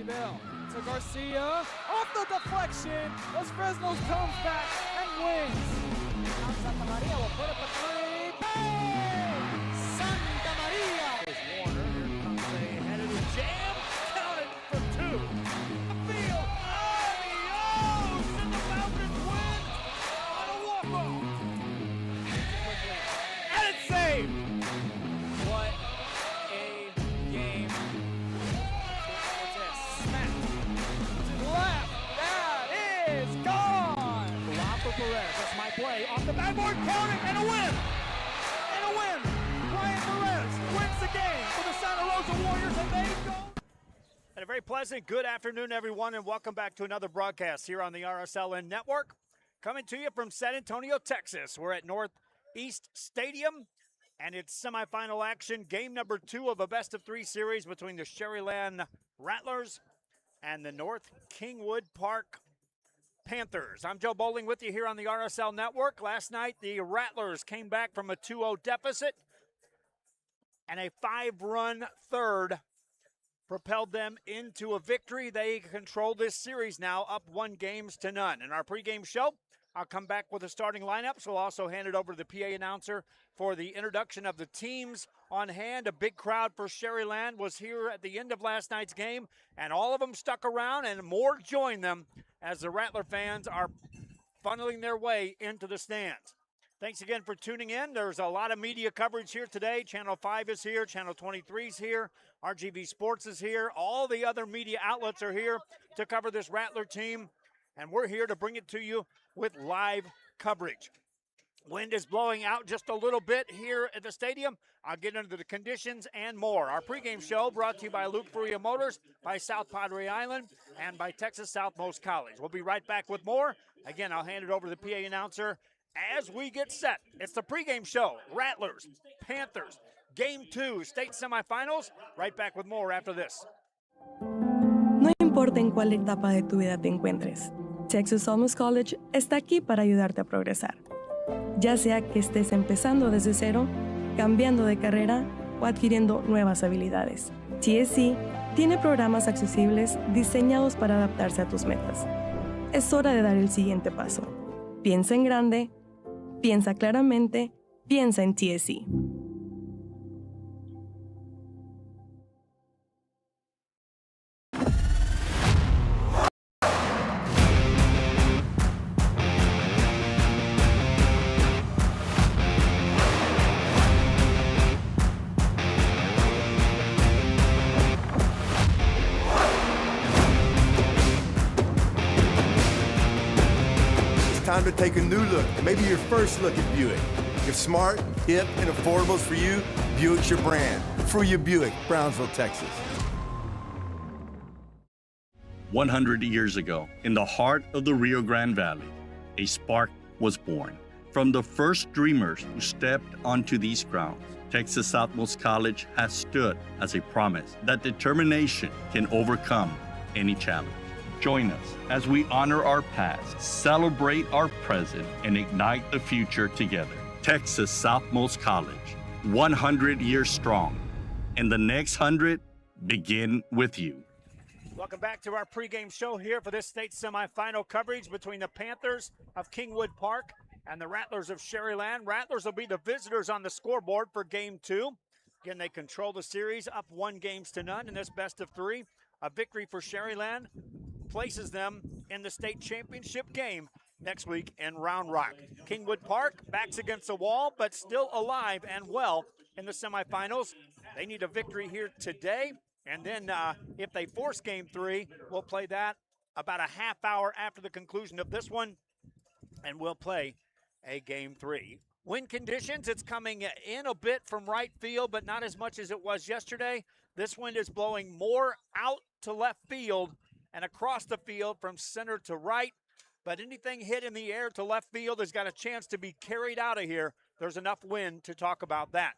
Esquivel to Garcia. Off the deflection. Los Fresnos comes back and wins. Santa Maria will put up a three. Bang! Santa Maria. Here's Warner. Here comes a headed jam. Counted for two. The field. Adios! And the Falcons win on a walk-off. And it's saved. What a game. What's this? Smack. To the left. That is gone. Rafa Perez. That's my play. Off the backboard. Counting. And a win. And a win. Brian Perez wins the game for the Santa Rosa Warriors. And they go. And a very pleasant good afternoon, everyone, and welcome back to another broadcast here on the RSLN Network. Coming to you from San Antonio, Texas. We're at Northeast Stadium. And it's semifinal action, game number 2 of a best-of-3 series between the Sharyland Rattlers and the North Kingwood Park Panthers. I'm Joe Bowling with you here on the RSL Network. Last night, the Rattlers came back from a 2-0 deficit, and a 5-run third propelled them into a victory. They control this series now, up 1-0. In our pregame show, I'll come back with the starting lineups. We'll also hand it over to the PA announcer for the introduction of the teams on hand. A big crowd for Sharyland was here at the end of last night's game, and all of them stuck around, and more joined them as the Rattler fans are funneling their way into the stands. Thanks again for tuning in. There's a lot of media coverage here today. Channel 5 is here. Channel 23 is here. RGV Sports is here. All the other media outlets are here to cover this Rattler team, and we're here to bring it to you with live coverage. Wind is blowing out just a little bit here at the stadium. I'll get into the conditions and more. Our pregame show brought to you by Luke Faria Motors, by South Padre Island, and by Texas Southmost College. We'll be right back with more. Again, I'll hand it over to the PA announcer as we get set. It's the pregame show. Rattlers, Panthers, Game 2, state semifinals. Right back with more after this. No importa en cuál etapa de tu vida te encuentres, Texas Southmost College está aquí para ayudarte a progresar. Ya sea que estés empezando desde cero, cambiando de carrera o adquiriendo nuevas habilidades, TSC tiene programas accesibles diseñados para adaptarse a tus metas. Es hora de dar el siguiente paso. Piensa en grande, piensa claramente, piensa en TSC. Time to take a new look, and maybe your first look at Buick. If smart, hip, and affordable is for you, Buick's your brand. For your Buick, Brownsville, Texas. 100 years ago, in the heart of the Rio Grande Valley, a spark was born. From the first dreamers who stepped onto these grounds, Texas Southmost College has stood as a promise that determination can overcome any challenge. Join us as we honor our past, celebrate our present, and ignite the future together. Texas Southmost College, 100 years strong, and the next 100 begin with you. Welcome back to our pregame show here for this state semifinal coverage between the Panthers of Kingwood Park and the Rattlers of Sharyland. Rattlers will be the visitors on the scoreboard for Game 2. Again, they control the series, up 1-0 in this best-of-3. A victory for Sharyland places them in the state championship game next week in Round Rock. Kingwood Park backs against the wall, but still alive and well in the semifinals. They need a victory here today, and then if they force Game 3, we'll play that about a half hour after the conclusion of this one, and we'll play a Game 3. Wind conditions, it's coming in a bit from right field, but not as much as it was yesterday. This wind is blowing more out to left field and across the field from center to right. But anything hit in the air to left field has got a chance to be carried out of here. There's enough wind to talk about that.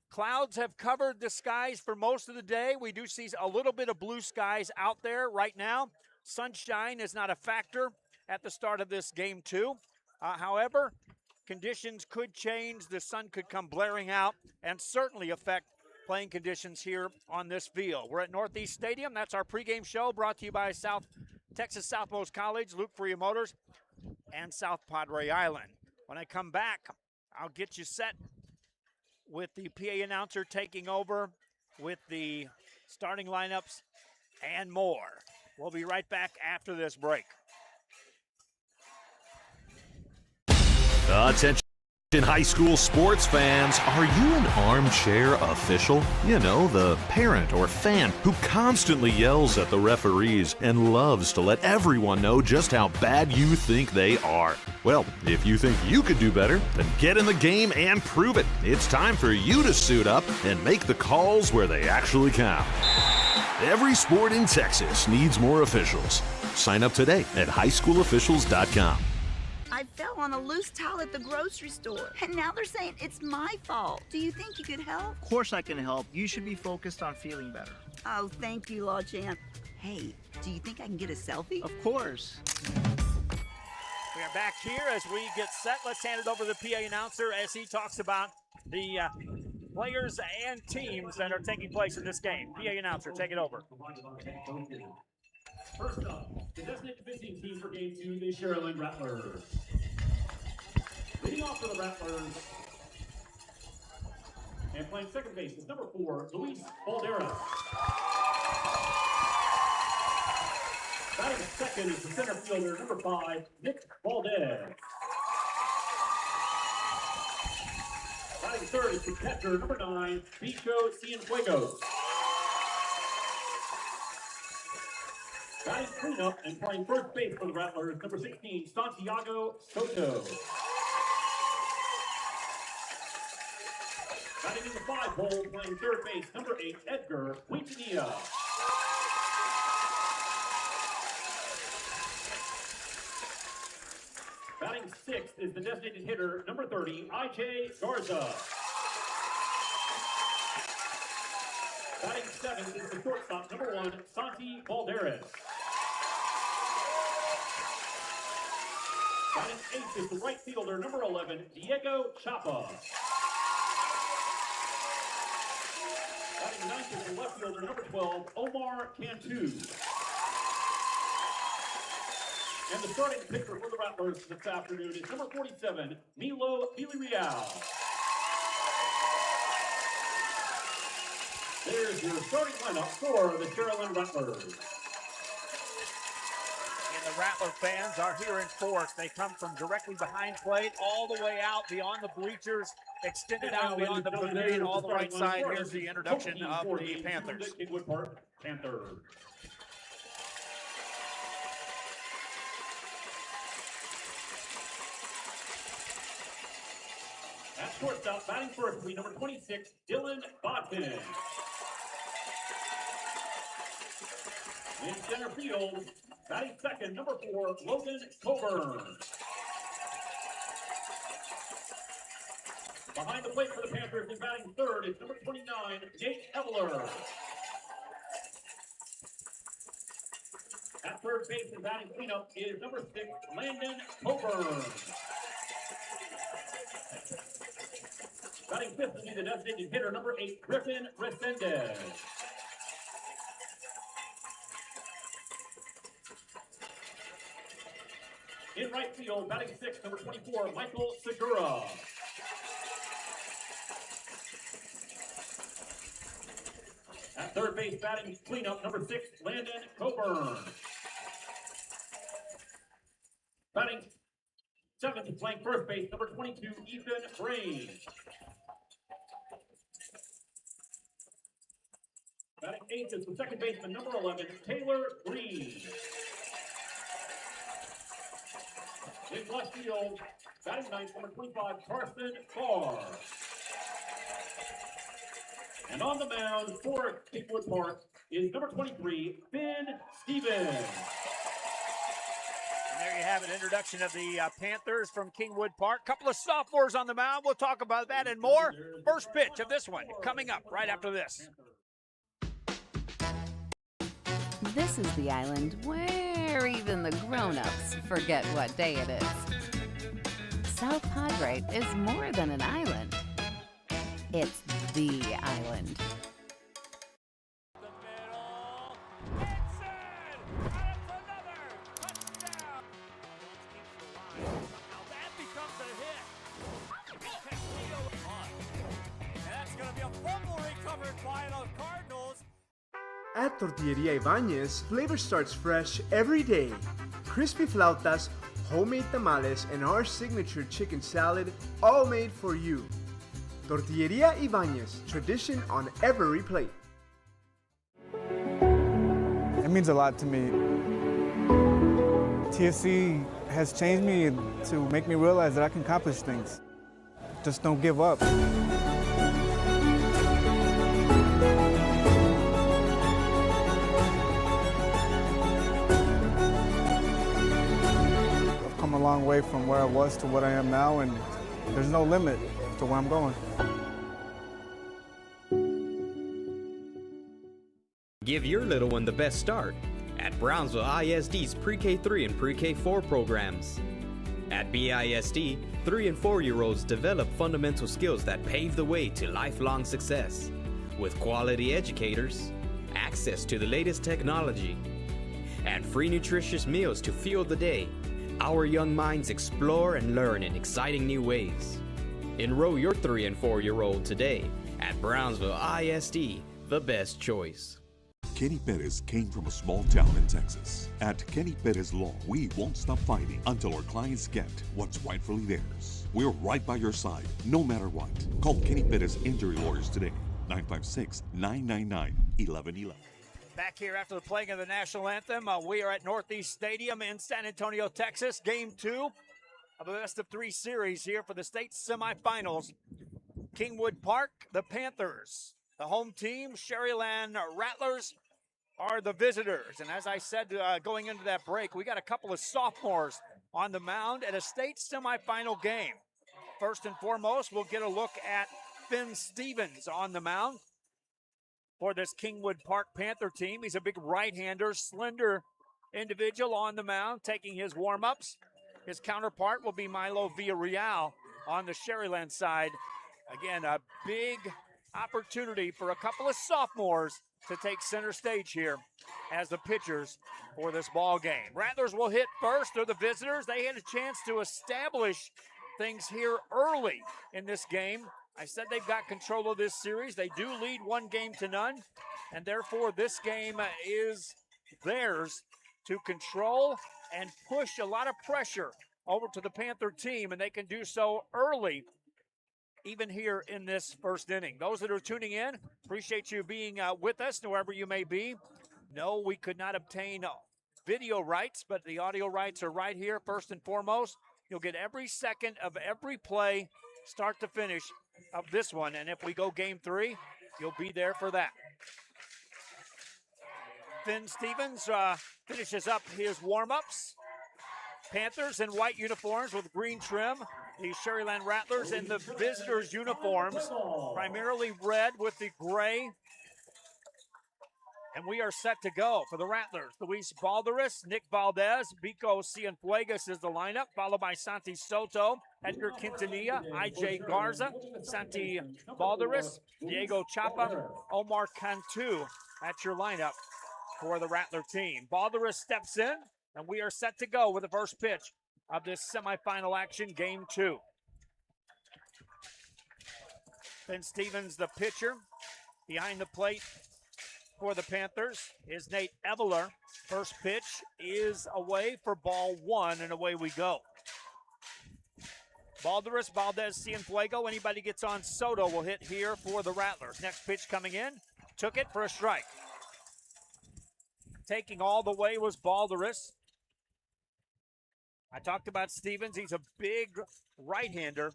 Clouds have covered the skies for most of the day. We do see a little bit of blue skies out there right now. Sunshine is not a factor at the start of this Game 2. However, conditions could change. The sun could come blaring out and certainly affect playing conditions here on this field. We're at Northeast Stadium. That's our pregame show brought to you by Texas Southmost College, Luke Freya Motors, and South Padre Island. When I come back, I'll get you set with the PA announcer taking over with the starting lineups and more. We'll be right back after this break. Attention high school sports fans, are you an armchair official? You know, the parent or fan who constantly yells at the referees and loves to let everyone know just how bad you think they are. Well, if you think you could do better, then get in the game and prove it. It's time for you to suit up and make the calls where they actually count. Every sport in Texas needs more officials. Sign up today at highschoolofficials.com. I fell on a loose towel at the grocery store, and now they're saying it's my fault. Do you think you could help? Of course I can help. You should be focused on feeling better. Oh, thank you, Law Champ. Hey, do you think I can get a selfie? Of course. We are back here as we get set. Let's hand it over to the PA announcer as he talks about the players and teams that are taking place in this game. PA announcer, take it over. First up, the designated visiting team for game 2, the Sharyland Rattlers. Leading off for the Rattlers, and playing second base is number 4, Luis Valderas. Batting second is the center fielder, number 5, Nick Valdez. Batting third is the catcher, number 9, Bicho Cienfuegos. Batting cleanup and playing first base for the Rattlers, number 16, Santiago Soto. Batting in the 5-hole, playing third base, number 8, Edgar Quintanilla. Batting 6th is the designated hitter, number 30, IJ Garza. Batting 7th is the shortstop, number 1, Santi Valderas. Batting 8th is the right fielder, number 11, Diego Chapa. Batting 9th is the left fielder, number 12, Omar Cantu. And the starting pitcher for the Rattlers this afternoon is number 47, Milo Villarreal. There's your starting lineup for the Sharyland Rattlers. And the Rattler fans are here in force. They come from directly behind plate, all the way out beyond the bleachers, extended out beyond the pavilion, all the right side. Here's the introduction of the Panthers. Kingwood Park Panthers. At shortstop, batting first will be number 26, Dylan Bodkin. In center field, batting second, number 4, Logan Coburn. Behind the plate for the Panthers and batting third is number 29, Nate Eveler. At third base and batting cleanup is number 6, Landon Coburn. Batting fifth will be the designated hitter, number 8, Griffin Resendez. In right field, batting sixth, number 24, Michael Segura. At third base, batting cleanup, number 6, Landon Coburn. Batting seventh and playing first base, number 22, Ethan Brain. Batting eighth is the second baseman, number 11, Taylor Green. In left field, batting ninth, number 25, Carson Farr. And on the mound for Kingwood Park is number 23, Finn Stevens. And there you have an introduction of the Panthers from Kingwood Park. Couple of sophomores on the mound. We'll talk about that and more. First pitch of this one coming up right after this. This is the island where even the grown-ups forget what day it is. South Padre is more than an island. It's the Island. The middle. It's in! And it's another touchdown! Jones keeps the line. Now that becomes a hit. Castillo on. And that's going to be a fumble recovered by the Cardinals. At Tortilleria Ibañez, flavor starts fresh every day. Crispy flautas, homemade tamales, and our signature chicken salad, all made for you. Tortilleria Ibañez, tradition on every plate. It means a lot to me. TSC has changed me to make me realize that I can accomplish things. Just don't give up. I've come a long way from where I was to what I am now, and there's no limit to where I'm going. Give your little one the best start at Brownsville ISD's Pre-K3 and Pre-K4 programs. At BISD, 3 and 4-year-olds develop fundamental skills that pave the way to lifelong success. With quality educators, access to the latest technology, and free nutritious meals to fuel the day, our young minds explore and learn in exciting new ways. Enroll your 3 and 4-year-old today at Brownsville ISD, the best choice. Kenny Perez came from a small town in Texas. At Kenny Perez Law, we won't stop fighting until our clients get what's rightfully theirs. We're right by your side, no matter what. Call Kenny Perez Injury Lawyers today, 956-999-1111. Back here after the playing of the national anthem, we are at Northeast Stadium in San Antonio, Texas. Game 2 of the best-of-3 series here for the state semifinals. Kingwood Park, the Panthers. The home team, Sharyland Rattlers, are the visitors. And as I said going into that break, we got a couple of sophomores on the mound at a state semifinal game. First and foremost, we'll get a look at Finn Stevens on the mound for this Kingwood Park Panther team. He's a big right-hander, slender individual on the mound, taking his warm-ups. His counterpart will be Milo Villarreal on the Sharyland side. Again, a big opportunity for a couple of sophomores to take center stage here as the pitchers for this ball game. Rattlers will hit first. They're the visitors. They had a chance to establish things here early in this game. I said they've got control of this series. They do lead 1-0, and therefore this game is theirs to control and push a lot of pressure over to the Panther team, and they can do so early, even here in this first inning. Those that are tuning in, appreciate you being with us, wherever you may be. No, we could not obtain video rights, but the audio rights are right here. First and foremost, you'll get every second of every play, start to finish, of this one. And if we go game 3, you'll be there for that. Finn Stevens finishes up his warm-ups. Panthers in white uniforms with green trim. The Sharyland Rattlers in the visitors' uniforms, primarily red with the gray. And we are set to go for the Rattlers. Luis Balderas, Nick Valdez, Vico Cienfuegos is the lineup, followed by Santi Soto, Edgar Quintanilla, IJ Garza, Santi Balderas, Diego Chapa, Omar Cantu. That's your lineup for the Rattler team. Balderas steps in, and we are set to go with the first pitch of this semifinal action, game 2. Finn Stevens, the pitcher, behind the plate for the Panthers is Nate Eveler. First pitch is away for ball 1, and away we go. Balderas, Valdez, Cienfuegos. Anybody gets on Soto will hit here for the Rattlers. Next pitch coming in, took it for a strike. Taking all the way was Balderas. I talked about Stevens. He's a big right-hander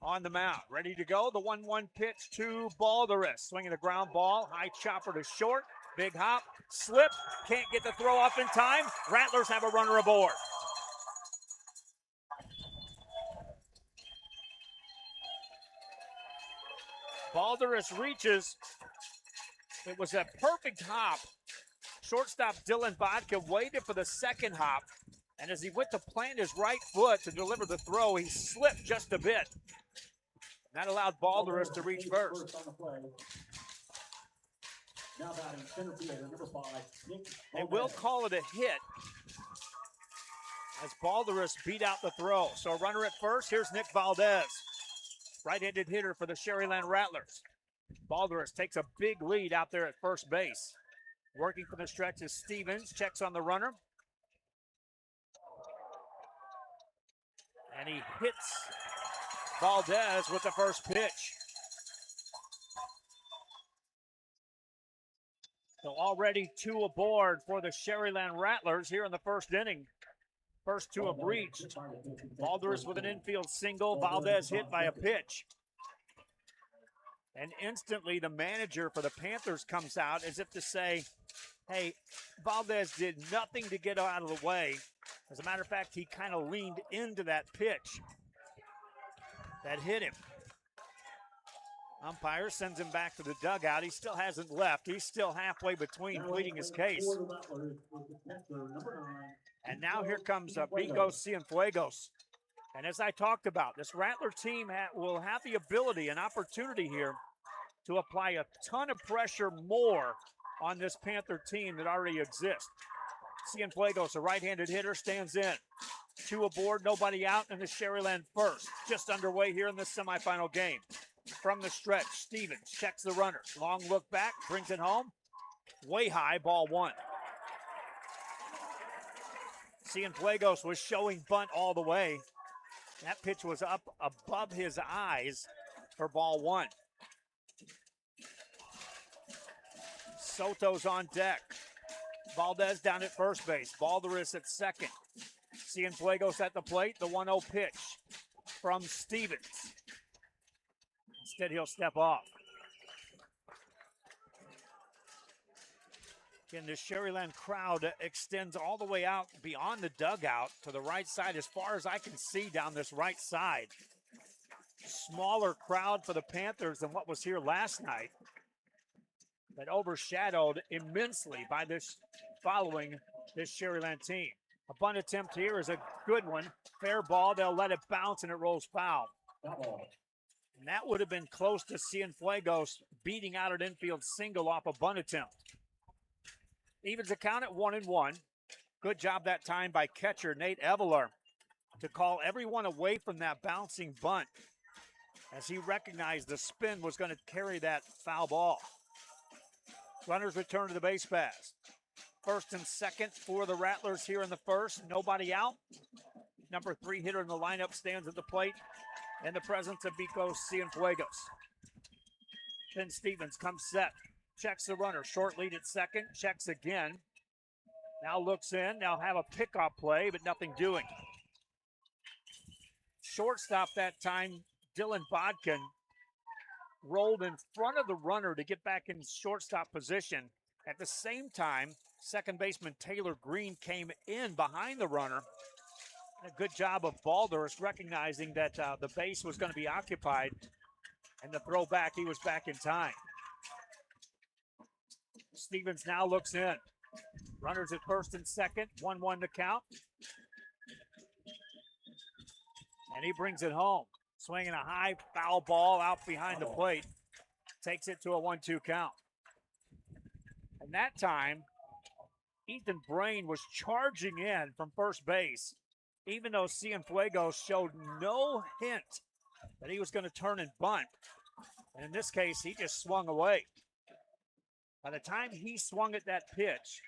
on the mound. Ready to go. The 1-1 pitch to Balderas. Swinging a ground ball. High chopper to short. Big hop. Slip. Can't get the throw off in time. Rattlers have a runner aboard. Balderas reaches. It was a perfect hop. Shortstop Dylan Vodka waited for the second hop. And as he went to plant his right foot to deliver the throw, he slipped just a bit. That allowed Balderus to reach first. On the play. Now batting center fielder, number 5, Nick They will call it a hit as Balderus beat out the throw. So a runner at first, here's Nick Valdez, right-handed hitter for the Sharyland Rattlers. Balderus takes a big lead out there at first base. Working from the stretch is Stevens, checks on the runner. And he hits Valdez with the first pitch. So already 2 aboard for the Sharyland Rattlers here in the first inning. First 2 have reached. Balderus with an infield single, Valdez hit by a pitch. And instantly the manager for the Panthers comes out as if to say, hey, Valdez did nothing to get out of the way. As a matter of fact, he kind of leaned into that pitch that hit him. Umpire sends him back to the dugout. He still hasn't left. He's still halfway between pleading his case. And now here comes Bicos Cienfuegos. And as I talked about, this Rattler team will have the ability and opportunity here to apply a ton of pressure more on this Panther team that already exists. Cienfuegos, a right-handed hitter, stands in. 2 aboard, nobody out, and the Sharyland first. Just underway here in this semifinal game. From the stretch, Stevens checks the runner. Long look back, brings it home. Way high, ball 1. Cienfuegos was showing bunt all the way. That pitch was up above his eyes for ball 1. Soto's on deck. Valdez down at first base. Balderus at second. Cienfuegos at the plate. The 1-0 pitch from Stevens. Instead, he'll step off. Again, the Sharyland crowd extends all the way out beyond the dugout to the right side as far as I can see down this right side. Smaller crowd for the Panthers than what was here last night, but overshadowed immensely by this following this Sharyland team. A bunt attempt here is a good one. Fair ball, they'll let it bounce and it rolls foul. And that would have been close to Cienfuegos beating out an infield single off a bunt attempt. Evens the count at 1-1. Good job that time by catcher Nate Eveler to call everyone away from that bouncing bunt as he recognized the spin was going to carry that foul ball. Runners return to the base pass. First and second for the Rattlers here in the first. Nobody out. Number 3 hitter in the lineup stands at the plate in the presence of Bicos Cienfuegos. Then Stevens comes set. Checks the runner. Short lead at second. Checks again. Now looks in. Now have a pickoff play, but nothing doing. Shortstop that time, Dylan Bodkin, rolled in front of the runner to get back in shortstop position. At the same time, second baseman Taylor Green came in behind the runner. A good job of Balderus recognizing that the base was going to be occupied, and the throw back, he was back in time. Stevens now looks in. Runners at first and second, 1-1 to count. And he brings it home. Swinging a high foul ball out behind the plate. Takes it to a 1-2 count. And that time, Ethan Brain was charging in from first base, even though Cienfuegos showed no hint that he was going to turn and bunt. And in this case, he just swung away. By the time he swung at that pitch,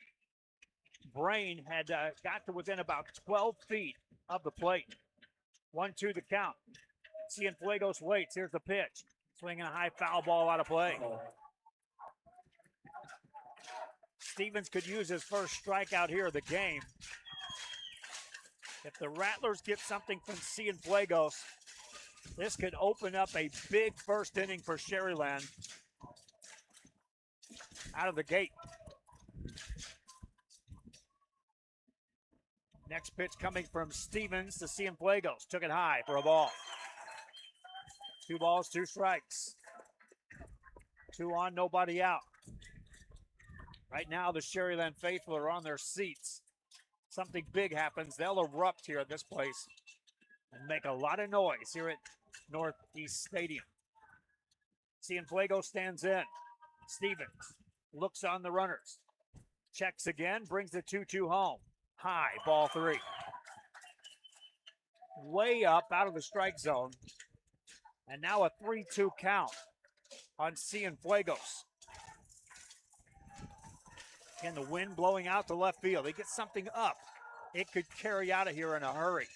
Brain had got to within about 12 feet of the plate. 1-2 the count. Cienfuegos waits. Here's the pitch. Swinging a high foul ball out of play. Stevens could use his first strikeout here of the game. If the Rattlers get something from Cienfuegos, this could open up a big first inning for Sharyland out of the gate. Next pitch coming from Stevens to Cienfuegos. Took it high for a ball. 2 balls, 2 strikes. 2 on, nobody out. Right now, the Sharyland faithful are on their seats. Something big happens, they'll erupt here at this place and make a lot of noise here at Northeast Stadium. Cienfuegos stands in. Stevens looks on the runners. Checks again, brings the 2-2 home. High, ball 3. Way up out of the strike zone. And now a 3-2 count on Cienfuegos. Again, the wind blowing out to left field. They get something up. It could carry out of here in a hurry.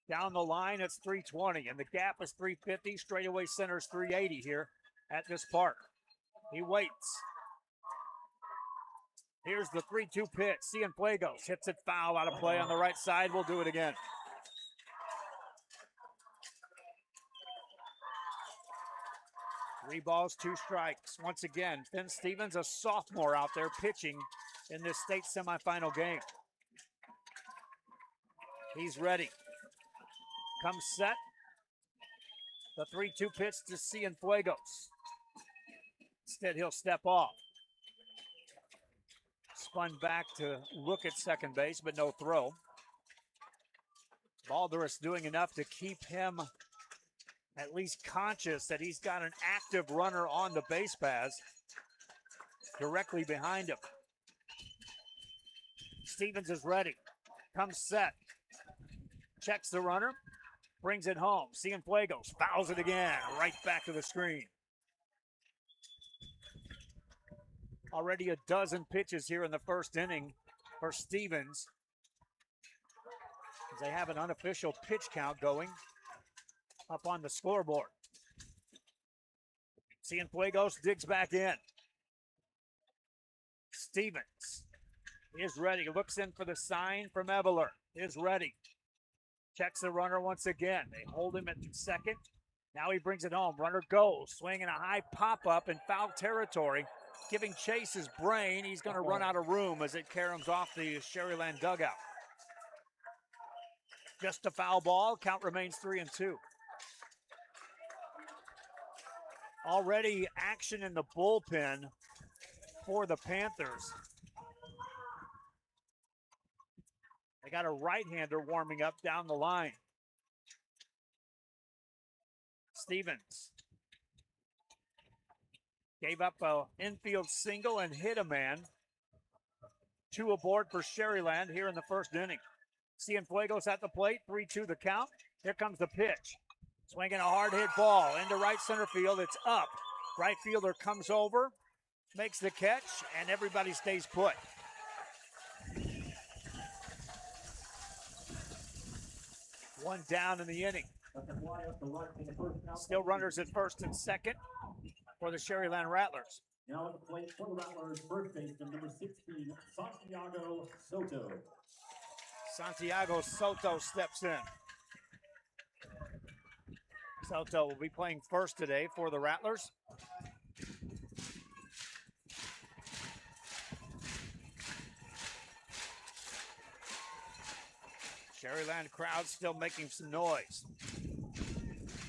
Down the line, it's 320, and the gap is 350. Straightaway center's 380 here at this park. He waits. Here's the 3-2 pitch. Cienfuegos hits it foul out of play on the right side. We'll do it again. 3 balls, 2 strikes. Once again, Finn Stevens, a sophomore out there pitching in this state semifinal game. He's ready. Comes set. The 3-2 pitch to Cienfuegos. Instead, he'll step off. Spun back to look at second base, but no throw. Balderas doing enough to keep him at least conscious that he's got an active runner on the base paths directly behind him. Stevens is ready. Comes set. Checks the runner. Brings it home. Cienfuegos fouls it again. Right back to the screen. Already a dozen pitches here in the first inning for Stevens. As they have an unofficial pitch count going up on the scoreboard. Cienfuegos digs back in. Stevens is ready. Looks in for the sign from Eveler. Is ready. Checks the runner once again. They hold him at second. Now he brings it home. Runner goes. Swinging a high pop-up in foul territory. Giving Chase his brain. He's going to run out of room as it caroms off the Sharyland dugout. Just a foul ball. Count remains 3-2. Already action in the bullpen for the Panthers. They got a right-hander warming up down the line. Stevens gave up an infield single and hit a man. 2 aboard for Sharyland here in the first inning. Cienfuegos at the plate, 3-2 the count. Here comes the pitch. Swinging a hard hit ball into right center field. It's up. Right fielder comes over, makes the catch, and everybody stays put. One down in the inning. Still runners at first and second for the Sharyland Rattlers. Now at the plate for the Rattlers, first baseman number 16, Santiago Soto. Santiago Soto steps in. Soto will be playing first today for the Rattlers. Sharyland crowd still making some noise.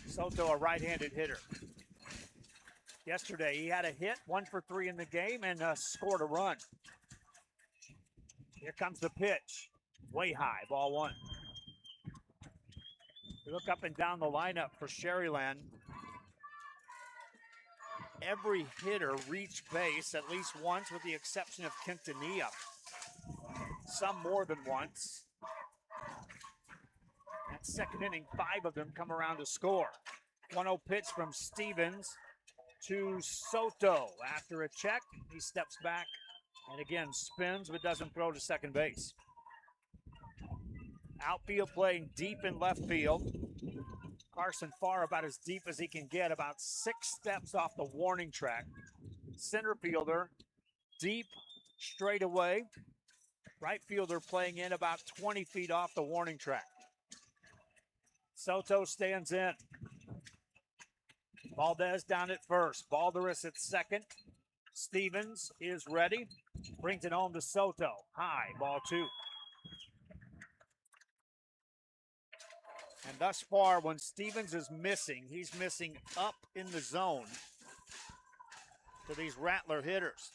Soto, a right-handed hitter. Yesterday, he had a hit, 1 for 3 in the game, and scored a run. Here comes the pitch. Way high, ball 1. We look up and down the lineup for Sharyland. Every hitter reached base at least once, with the exception of Quintanilla. Some more than once. That second inning, 5 of them come around to score. 1-0 pitch from Stevens to Soto. After a check, he steps back and again spins but doesn't throw to second base. Outfield playing deep in left field. Carson Farr about as deep as he can get, about 6 steps off the warning track. Center fielder deep straight away. Right fielder playing in about 20 feet off the warning track. Soto stands in. Valdez down at first. Balderas at second. Stevens is ready. Brings it home to Soto. High, ball 2. And thus far, when Stevens is missing, he's missing up in the zone to these Rattler hitters.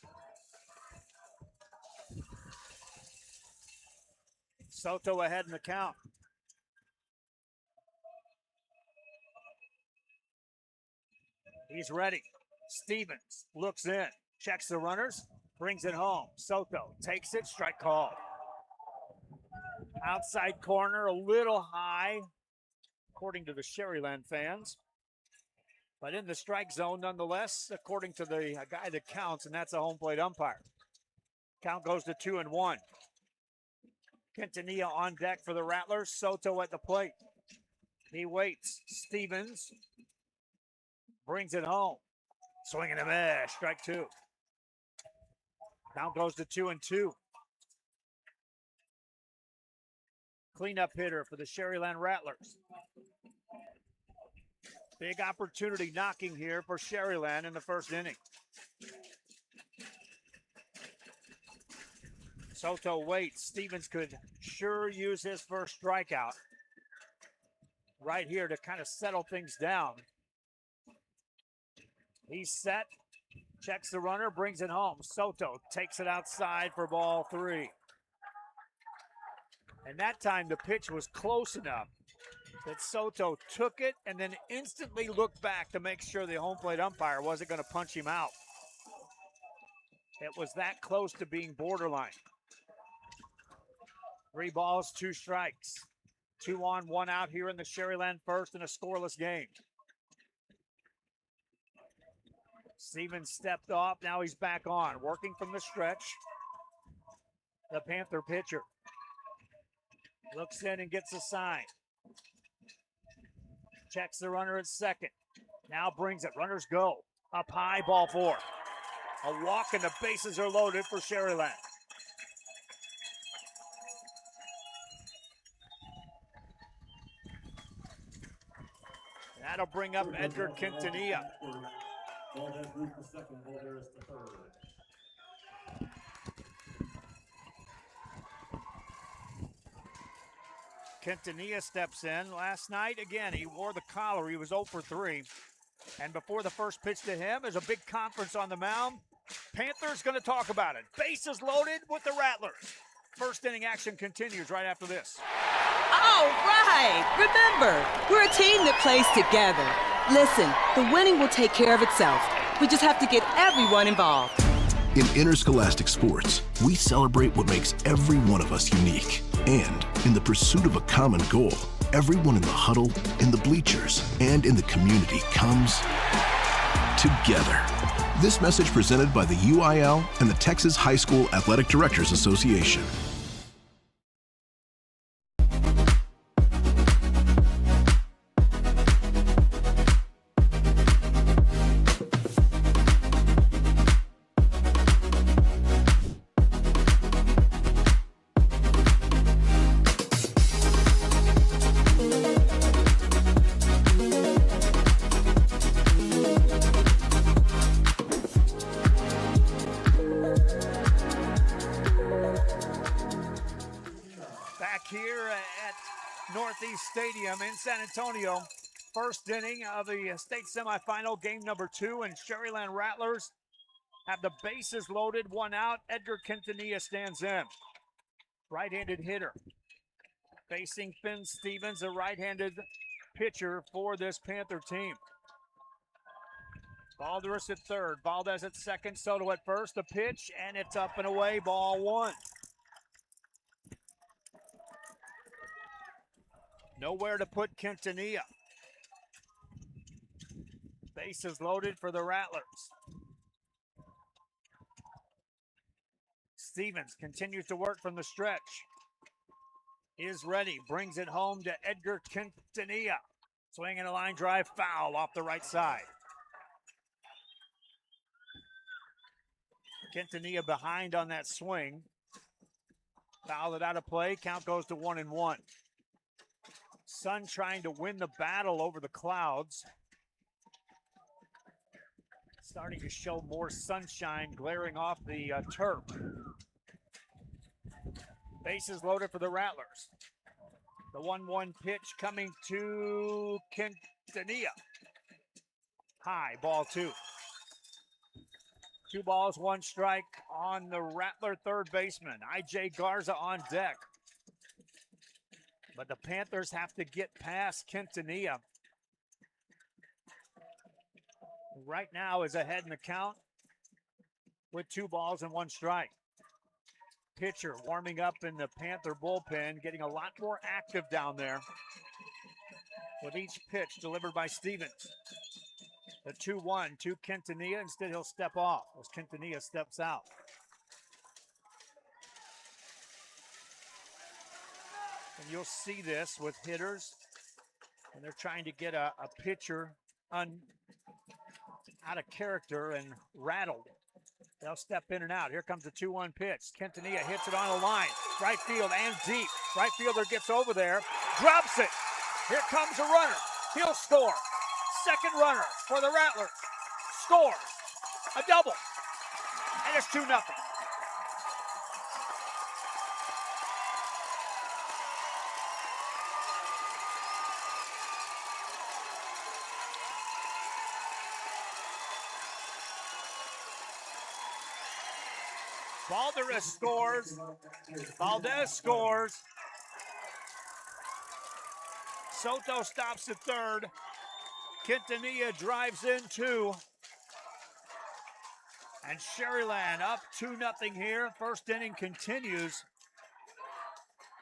Soto ahead in the count. He's ready. Stevens looks in, checks the runners, brings it home. Soto takes it, strike call. Outside corner, a little high, according to the Sharyland fans. But in the strike zone nonetheless, according to the guy that counts, and that's a home plate umpire. Count goes to 2-1. Quintanilla on deck for the Rattlers. Soto at the plate. He waits. Stevens brings it home. Swing and a miss. Strike two. Count goes to 2-2. Cleanup hitter for the Sharyland Rattlers. Big opportunity knocking here for Sharyland in the first inning. Soto waits. Stevens could sure use his first strikeout right here to kind of settle things down. He's set, checks the runner, brings it home. Soto takes it outside for ball three. And that time the pitch was close enough that Soto took it and then instantly looked back to make sure the home plate umpire wasn't going to punch him out. It was that close to being borderline. 3 balls, 2 strikes. 2 on, 1 out here in the Sharyland first in a scoreless game. Stevens stepped off, now he's back on, working from the stretch. The Panther pitcher looks in and gets a sign. Checks the runner at second. Now brings it, runners go. Up high, ball 4. A walk and the bases are loaded for Sharyland. That'll bring up Edgar Quintanilla. Valdez moves to second, Valdez to third. Quintanilla steps in. Last night, again, he wore the collar. He was 0 for 3. And before the first pitch to him, there's a big conference on the mound. Panthers going to talk about it. Bases loaded with the Rattlers. First inning action continues right after this. All right. Remember, we're a team that plays together. Listen, the winning will take care of itself. We just have to get everyone involved. In interscholastic sports, we celebrate what makes every one of us unique. And in the pursuit of a common goal, everyone in the huddle, in the bleachers, and in the community comes together. This message presented by the UIL and the Texas High School Athletic Directors Association. Stadium in San Antonio. First inning of the state semifinal, game number 2, and Sharyland Rattlers have the bases loaded, 1 out. Edgar Quintanilla stands in. Right-handed hitter. Facing Finn Stevens, a right-handed pitcher for this Panther team. Valdez at third, Valdez at second, Soto at first. The pitch, and it's up and away, ball 1. Nowhere to put Quintanilla. Bases loaded for the Rattlers. Stevens continues to work from the stretch. Is ready, brings it home to Edgar Quintanilla. Swinging a line drive, foul off the right side. Quintanilla behind on that swing. Fouled it out of play, count goes to 1-1. Sun trying to win the battle over the clouds. Starting to show more sunshine glaring off the turf. Bases loaded for the Rattlers. The 1-1 pitch coming to Quintanilla. High, ball 2. 2 balls, 1 strike on the Rattler third baseman. I.J. Garza on deck. But the Panthers have to get past Quintanilla. right now is ahead in the count with 2 balls and 1 strike. Pitcher warming up in the Panther bullpen, getting a lot more active down there with each pitch delivered by Stevens. The 2-1 to Quintanilla. Instead, he'll step off as Quintanilla steps out. And you'll see this with hitters, and they're trying to get a pitcher out of character and rattled. They'll step in and out. Here comes the 2-1 pitch. Quintanilla hits it on the line. Right field and deep. Right fielder gets over there, drops it. Here comes a runner. He'll score. Second runner for the Rattlers. Scores. A double. And it's 2-0. Valderez scores. Valdez scores. Soto stops at third. Quintanilla drives in 2. And Sharyland up 2-0 here. First inning continues.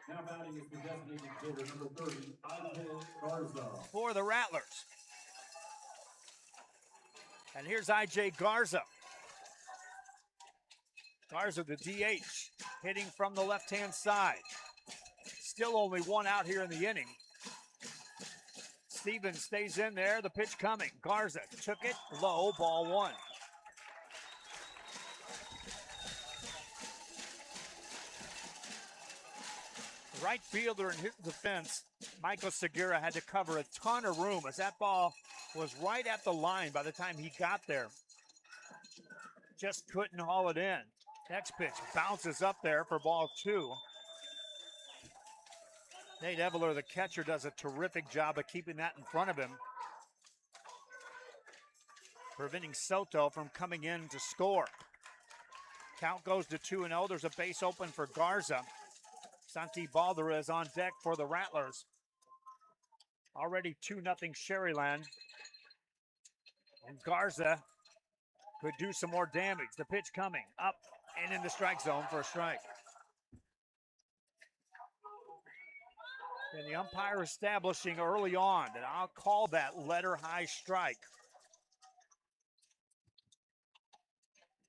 Now batting is the designated hitter, number 30, I.J. Garza. For the Rattlers. And here's I.J. Garza. Garza, the DH, hitting from the left-hand side. Still only 1 out here in the inning. Stevens stays in there, the pitch coming. Garza took it low, ball 1. Right fielder in his defense, Michael Segura, had to cover a ton of room as that ball was right at the line by the time he got there. Just couldn't haul it in. Next pitch bounces up there for ball 2. Nate Eveler, the catcher, does a terrific job of keeping that in front of him, preventing Soto from coming in to score. Count goes to 2-0. There's a base open for Garza. Santi Valderez on deck for the Rattlers. Already 2-0 Sharyland. And Garza could do some more damage. The pitch coming up and in the strike zone for a strike. And the umpire establishing early on that I'll call that letter high strike.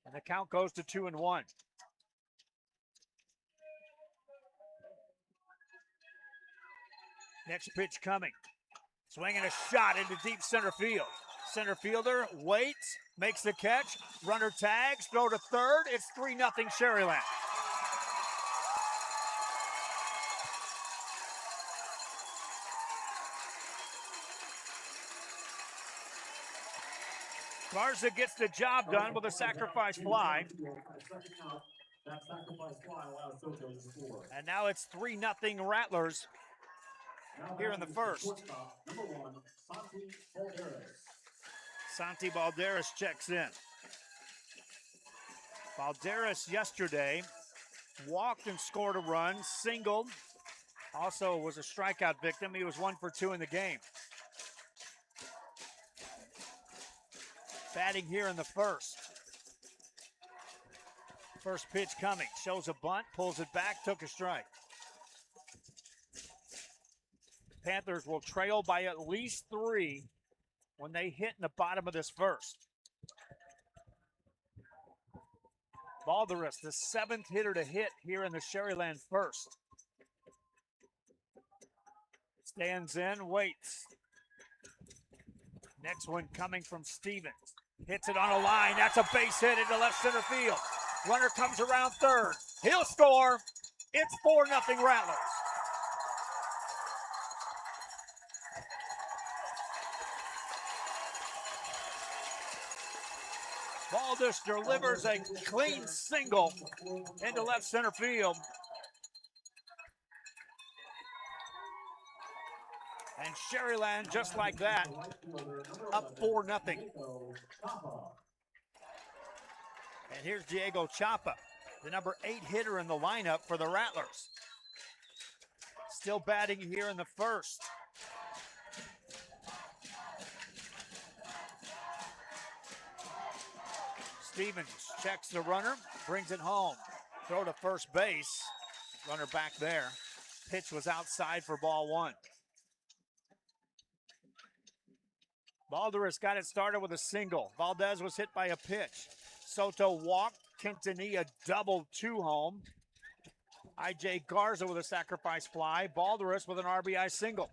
And the count goes to 2-1. Next pitch coming. Swinging a shot into deep center field. Center fielder waits, makes the catch. Runner tags, throw to third. It's 3-0 Sharyland. Garza gets the job done with a sacrifice fly. And now it's 3-0 Rattlers here in the first. Santi Valderez checks in. Valderez yesterday walked and scored a run, singled. Also was a strikeout victim. He was 1 for 2 in the game. Batting here in the first. First pitch coming. Shows a bunt, pulls it back, took a strike. Panthers will trail by at least 3 when they hit in the bottom of this first. Valderez, the 7th hitter to hit here in the Sharyland first. Stands in, waits. Next one coming from Stevens. Hits it on a line. That's a base hit into left center field. Runner comes around third. He'll score. It's 4-0 Rattlers. Valdes delivers a clean single into left center field. And Sharyland, just like that, up 4-0. And here's Diego Chapa, the number 8 hitter in the lineup for the Rattlers. Still batting here in the first. Stevens checks the runner, brings it home. Throw to first base. Runner back there. Pitch was outside for ball one. Balderas got it started with a single. Valdez was hit by a pitch. Soto walked. Quintanilla doubled two home. I.J. Garza with a sacrifice fly. Balderas with an RBI single.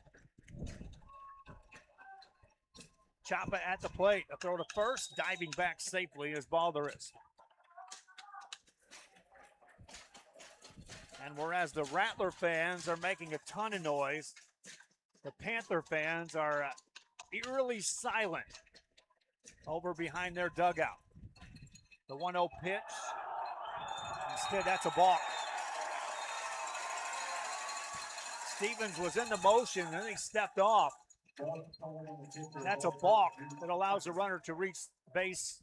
Chapa at the plate. A throw to first. Diving back safely is Balderas. And whereas the Rattler fans are making a ton of noise, the Panther fans are eerily silent over behind their dugout. The 1-0 pitch. Instead, that's a balk. Stevens was in the motion, and then he stepped off. That's a balk that allows the runner to reach base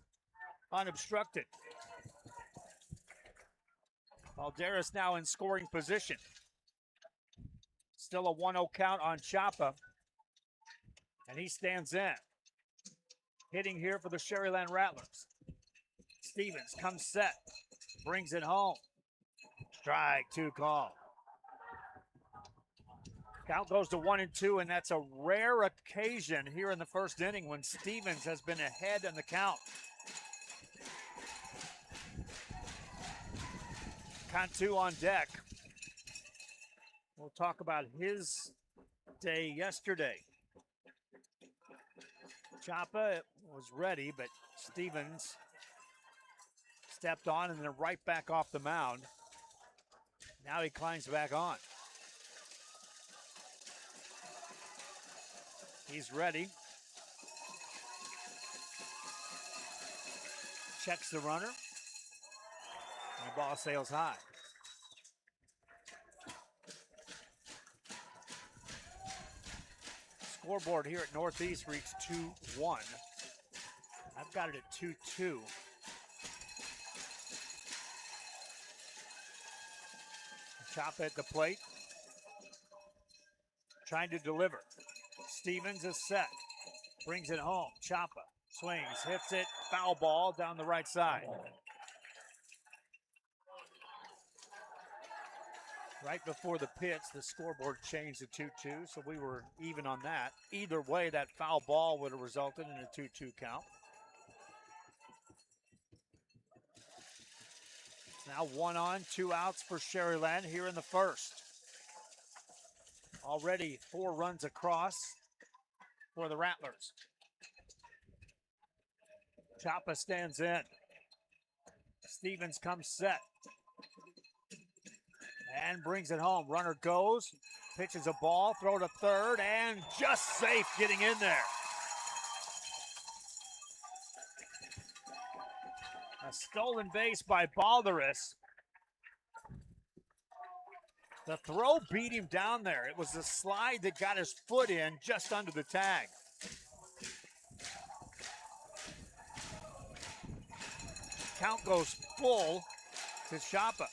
unobstructed. Balderas now in scoring position. Still a 1-0 count on Chapa. And he stands in. Hitting here for the Sharyland Rattlers. Stevens comes set. Brings it home. Strike two call. Count goes to 1-2, and that's a rare occasion here in the first inning when Stevens has been ahead in the count. Cantu on deck. We'll talk about his day yesterday. Chapa was ready, but Stevens stepped on and then right back off the mound. Now he climbs back on. He's ready. Checks the runner. And the ball sails high. Scoreboard here at Northeast reached 2-1. I've got it at 2-2. Chapa at the plate. Trying to deliver. Stevens is set. Brings it home. Chapa swings, hits it. Foul ball down the right side. Right before the pitch, the scoreboard changed to 2-2, so we were even on that. Either way, that foul ball would have resulted in a 2-2 count. Now 1 on, 2 outs for Sharyland here in the first. Already 4 runs across for the Rattlers. Chapa stands in. Stevens comes set. And brings it home. Runner goes, pitches a ball, throw to third, and just safe getting in there. A stolen base by Balderas. The throw beat him down there. It was the slide that got his foot in just under the tag. Count goes full to Chapa.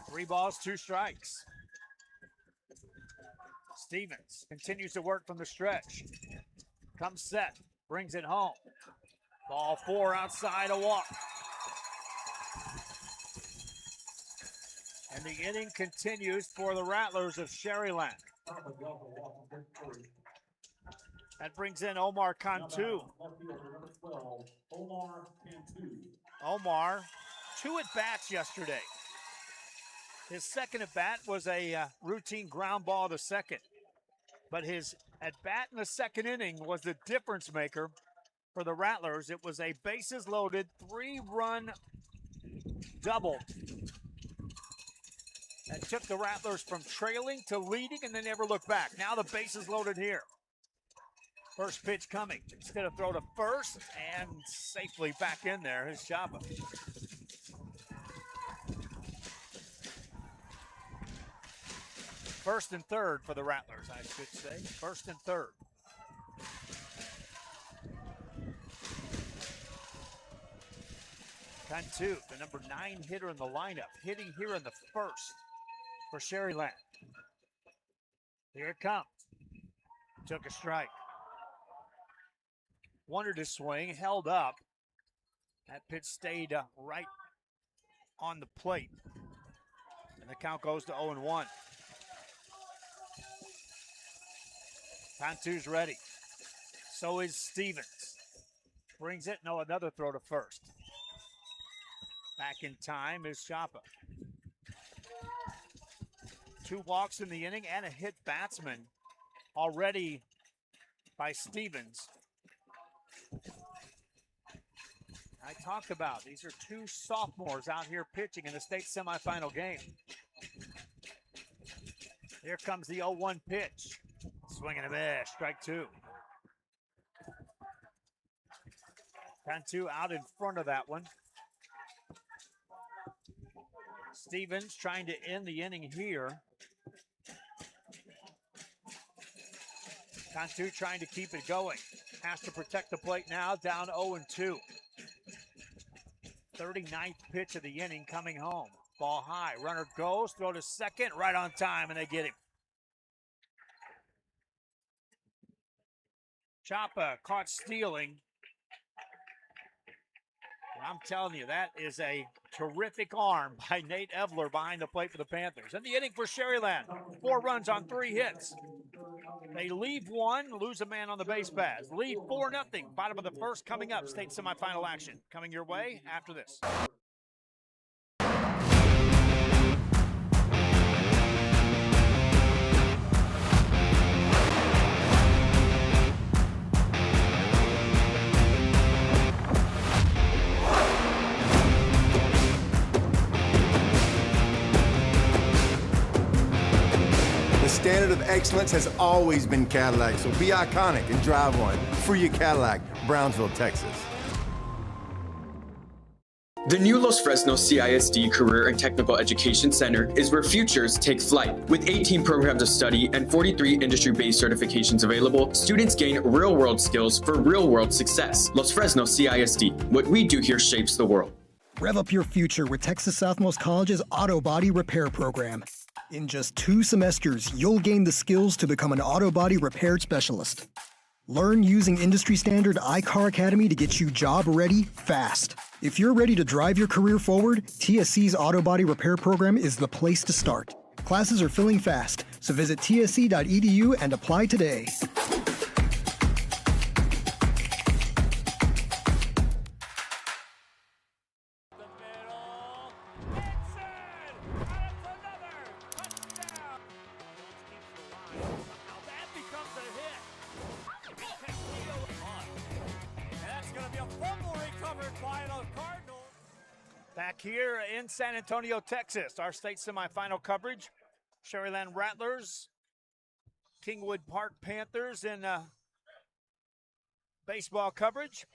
3 balls, 2 strikes. Stevens continues to work from the stretch. Comes set, brings it home. Ball 4 outside, a walk. And the inning continues for the Rattlers of Sharyland. That brings in Omar Cantu. Omar, 2 at-bats yesterday. His second at-bat was a routine ground ball to second. But his at-bat in the second inning was the difference maker for the Rattlers. It was a bases-loaded 3-run double that took the Rattlers from trailing to leading, and they never looked back. Now the bases loaded here. First pitch coming. Instead of throw to first, and safely back in there is Chapa. First and third for the Rattlers, I should say. First and third. Cantu, the number 9 hitter in the lineup, hitting here in the first for Sharyland. Here it comes. Took a strike. wanted to swing, held up. That pitch stayed right on the plate. And the count goes to 0-1. Cantu's ready. So is Stevens. Brings it, no, another throw to first. Back in time is Chapa. 2 walks in the inning and a hit batsman already by Stevens. I talked about these are 2 sophomores out here pitching in the state semifinal game. Here comes the 0-1 pitch. Swing and a miss, strike 2. Cantu out in front of that one. Stevens trying to end the inning here. Cantu trying to keep it going. Has to protect the plate now, down 0-2. 39th pitch of the inning coming home. Ball high, runner goes, throw to second, right on time, and they get him. Chapa caught stealing. I'm telling you, that is a terrific arm by Nate Evler behind the plate for the Panthers. And the inning for Sharyland, 4 runs on 3 hits. They leave 1, lose a man on the base paths. Lead 4-0. Bottom of the first coming up. State semifinal action coming your way after this. The standard of excellence has always been Cadillac, so be iconic and drive one. Free your Cadillac, Brownsville, Texas. The new Los Fresnos CISD Career and Technical Education Center is where futures take flight. With 18 programs of study and 43 industry-based certifications available, students gain real-world skills for real-world success. Los Fresnos CISD. What we do here shapes the world. Rev up your future with Texas Southmost College's Auto Body Repair Program. In just 2 semesters, you'll gain the skills to become an auto body repair specialist. Learn using industry standard iCar Academy to get you job ready fast. If you're ready to drive your career forward, TSC's Auto Body Repair Program is the place to start. Classes are filling fast, so visit tsc.edu and apply today. Back here in San Antonio, Texas, our state semifinal coverage. Sharyland Rattlers, Kingwood Park Panthers in baseball coverage.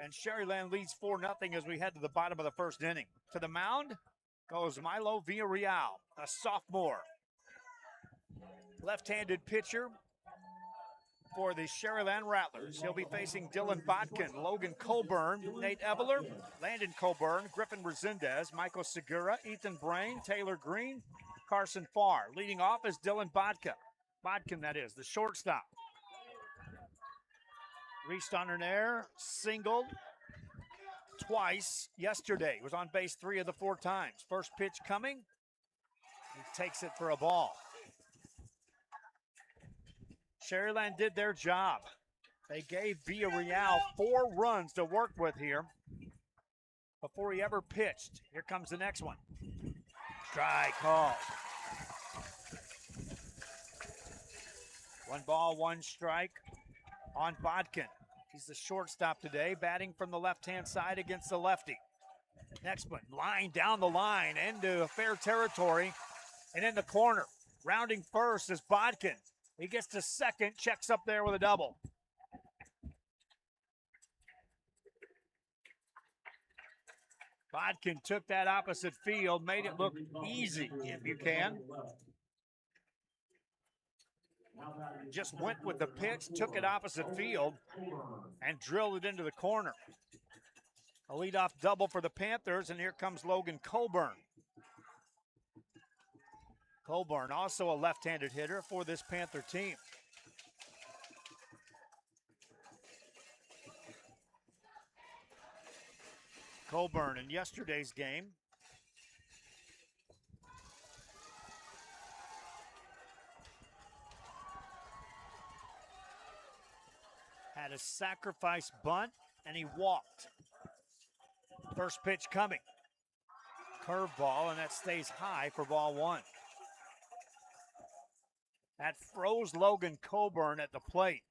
And Sharyland leads 4-0 as we head to the bottom of the first inning. To the mound goes Milo Villarreal, a sophomore. Left-handed pitcher for the Sharyland Rattlers. He'll be facing Dylan Botkin, Logan Colburn, Nate Ebeler, Landon Colburn, Griffin Resendez, Michael Segura, Ethan Brain, Taylor Green, Carson Farr. Leading off is Dylan Botkin, that is, the shortstop. Reached on an air, singled twice yesterday. Was on base 3 of the 4 times. First pitch coming, he takes it for a ball. Sharyland did their job. They gave Villarreal 4 runs to work with here before he ever pitched. Here comes the next one. Strike call. 1 ball, 1 strike on Bodkin. He's the shortstop today, batting from the left-hand side against the lefty. Next one, line down the line into fair territory and in the corner. Rounding first is Bodkin. He gets to second, checks up there with a double. Bodkin took that opposite field, made it look easy, if you can. Just went with the pitch, took it opposite field, and drilled it into the corner. A leadoff double for the Panthers, and here comes Logan Colburn. Colburn, also a left-handed hitter for this Panther team. Coburn in yesterday's game had a sacrifice bunt, and he walked. First pitch coming. Curveball, and that stays high for ball one. That froze Logan Coburn at the plate.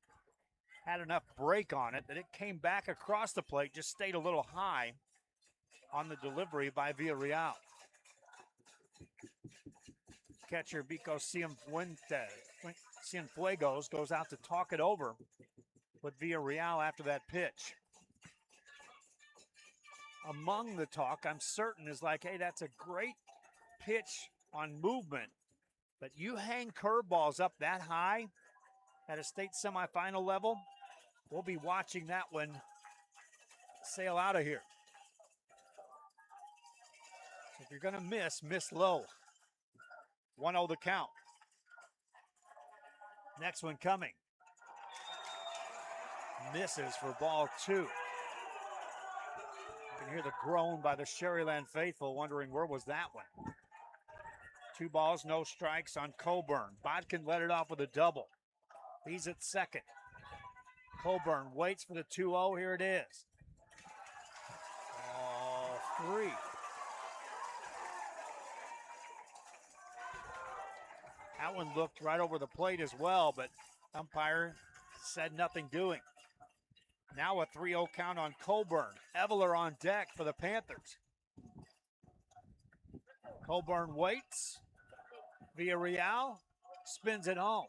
Had enough break on it that it came back across the plate, just stayed a little high on the delivery by Villarreal. Catcher Vico Cienfuegos goes out to talk it over with Villarreal after that pitch. Among the talk, I'm certain, is like, hey, that's a great pitch on movement, but you hang curveballs up that high at a state semifinal level, we'll be watching that one sail out of here. If you're going to miss low. 1-0 the count. Next one coming. Misses for ball two. You can hear the groan by the Sharyland faithful wondering where was that one. 2 balls, no strikes on Coburn. Bodkin led it off with a double. He's at second. Coburn waits for the 2-0. Here it is. Ball 3. That one looked right over the plate as well, but umpire said nothing doing. Now a 3-0 count on Coburn. Eveler on deck for the Panthers. Coburn waits. Villarreal spins it home.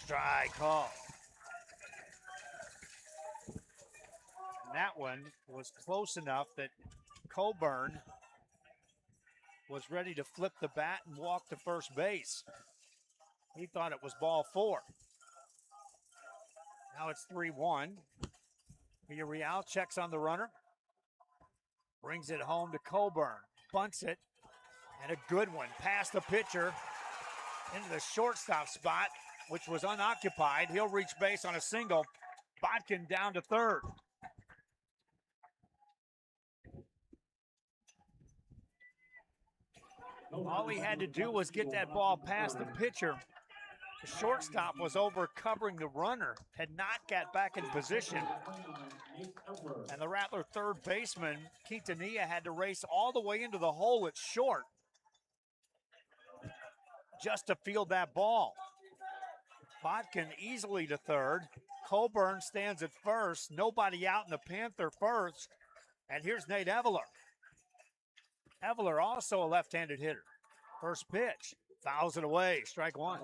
Strike call. And that one was close enough that Coburn was ready to flip the bat and walk to first base. He thought it was ball 4. Now it's 3-1. Villarreal checks on the runner. Brings it home to Coburn. Bunts it. And a good one past the pitcher into the shortstop spot, which was unoccupied. He'll reach base on a single. Bodkin down to third. All he had to do was get that ball past the pitcher. The shortstop was over covering the runner, had not got back in position. And the Rattler third baseman, Quintanilla, had to race all the way into the hole at short just to field that ball. Bodkin easily to third. Coburn stands at first. Nobody out in the Panther first. And here's Nate Eveler. Eveler also a left-handed hitter. First pitch, fouls it away, strike one.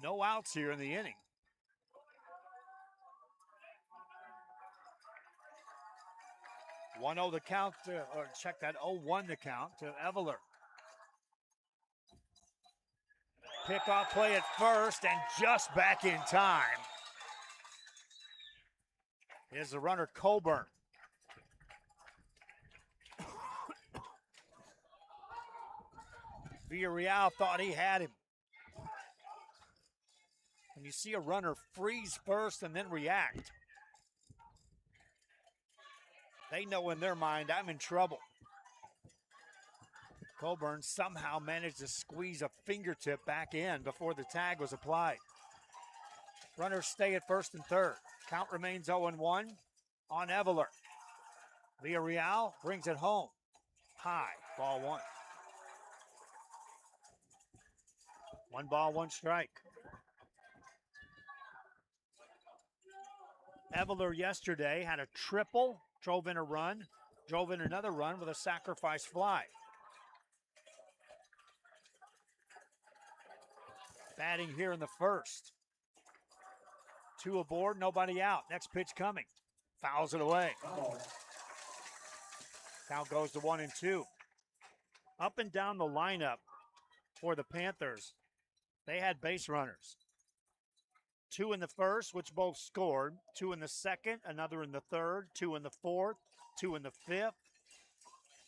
No outs here in the inning. (1-0) the count, or check that, 0-1 the count to Eveler. Pickoff play at first and just back in time is the runner Coburn. Villarreal thought he had him. When you see a runner freeze first and then react, they know in their mind, I'm in trouble. Coburn somehow managed to squeeze a fingertip back in before the tag was applied. Runners stay at first and third. Count remains 0-1 on Eveler. Villarreal brings it home. High, ball 1. 1 ball, 1 strike. Eveler yesterday had a triple, drove in a run, drove in another run with a sacrifice fly. Batting here in the first. 2 aboard, nobody out. Next pitch coming. Fouls it away. Count goes to 1-2. Up and down the lineup for the Panthers, they had base runners. 2 in the first, which both scored. 2 in the second, another in the third, 2 in the fourth, 2 in the fifth,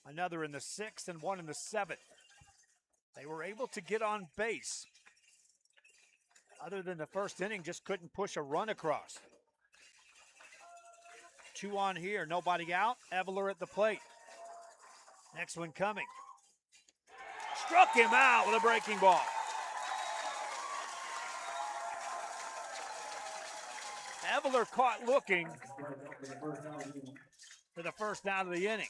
another in the sixth, and 1 in the seventh. They were able to get on base other than the first inning, just couldn't push a run across. 2 on here, nobody out. Eveler at the plate. Next one coming. Struck him out with a breaking ball. Eveler caught looking for the first out of the inning.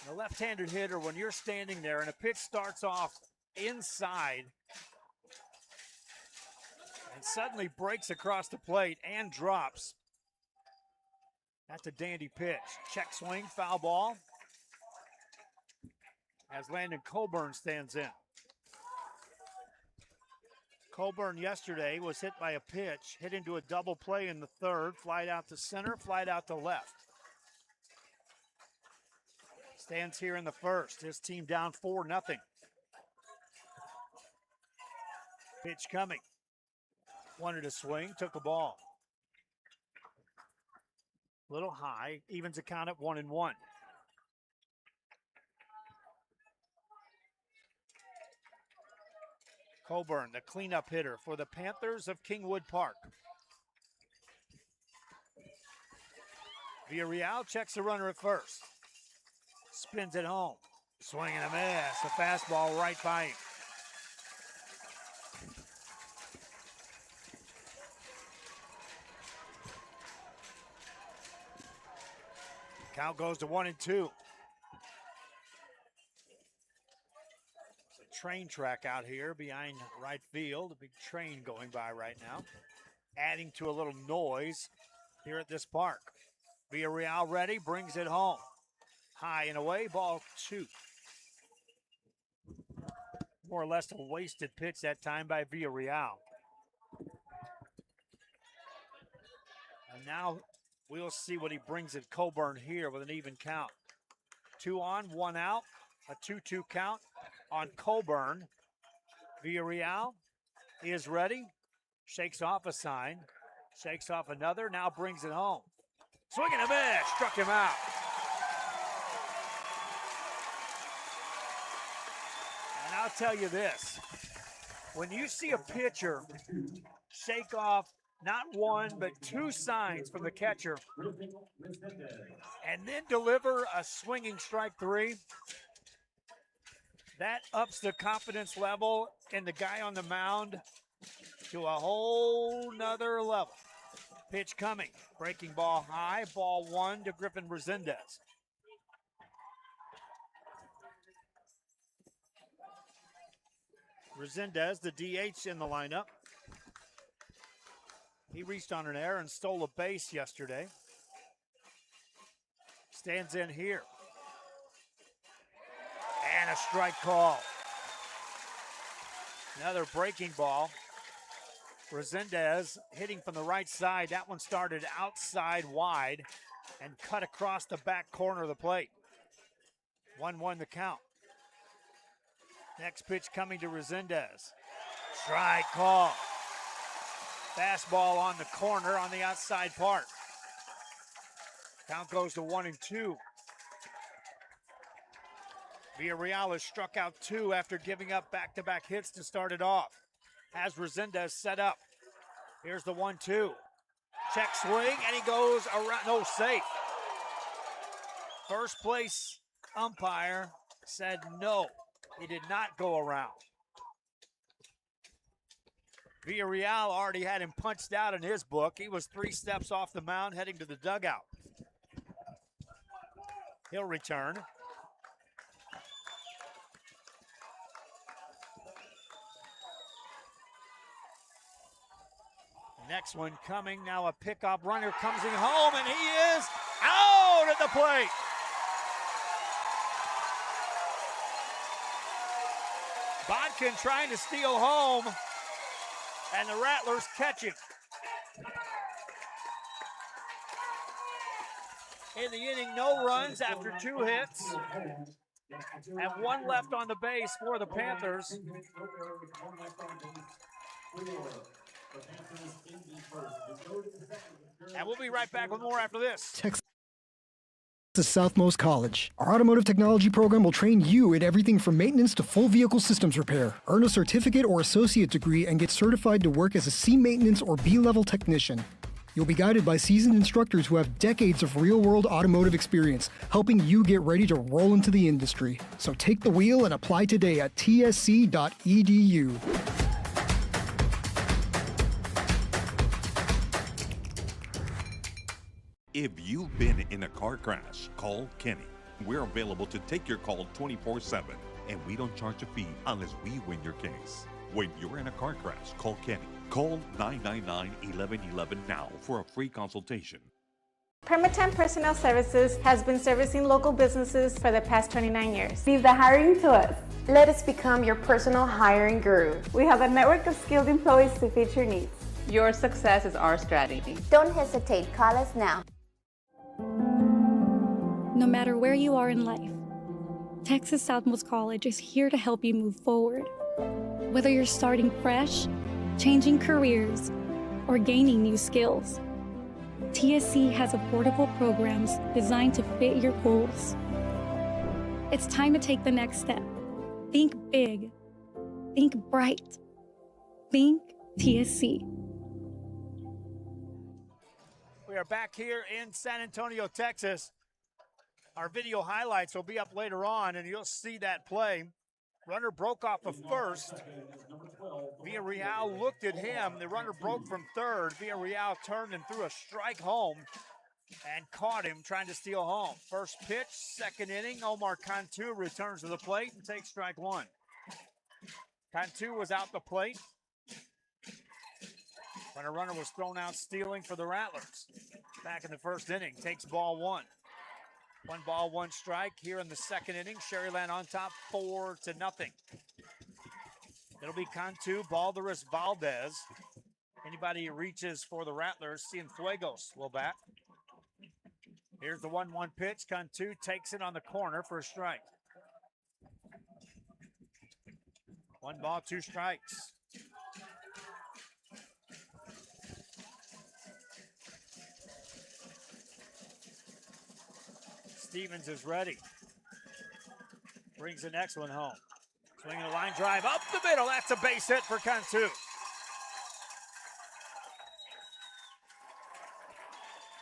The left-handed hitter, when you're standing there and a pitch starts off inside and suddenly breaks across the plate and drops, that's a dandy pitch. Check swing, foul ball, as Landon Coburn stands in. Coburn yesterday was hit by a pitch, hit into a double play in the third, flied out to center, flied out to left. Stands here in the first. His team down 4-0. Pitch coming. Wanted a swing, took a ball. Little high, evens the count at 1-1. Coburn, the cleanup hitter for the Panthers of Kingwood Park. Villarreal checks the runner at first. Spins it home. Swing and a miss. A fastball right by him. Count goes to 1-2. Train track out here behind right field. A big train going by right now, adding to a little noise here at this park. Villarreal ready, brings it home. High and away, ball 2. More or less a wasted pitch that time by Villarreal. And now we'll see what he brings at Coburn here with an even count. 2 on, 1 out, a 2-2 count on Coburn. Villarreal is ready, shakes off a sign, shakes off another, now brings it home. Swing and a miss, struck him out. And I'll tell you this, when you see a pitcher shake off not 1, but 2 signs from the catcher and then deliver a swinging strike 3, that ups the confidence level in the guy on the mound to a whole nother level. Pitch coming, breaking ball high, ball 1 to Griffin Resendez. Resendez, the DH in the lineup. He reached on an error and stole a base yesterday. Stands in here. And a strike call. Another breaking ball. Resendez hitting from the right side. That one started outside wide and cut across the back corner of the plate. 1-1 the count. Next pitch coming to Resendez. Strike call. Fastball on the corner on the outside part. Count goes to 1-2. Villarreal has struck out 2 after giving up back-to-back hits to start it off. Has Resendez set up. Here's the 1-2. Check swing, and he goes around. No, safe. First place umpire said no. He did not go around. Villarreal already had him punched out in his book. He was 3 steps off the mound heading to the dugout. He'll return. Next one coming, now a pickup runner comes in home, and he is out at the plate. Bodkin trying to steal home, and the Rattlers catch him. In the inning, no runs after 2 hits, and 1 left on the base for the Panthers. And we'll be right back with more after this. Southmost College. Our automotive technology program will train you in everything from maintenance to full vehicle systems repair. Earn a certificate or associate degree and get certified to work as a C maintenance or B-level technician. You'll be guided by seasoned instructors who have decades of real-world automotive experience, helping you get ready to roll into the industry. So take the wheel and apply today at tsc.edu. If you've been in a car crash, call Kenny. We're available to take your call 24/7, and we don't charge a fee unless we win your case. When you're in a car crash, call Kenny. Call 999-1111 now for a free consultation. Permatemp Personnel Services has been servicing local businesses for the past 29 years. Leave the hiring to us. Let us become your personal hiring guru. We have a network of skilled employees to fit your needs. Your success is our strategy. Don't hesitate, call us now. No matter where you are in life, Texas Southmost College is here to help you move forward. Whether you're starting fresh, changing careers, or gaining new skills, TSC has affordable programs designed to fit your goals. It's time to take the next step. Think big. Think bright. Think TSC. We are back here in San Antonio, Texas. Our video highlights will be up later on, and you'll see that play. Runner broke off of first. Villarreal looked at him. The runner broke from third. Villarreal turned and threw a strike home and caught him trying to steal home. First pitch, second inning. Omar Cantu returns to the plate and takes strike one. Cantu was out the plate when a runner was thrown out stealing for the Rattlers. Back in the first inning, takes ball one. 1 ball, 1 strike here in the second inning. Sharyland on top, 4-0. It'll be Cantu, Balderas, Valdez. Anybody who reaches for the Rattlers, Cienfuegos will bat. Here's the 1-1 pitch. Cantu takes it on the corner for a strike. 1 ball, 2 strikes. Stevens is ready. Brings the next one home. Swinging a line drive up the middle. That's a base hit for Cantu.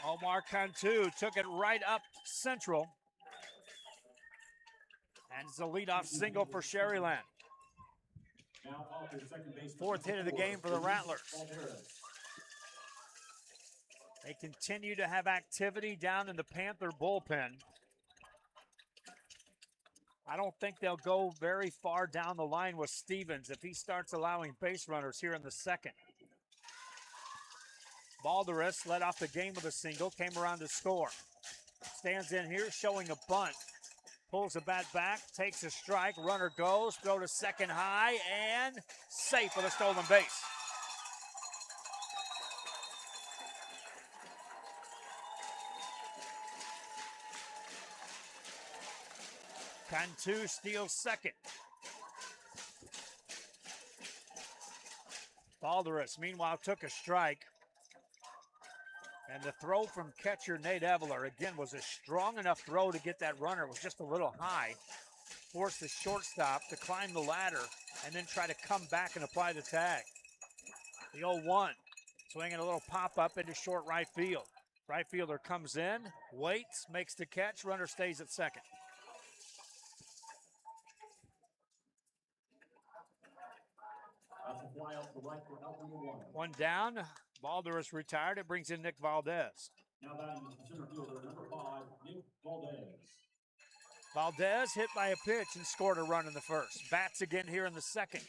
Omar Cantu took it right up central. And it's a leadoff single for Sharyland. 4th hit of the game for the Rattlers. They continue to have activity down in the Panther bullpen. I don't think they'll go very far down the line with Stevens if he starts allowing base runners here in the second. Balderas led off the game with a single, came around to score. Stands in here showing a bunt. Pulls the bat back, takes a strike, runner goes, throw to second high, and safe with a stolen base. Cantu steals second. Balderas, meanwhile, took a strike. And the throw from catcher Nate Eveler, again, was a strong enough throw to get that runner. It was just a little high. Forced the shortstop to climb the ladder and then try to come back and apply the tag. The 0-1, swinging a little pop-up into short right field. Right fielder comes in, waits, makes the catch, runner stays at second. One down. Balderas retired. It brings in Nick Valdez. Now batting center fielder number 5, Nick Valdez. Valdez hit by a pitch and scored a run in the first. Bats again here in the second.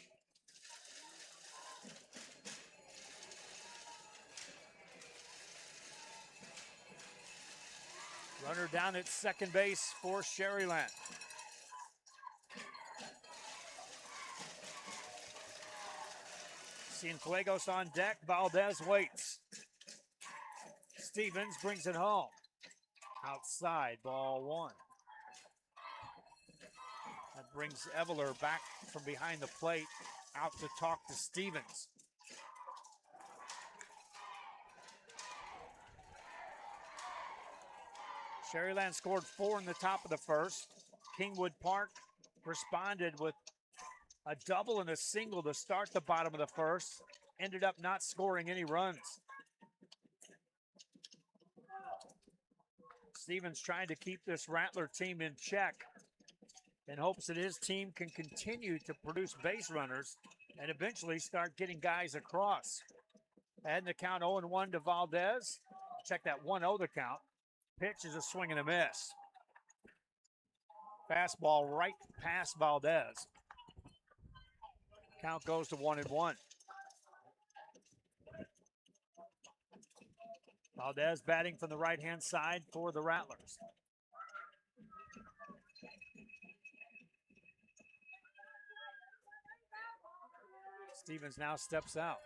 Runner down at second base for Sharyland. Cienfuegos on deck. Valdez waits. Stevens brings it home. Outside, ball one. That brings Eveler back from behind the plate, out to talk to Stevens. Sharyland scored 4 in the top of the first. Kingwood Park responded with a double and a single to start the bottom of the first. Ended up not scoring any runs. Stevens trying to keep this Rattler team in check in hopes that his team can continue to produce base runners and eventually start getting guys across. Adding the count 0-1 to Valdez. Check that 1-0 the count. Pitch is a swing and a miss. Fastball right past Valdez. Count goes to 1-1. Valdez batting from the right-hand side for the Rattlers. Stevens now steps out.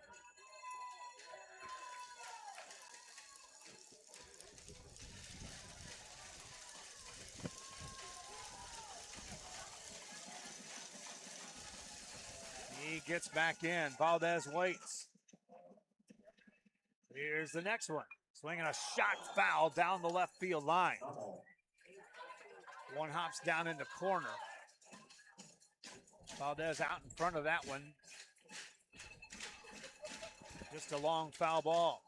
He gets back in. Valdez waits. Here's the next one. Swinging a shot foul down the left field line. One hops down in the corner. Valdez out in front of that one. Just a long foul ball.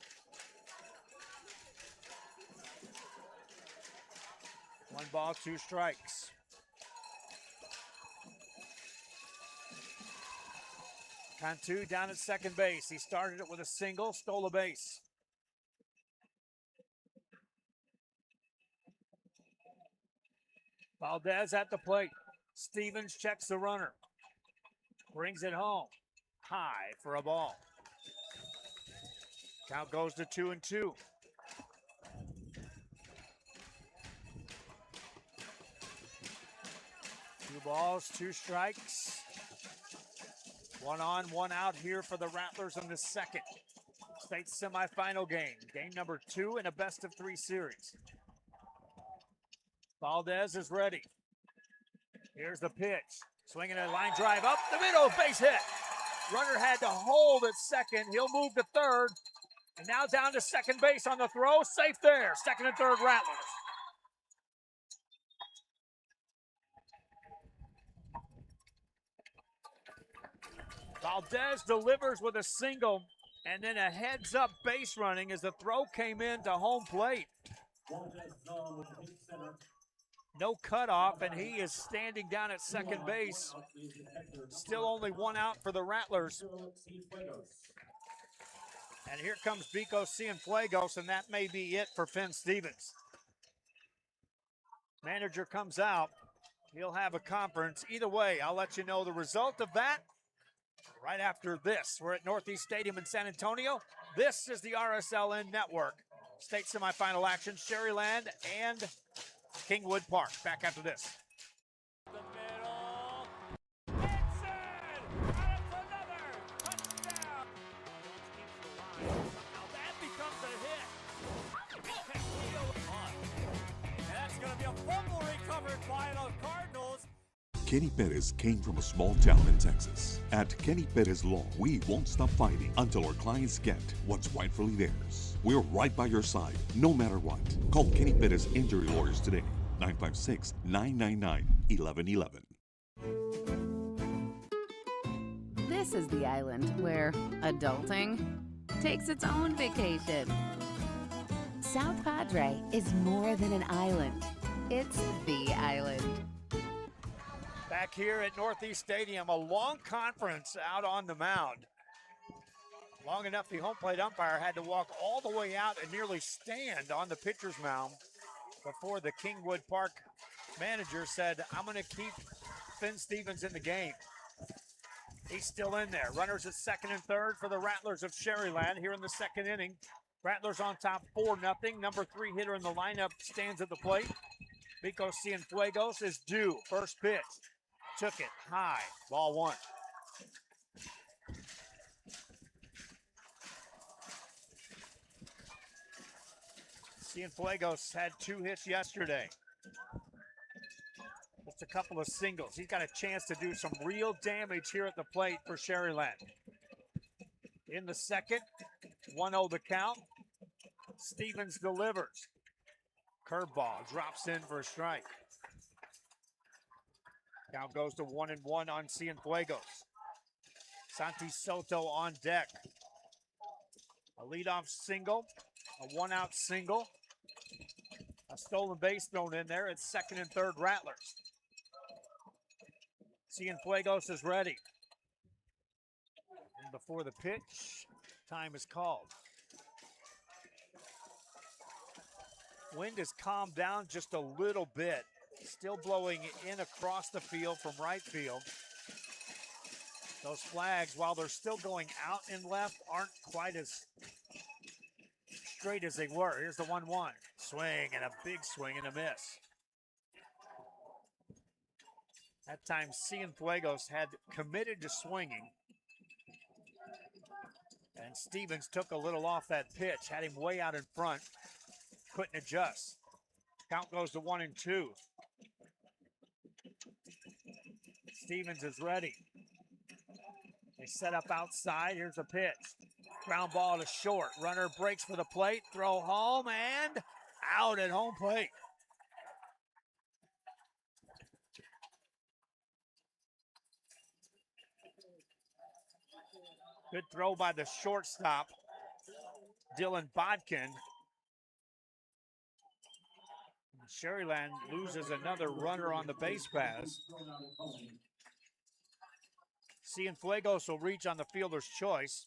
1 ball, 2 strikes. Cantu down at second base. He started it with a single, stole a base. Valdez at the plate. Stevens checks the runner. Brings it home. High for a ball. Count goes to 2-2. 2 balls, 2 strikes. 1 on, 1 out here for the Rattlers in the second state semifinal game. Game number 2 in a best-of-3 series. Valdez is ready. Here's the pitch. Swinging a line drive up the middle, base hit. Runner had to hold at second. He'll move to third. And now down to second base on the throw. Safe there. Second and third Rattlers. Valdez delivers with a single and then a heads-up base running as the throw came in to home plate. No cutoff, and he is standing down at second base. Still only 1 out for the Rattlers. And here comes Vico Cienfuegos, and that may be it for Finn Stevens. Manager comes out. He'll have a conference. Either way, I'll let you know the result of that right after this. We're at Northeast Stadium in San Antonio. This is the RSLN Network. State semifinal action, Sharyland and Kingwood Park. Back after this. Kenny Perez came from a small town in Texas. At Kenny Perez Law, we won't stop fighting until our clients get what's rightfully theirs. We're right by your side, no matter what. Call Kenny Perez Injury Lawyers today, 956-999-1111. This is the island where adulting takes its own vacation. South Padre is more than an island. It's the island. Back here at Northeast Stadium, a long conference out on the mound. Long enough the home plate umpire had to walk all the way out and nearly stand on the pitcher's mound before the Kingwood Park manager said, I'm going to keep Finn Stevens in the game. He's still in there. Runners at second and third for the Rattlers of Sharyland here in the second inning. Rattlers on top 4-0. Number 3 hitter in the lineup stands at the plate. Vico Cienfuegos is due. First pitch. Took it high. Ball 1. Cienfuegos had 2 hits yesterday. Just a couple of singles. He's got a chance to do some real damage here at the plate for Sharyland. In the second, 1-0 the count. Stevens delivers. Curveball drops in for a strike. Count goes to 1-1 on Cienfuegos. Santi Soto on deck. A leadoff single, a one-out single, a stolen base thrown in there. It's second and third Rattlers. Cienfuegos is ready. And before the pitch, time is called. Wind has calmed down just a little bit. Still blowing in across the field from right field. Those flags, while they're still going out and left, aren't quite as straight as they were. Here's the 1-1. Swing and a big swing and a miss. That time Cienfuegos had committed to swinging. And Stevens took a little off that pitch, had him way out in front. Couldn't adjust. Count goes to 1-2. Stevens is ready. They set up outside. Here's a pitch. Ground ball to short. Runner breaks for the plate. Throw home and out at home plate. Good throw by the shortstop, Dylan Bodkin. Sharyland loses another runner on the base pass. Cienfuegos will reach on the fielder's choice.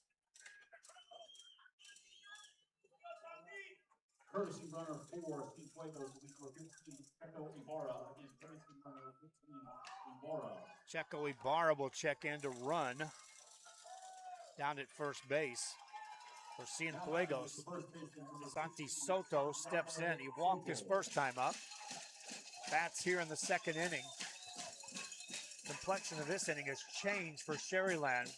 Courtesy runner for Cienfuegos will be for 15, Checo Ibarra. Again, courtesy runner 15, Ibarra. Checo Ibarra will check in to run down at first base for Cienfuegos. Santi Soto steps in. He walked his first time up. Bats here in the second inning. Complexion of this inning has changed for Sharyland.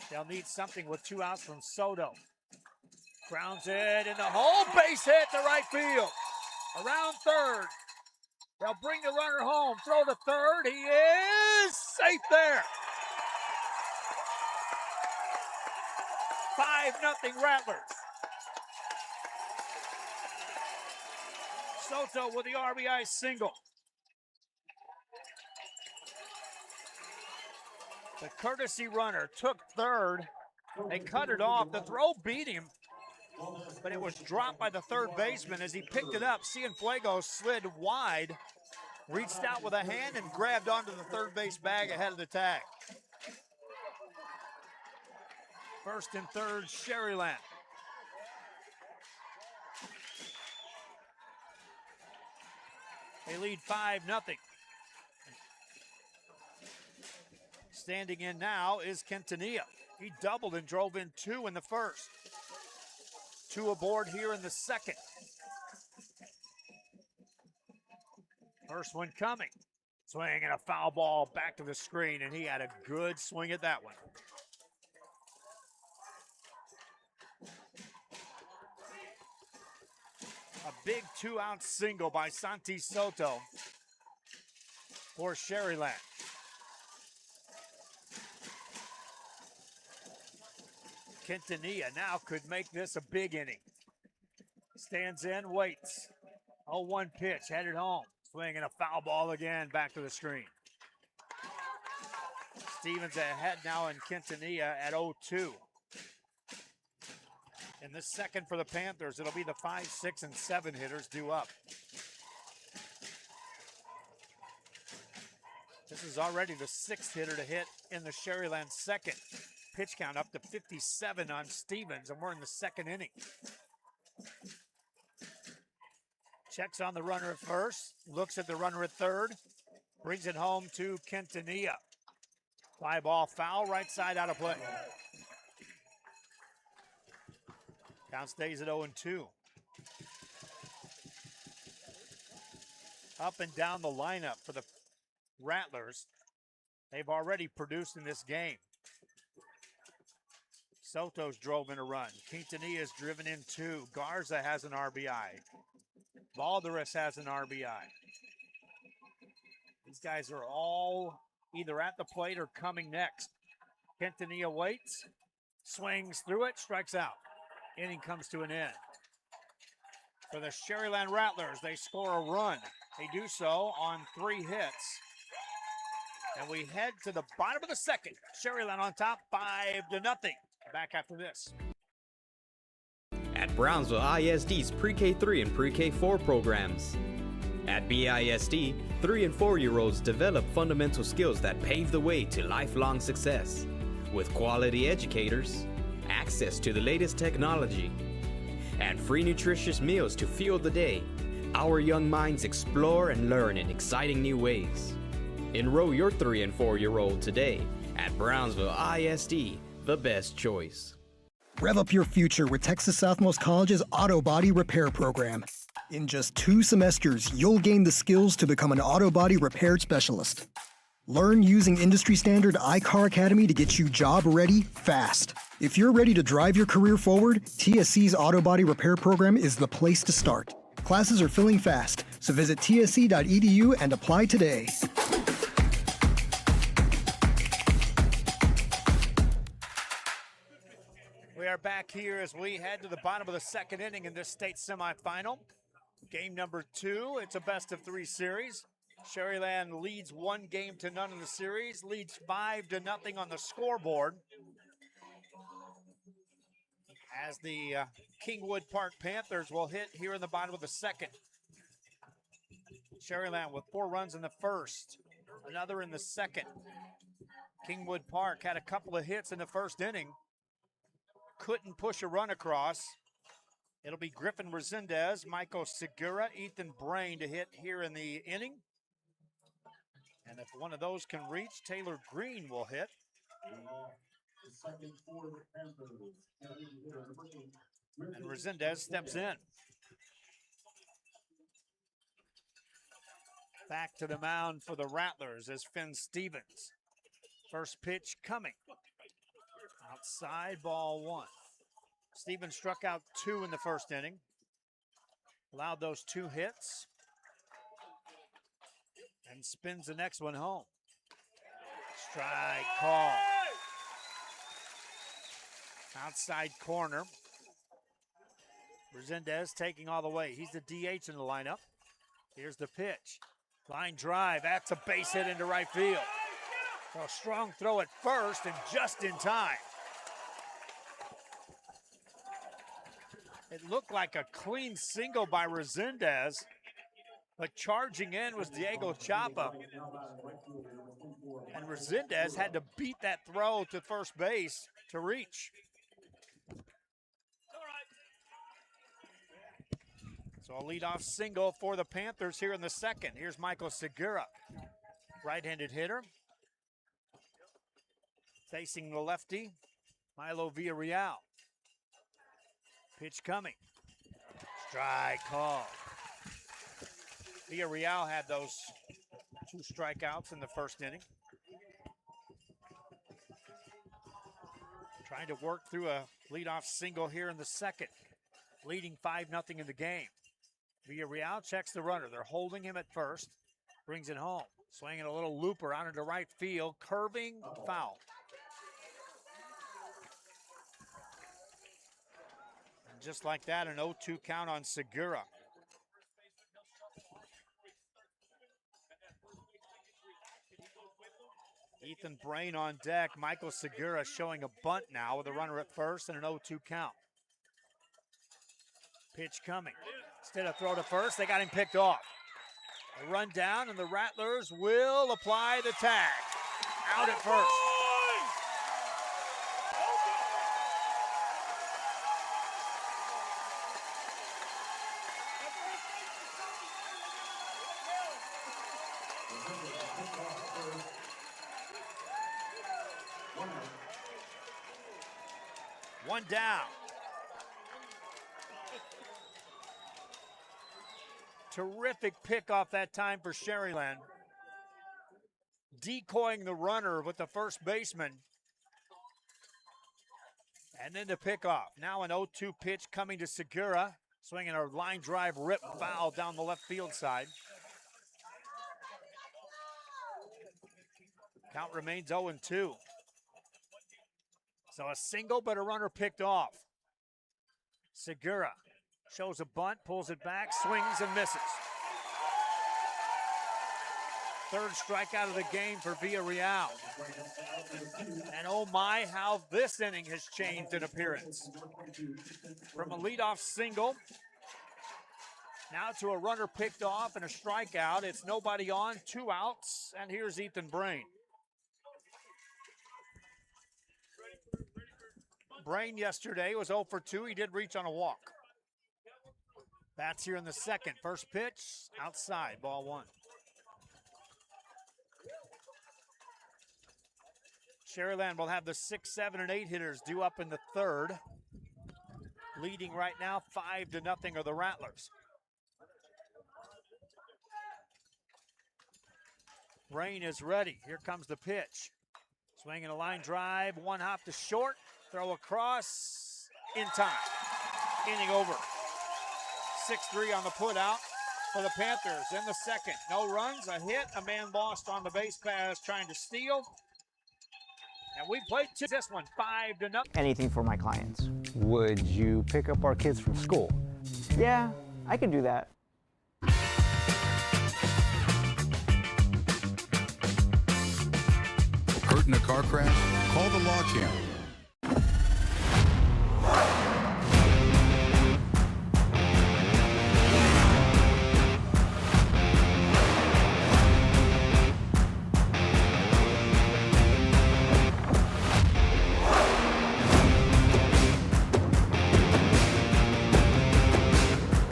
They'll need something with 2 outs from Soto. Grounds it in the hole, base hit to right field. Around third. They'll bring the runner home, throw to third. He is safe there. 5-0 Rattlers. Soto with the RBI single. The courtesy runner took third. They cut it off. The throw beat him, but it was dropped by the third baseman. As he picked it up, Cienfuegos slid wide, reached out with a hand and grabbed onto the third base bag ahead of the tag. First and third, Sharyland. They lead 5-0. Standing in now is Quintanilla. He doubled and drove in 2 in the first. 2 aboard here in the second. First one coming. Swing and a foul ball back to the screen, and he had a good swing at that one. A big 2-out single by Santi Soto for Sharyland. Quintanilla now could make this a big inning. Stands in, waits. 0-1 pitch, headed home. Swing and a foul ball again, back to the screen. Stevens ahead now in Quintanilla at 0-2. In the second for the Panthers, it'll be the 5, 6, and 7 hitters due up. This is already the 6th hitter to hit in the Sharyland second. Pitch count up to 57 on Stevens, and we're in the second inning. Checks on the runner at first, looks at the runner at third, brings it home to Quintanilla. Fly ball foul, right side out of play. Count stays at 0-2. Up and down the lineup for the Rattlers. They've already produced in this game. Soto's drove in a run. Quintanilla's driven in 2. Garza has an RBI. Valderas has an RBI. These guys are all either at the plate or coming next. Quintanilla waits, swings through it, strikes out. Inning comes to an end. for the Sharyland Rattlers. They score a run. They do so on 3 hits. And we head to the bottom of the second. Sharyland on top, 5-0. Back after this. At Brownsville ISD's Pre-K3 and Pre-K4 programs. At BISD, 3 and 4-year-olds develop fundamental skills that pave the way to lifelong success. With quality educators, access to the latest technology, and free nutritious meals to fuel the day, our young minds explore and learn in exciting new ways. Enroll your 3 and 4-year-old today at Brownsville ISD, the best choice. Rev up your future with Texas Southmost College's Auto Body Repair Program. In just 2 semesters, you'll gain the skills to become an auto body repair specialist. Learn using industry standard iCar Academy to get you job ready fast. If you're ready to drive your career forward, TSC's Auto Body Repair Program is the place to start. Classes are filling fast, so visit tsc.edu and apply today. We are back here as we head to the bottom of the second inning in this state semifinal. Game number 2, it's a best-of-3 series. Sharyland leads 1-0 in the series, leads 5-0 on the scoreboard. As the Kingwood Park Panthers will hit here in the bottom of the second. Sharyland with 4 runs in the first, another in the second. Kingwood Park had a couple of hits in the first inning. Couldn't push a run across. It'll be Griffin Resendez, Michael Segura, Ethan Brain to hit here in the inning. And if one of those can reach, Taylor Green will hit. And Resendez steps in. Back to the mound for the Rattlers is Finn Stevens. First pitch coming. Outside, ball 1. Stevens struck out 2 in the first inning. Allowed those 2 hits. And spins the next one home. Strike call. Outside corner. Resendez taking all the way. He's the DH in the lineup. Here's the pitch. Line drive. That's a base hit into right field. So a strong throw at first and just in time. It looked like a clean single by Resendez, but charging in was Diego Chapa. And Resendez had to beat that throw to first base to reach. So a leadoff single for the Panthers here in the second. Here's Michael Segura, right-handed hitter. Facing the lefty, Milo Villarreal. Pitch coming. Strike call. Villarreal had those 2 strikeouts in the first inning. Trying to work through a leadoff single here in the second. Leading 5-0 in the game. Villarreal checks the runner. They're holding him at first. Brings it home. Swinging a little looper out into right field. Curving, foul. And just like that, an 0-2 count on Segura. Ethan Brain on deck. Michael Segura showing a bunt now with a runner at first and an 0-2 count. Pitch coming. Instead of throw to first, they got him picked off. A run down, and the Rattlers will apply the tag. Out at first. One down. Terrific pickoff that time for Sharyland. Decoying the runner with the first baseman. And then the pickoff. Now an 0-2 pitch coming to Segura. Swinging a line drive rip foul down the left field side. Count remains 0-2. So a single, but a runner picked off. Segura Shows a bunt, pulls it back, swings and misses. Third strikeout of the game for Villarreal. And oh my, how this inning has changed in appearance. From a leadoff single, now to a runner picked off and a strikeout. It's nobody on, 2 outs, and here's Ethan Brain. Brain yesterday was 0 for 2. He did reach on a walk. Bats here in the second. First pitch, outside, ball 1. Sharyland will have the 6, 7, and 8 hitters due up in the third. Leading right now 5-0 are the Rattlers. Brain is ready. Here comes the pitch. Swinging a line drive, 1 hop to short. Throw across in time. Inning over. 6-3 on the putout for the Panthers in the second. No runs, a hit, a man lost on the base pass trying to steal. And we played this one 5-0. Anything for my clients. Would you pick up our kids from school? Yeah, I could do that. Hurt in a car crash? Call the Law Champ.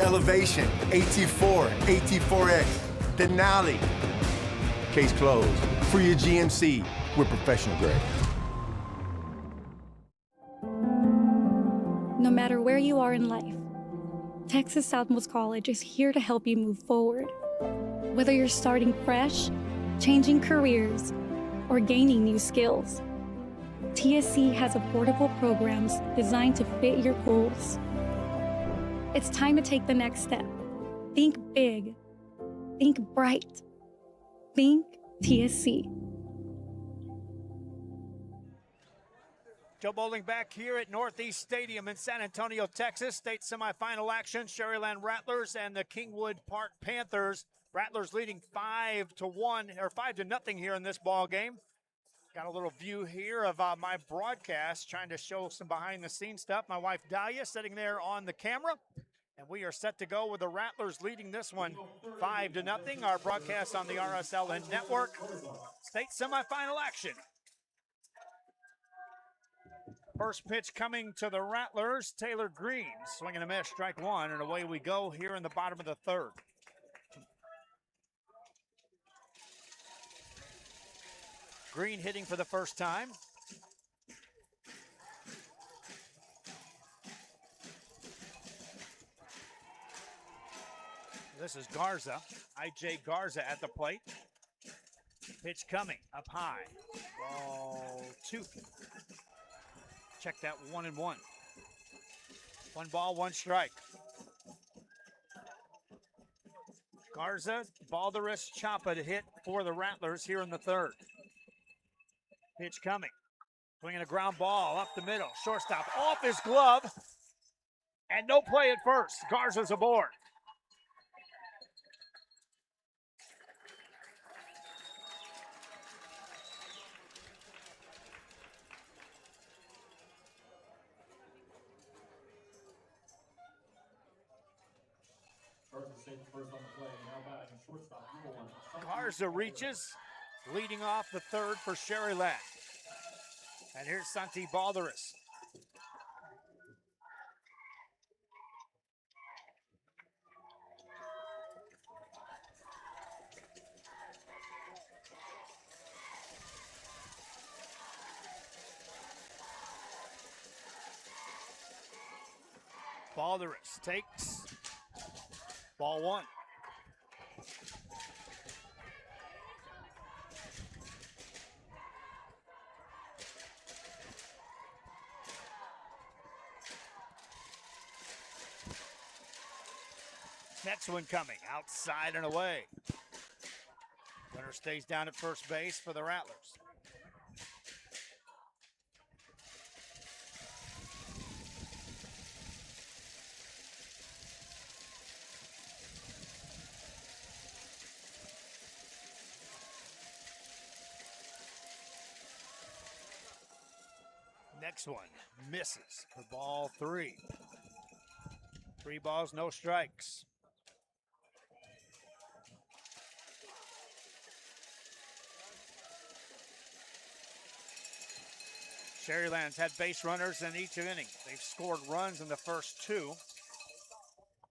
Elevation, AT4, AT4X, Denali. Case closed. For your GMC, we're professional grade. No matter where you are in life, Texas Southmost College is here to help you move forward. Whether you're starting fresh, changing careers, or gaining new skills, TSC has affordable programs designed to fit your goals. It's time to take the next step. Think big. Think bright. Think TSC. Joe Bowling back here at Northeast Stadium in San Antonio, Texas. State semifinal action, Sharyland Rattlers and the Kingwood Park Panthers. Rattlers leading 5-1 or 5-0 here in this ball game. Got a little view here of my broadcast, trying to show some behind-the-scenes stuff. My wife Dahlia sitting there on the camera, and we are set to go with the Rattlers leading this one 5-0. Our broadcast on the RSLN network. State semifinal action. First pitch coming to the Rattlers. Taylor Green swinging a miss, strike 1, and away we go here in the bottom of the third. Green hitting for the first time. This is Garza, I.J. Garza at the plate. Pitch coming up high. Ball 2. Check that 1-1. 1 ball, 1 strike. Garza, Balderas, Chapa to hit for the Rattlers here in the third. Pitch coming. Swinging a ground ball up the middle. Shortstop off his glove. And no play at first. Garza's aboard. Garza reaches, leading off the third for Sharyland. And here's Santi Balderas. Balderas takes ball 1. Next one coming, outside and away. Runner stays down at first base for the Rattlers. Next one misses for ball 3. 3 balls, no strikes. Sharyland's had base runners in each inning. They've scored runs in the first 2.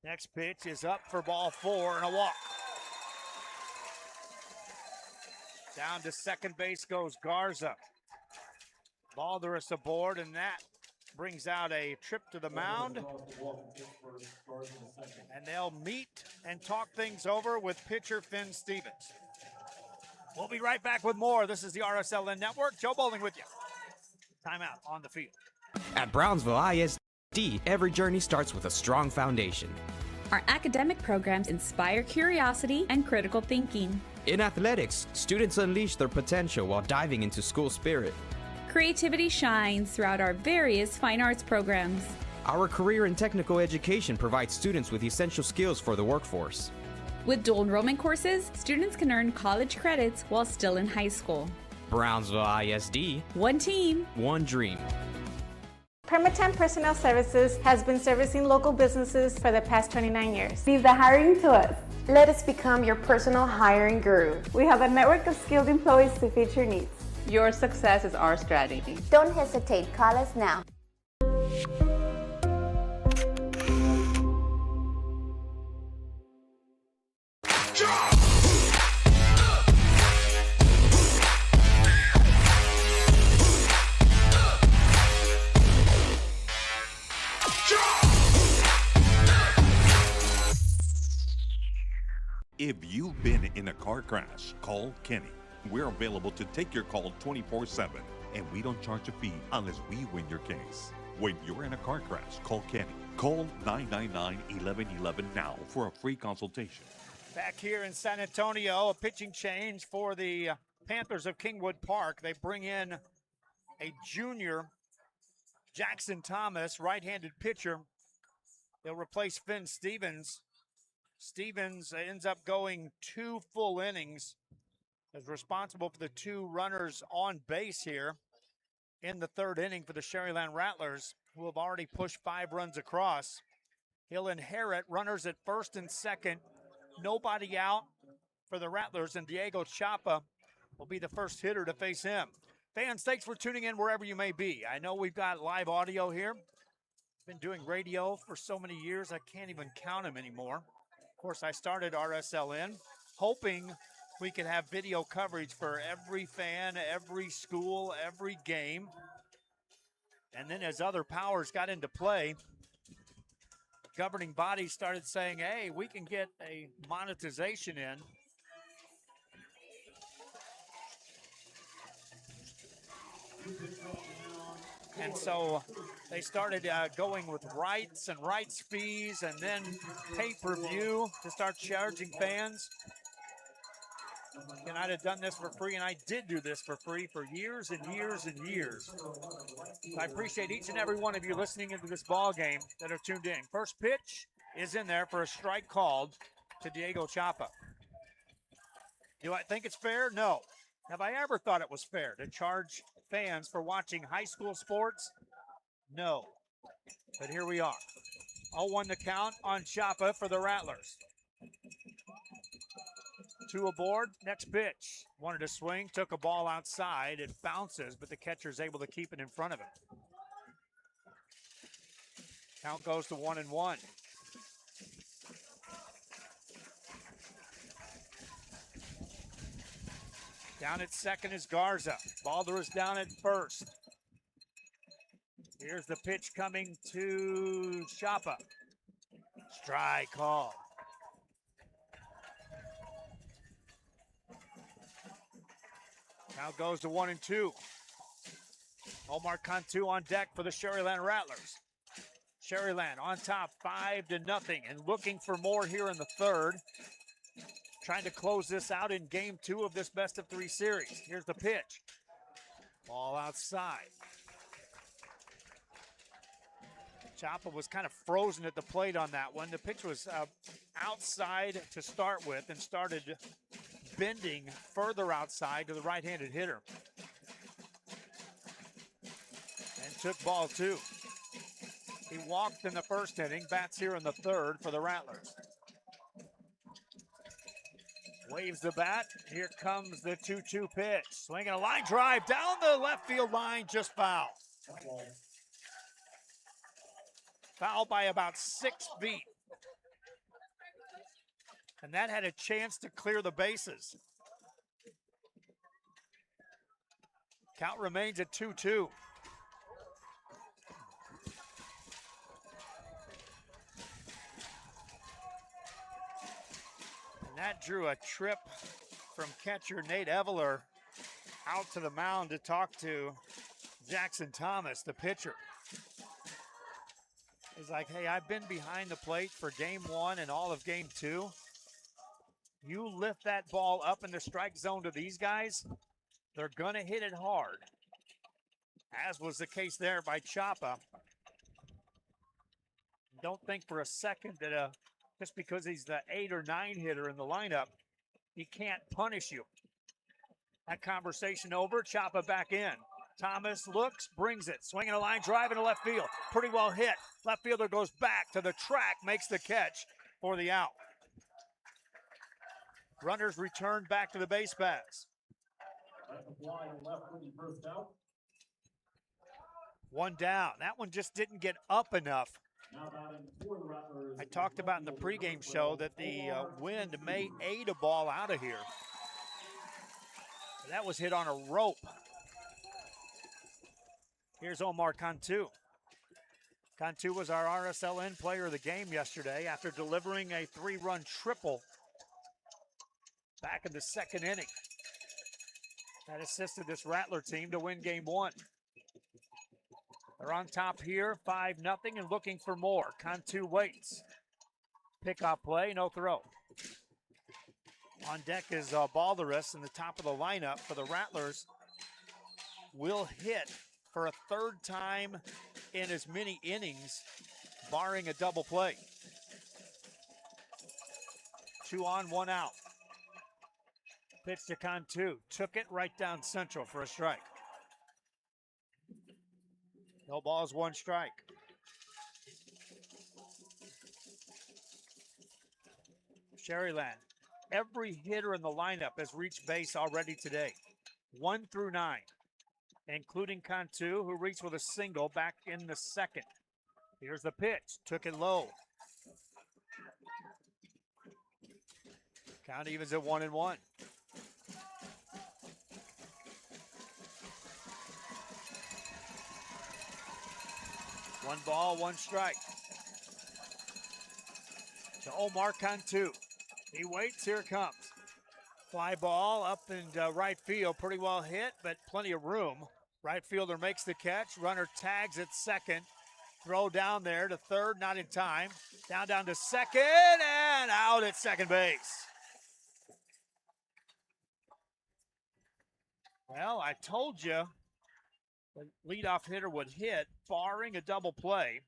Next pitch is up for ball 4 and a walk. Down to second base goes Garza. Balderus aboard, and that brings out a trip to the mound. And they'll meet and talk things over with pitcher Finn Stevens. We'll be right back with more. This is the RSLN Network. Joe Bowling with you. Timeout on the field. At Brownsville ISD, every journey starts with a strong foundation. Our academic programs inspire curiosity and critical thinking. In athletics, students unleash their potential while diving into school spirit. Creativity shines throughout our various fine arts programs. Our career and technical education provides students with essential skills for the workforce. With dual enrollment courses, students can earn college credits while still in high school. Brownsville ISD. One team. One dream. Permatemp Personnel Services has been servicing local businesses for the past 29 years. Leave the hiring to us. Let us become your personal hiring guru. We have a network of skilled employees to fit your needs. Your success is our strategy. Don't hesitate, call us now. If you've been in a car crash, call Kenny. We're available to take your call 24/7, and we don't charge a fee unless we win your case. When you're in a car crash, call Kenny. Call 999-1111 now for a free consultation. Back here in San Antonio, a pitching change for the Panthers of Kingwood Park. They bring in a junior, Jackson Thomas, right-handed pitcher. They'll replace Finn Stevens. Stevens ends up going 2 full innings, is responsible for the 2 runners on base here in the 3rd inning for the Sharyland Rattlers, who have already pushed 5 runs across. He'll inherit runners at first and second, nobody out for the Rattlers, and Diego Chapa will be the first hitter to face him. Fans, thanks for tuning in wherever you may be. I know we've got live audio here. Been doing radio for so many years, I can't even count them anymore. Of course, I started RSLN hoping we could have video coverage for every fan, every school, every game. And then as other powers got into play, governing bodies started saying, hey, we can get a monetization in. And so they started going with rights and rights fees and then pay-per-view to start charging fans. And I'd have done this for free, and I did do this for free for years and years and years. I appreciate each and every one of you listening into this ball game that are tuned in. First pitch is in there for a strike called to Diego Chapa. Do I think it's fair? No. Have I ever thought it was fair to charge fans for watching high school sports? No. But here we are. 0-1 the count on Chapa for the Rattlers. 2 aboard, next pitch. Wanted to swing, took a ball outside. It bounces, but the catcher's able to keep it in front of him. Count goes to 1-1. Down at second is Garza. Balder is down at first. Here's the pitch coming to Chapa. Strike call. Now goes to 1-2. Omar Cantu on deck for the Sharyland Rattlers. Sharyland on top 5-0 and looking for more here in the 3rd. Trying to close this out in game 2 of this best-of-3 series. Here's the pitch. Ball outside. Chapa was kind of frozen at the plate on that one. The pitch was outside to start with and started bending further outside to the right-handed hitter. And took ball 2. He walked in the first inning, bats here in the third for the Rattlers. Waves the bat. Here comes the 2-2 pitch. Swinging a line drive down the left field line, just foul. Foul by about 6 feet. And that had a chance to clear the bases. Count remains at 2-2. And that drew a trip from catcher Nate Eveler out to the mound to talk to Jackson Thomas, the pitcher. He's like, hey, I've been behind the plate for game 1 and all of game 2. You lift that ball up in the strike zone to these guys, they're going to hit it hard, as was the case there by Chapa. Don't think for a second that just because he's the 8 or 9 hitter in the lineup, he can't punish you. That conversation over, Chapa back in. Thomas looks, brings it, swinging a line drive into left field. Pretty well hit. Left fielder goes back to the track, makes the catch for the out. Runners return back to the base paths. One down. That one just didn't get up enough. I talked about in the pregame show that the wind may aid a ball out of here. That was hit on a rope. Here's Omar Cantu. Cantu was our RSLN player of the game yesterday after delivering a 3-run triple back in the second inning. That assisted this Rattler team to win game 1. They're on top here, 5-0 and looking for more. Cantu waits. Pickoff play, no throw. On deck is Balderas in the top of the lineup for the Rattlers. Will hit for a 3rd time in as many innings, barring a double play. 2 on, 1 out. Pitch to Cantu. Took it right down central for a strike. No balls, 1 strike. Sharyland. Every hitter in the lineup has reached base already today. 1 through 9. Including Cantu, who reached with a single back in the second. Here's the pitch. Took it low. Count evens at 1-1. One ball, 1 strike. To Omar Cantu. He waits, here it comes. Fly ball up in right field, pretty well hit, but plenty of room. Right fielder makes the catch, runner tags at second. Throw down there to third, not in time. Down to second, and out at second base. Well, I told you the leadoff hitter would hit, barring a double play.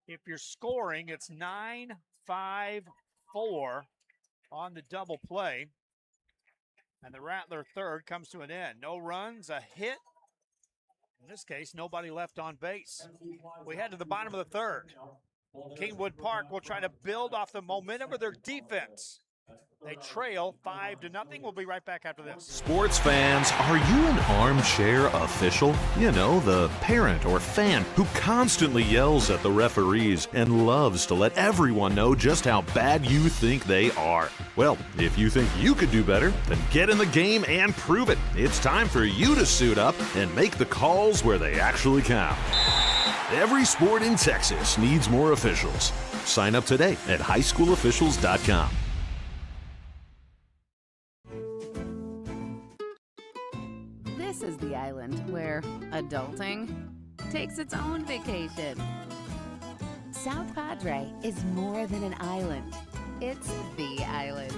If you're scoring, it's 9-5-4 on the double play. And the Rattler third comes to an end. No runs, a hit. In this case, nobody left on base. We head to the bottom of the third. Kingwood Park will try to build off the momentum of their defense. They trail 5-0. We'll be right back after this. Sports fans, are you an armchair official? You know, the parent or fan who constantly yells at the referees and loves to let everyone know just how bad you think they are. Well, if you think you could do better, then get in the game and prove it. It's time for you to suit up and make the calls where they actually count. Every sport in Texas needs more officials. Sign up today at highschoolofficials.com. This is the island where adulting takes its own vacation. South Padre is more than an island. It's the island.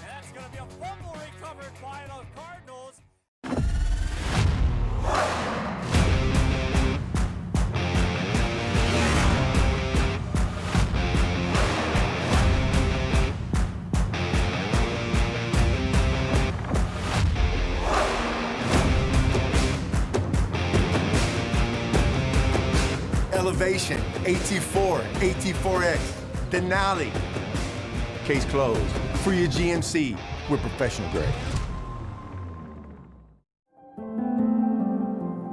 That's going to be a fumble recovered by the Cardinals. Innovation, AT4, AT4X, Denali. Case closed. For your GMC, we're professional grade.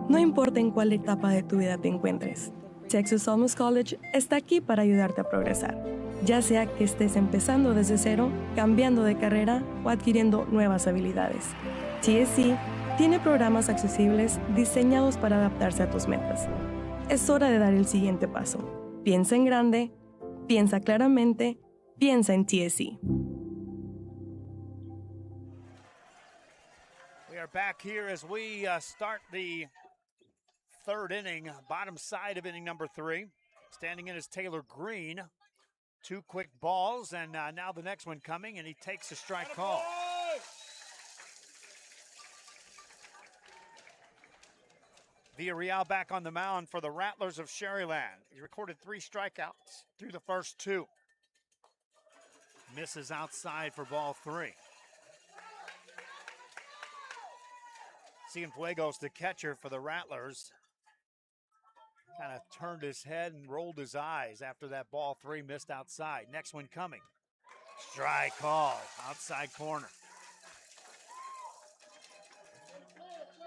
No importa en cuál etapa de tu vida te encuentres, Texas Almus College está aquí para ayudarte a progresar. Ya sea que estés empezando desde cero, cambiando de carrera o adquiriendo nuevas habilidades. TSC tiene programas accesibles diseñados para adaptarse a tus metas. Es hora de dar el siguiente paso. Piensa en grande, piensa claramente, piensa en TSC. We are back here as we start the third inning, bottom side of inning number 3. Standing in is Taylor Green. 2 quick balls, and now the next one coming, and he takes a strike call. Villarreal back on the mound for the Rattlers of Sharyland. He recorded 3 strikeouts through the first 2. Misses outside for ball 3. Cienfuegos, the catcher for the Rattlers, kind of turned his head and rolled his eyes after that ball 3 missed outside. Next one coming. Strike call, outside corner.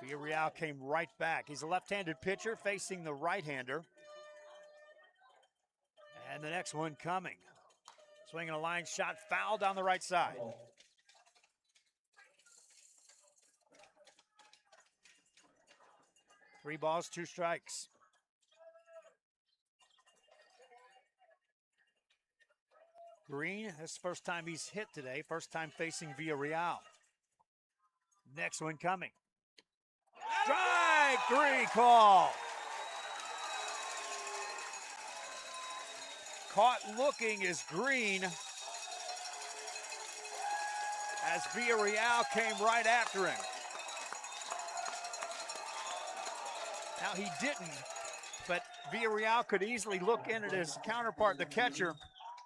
Villarreal came right back. He's a left-handed pitcher facing the right-hander. And the next one coming. Swinging a line shot, foul down the right side. Three balls, 2 strikes. Green, this is the first time he's hit today, first time facing Villarreal. Next one coming. Strike 3 call. Caught looking is Green as Villarreal came right after him. Now he didn't, but Villarreal could easily look in at his counterpart, the catcher,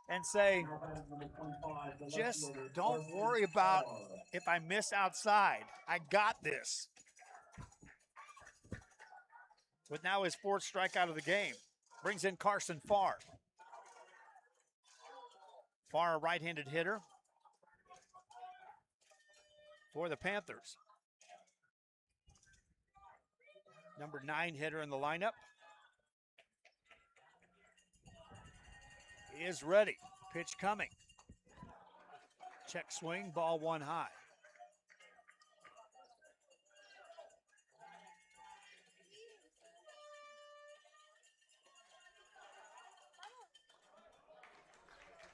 and say, just don't worry about if I miss outside. I got this. With now his 4th strikeout of the game. Brings in Carson Farr. Farr, a right-handed hitter for the Panthers. Number 9 hitter in the lineup. He is ready. Pitch coming. Check swing, ball 1 high.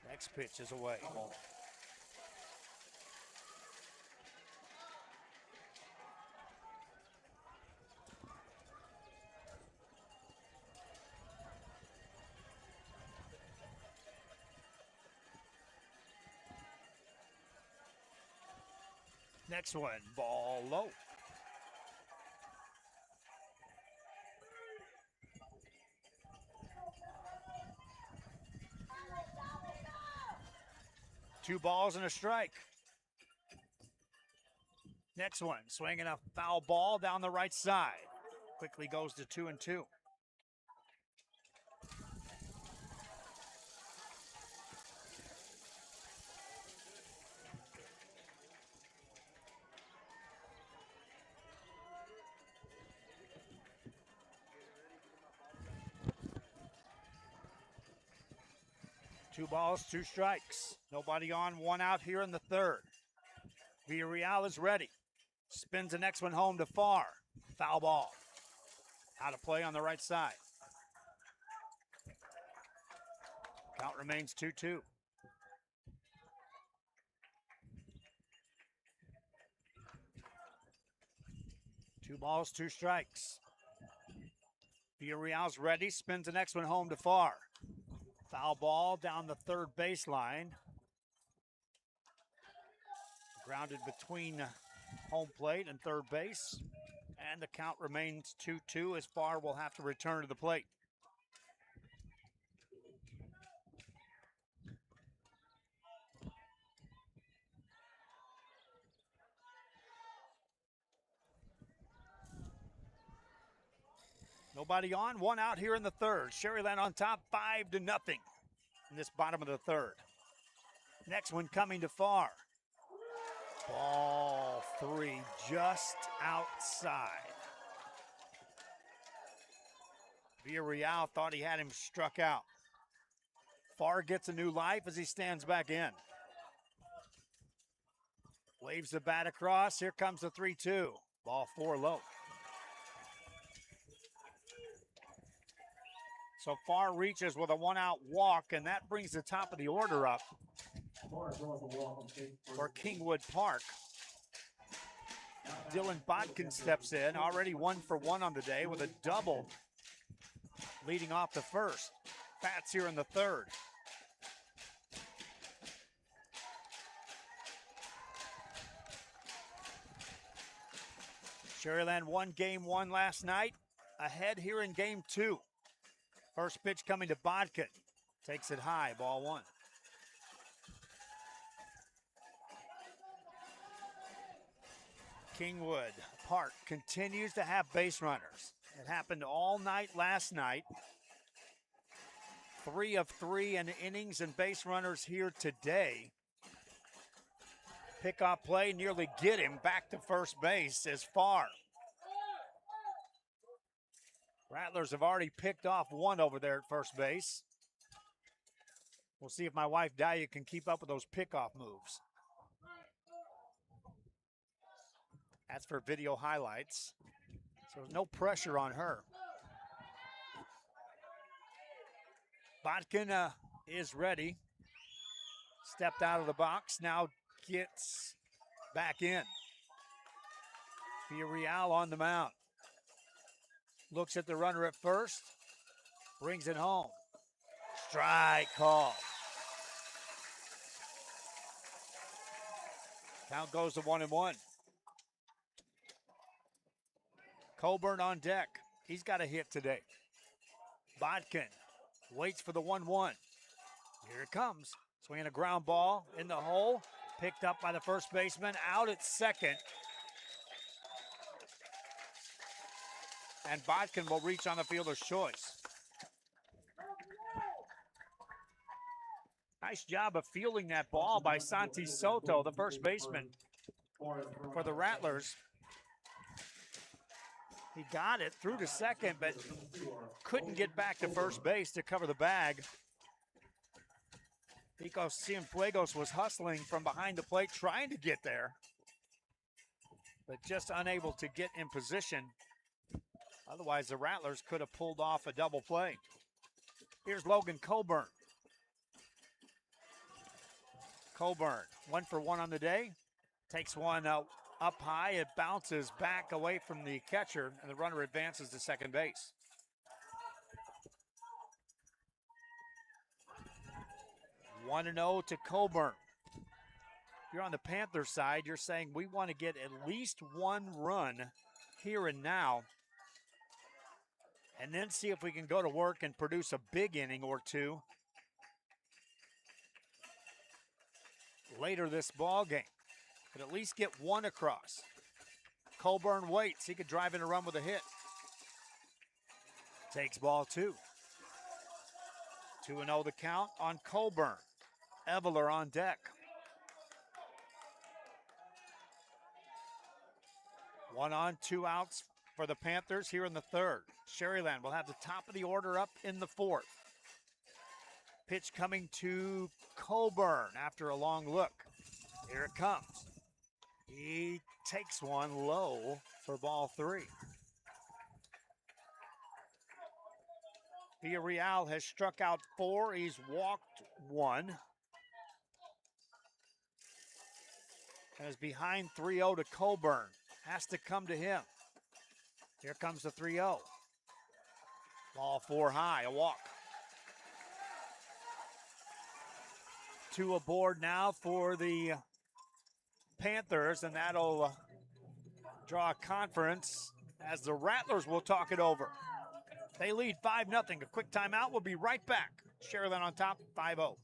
Next pitch is away. Next one, ball low. Two balls and a strike. Next one, swinging a foul ball down the right side. Quickly goes to 2-2. Two balls, 2 strikes. Nobody on, 1 out here in the 3rd. Villarreal is ready. Spins the next one home to Farr. Foul ball. Out of play on the right side. Count remains 2-2. Two balls, 2 strikes. Villarreal's ready. Spins the next one home to Farr. Foul ball down the 3rd baseline. Grounded between home plate and 3rd base. And the count remains 2-2 as Farr will have to return to the plate. Nobody on, one out here in the third. Sharyland on top, 5-0 in this bottom of the third. Next one coming to far. Ball 3 just outside. Villarreal thought he had him struck out. Far gets a new life as he stands back in. Waves the bat across. Here comes the 3-2. Ball 4 low. So Far reaches with a 1-out walk, and that brings the top of the order up for Kingwood Park. Dylan Bodkin steps in, already 1 for 1 on the day with a double leading off the first. Bats here in the third. Sharyland won game 1 last night, ahead here in game 2. First pitch coming to Bodkin. Takes it high, ball 1. Kingwood Park continues to have base runners. It happened all night last night. 3 of 3 in innings and base runners here today. Pickoff play, nearly get him back to first base as Far. Rattlers have already picked off 1 over there at first base. We'll see if my wife Dahlia can keep up with those pickoff moves. That's for video highlights. So no pressure on her. Bodkin is ready. Stepped out of the box, now gets back in. Villarreal on the mound. Looks at the runner at first, brings it home. Strike call. Count goes to 1-1. Coburn on deck. He's got a hit today. Bodkin waits for the 1-1. Here it comes. Swinging a ground ball in the hole. Picked up by the first baseman. Out at second. And Bodkin will reach on the fielder's choice. Nice job of fielding that ball by Santi Soto, the first baseman for the Rattlers. He got it through to second, but couldn't get back to first base to cover the bag. Pico Cienfuegos was hustling from behind the plate, trying to get there, but just unable to get in position. Otherwise, the Rattlers could have pulled off a double play. Here's Logan Coburn. Coburn, 1 for 1 on the day. Takes one up high. It bounces back away from the catcher, and the runner advances to second base. One 1-0 to Coburn. If you're on the Panthers side, you're saying we want to get at least 1 run here and now, and then see if we can go to work and produce a big inning or 2 later this ball game. Could at least get 1 across. Coburn waits. He could drive in a run with a hit. Takes ball 2. 2-0 the count on Coburn. Eveler on deck. 1 on, 2 outs for the Panthers here in the third. Sharyland will have the top of the order up in the fourth. Pitch coming to Coburn after a long look. Here it comes. He takes one low for ball 3. Villarreal has struck out 4. He's walked 1. And is behind 3-0 to Coburn. Has to come to him. Here comes the 3-0. Ball 4 high, a walk. 2 aboard now for the Panthers, and that'll draw a conference as the Rattlers will talk it over. They lead 5-0. A quick timeout. We'll be right back. Sharyland on top, 5-0.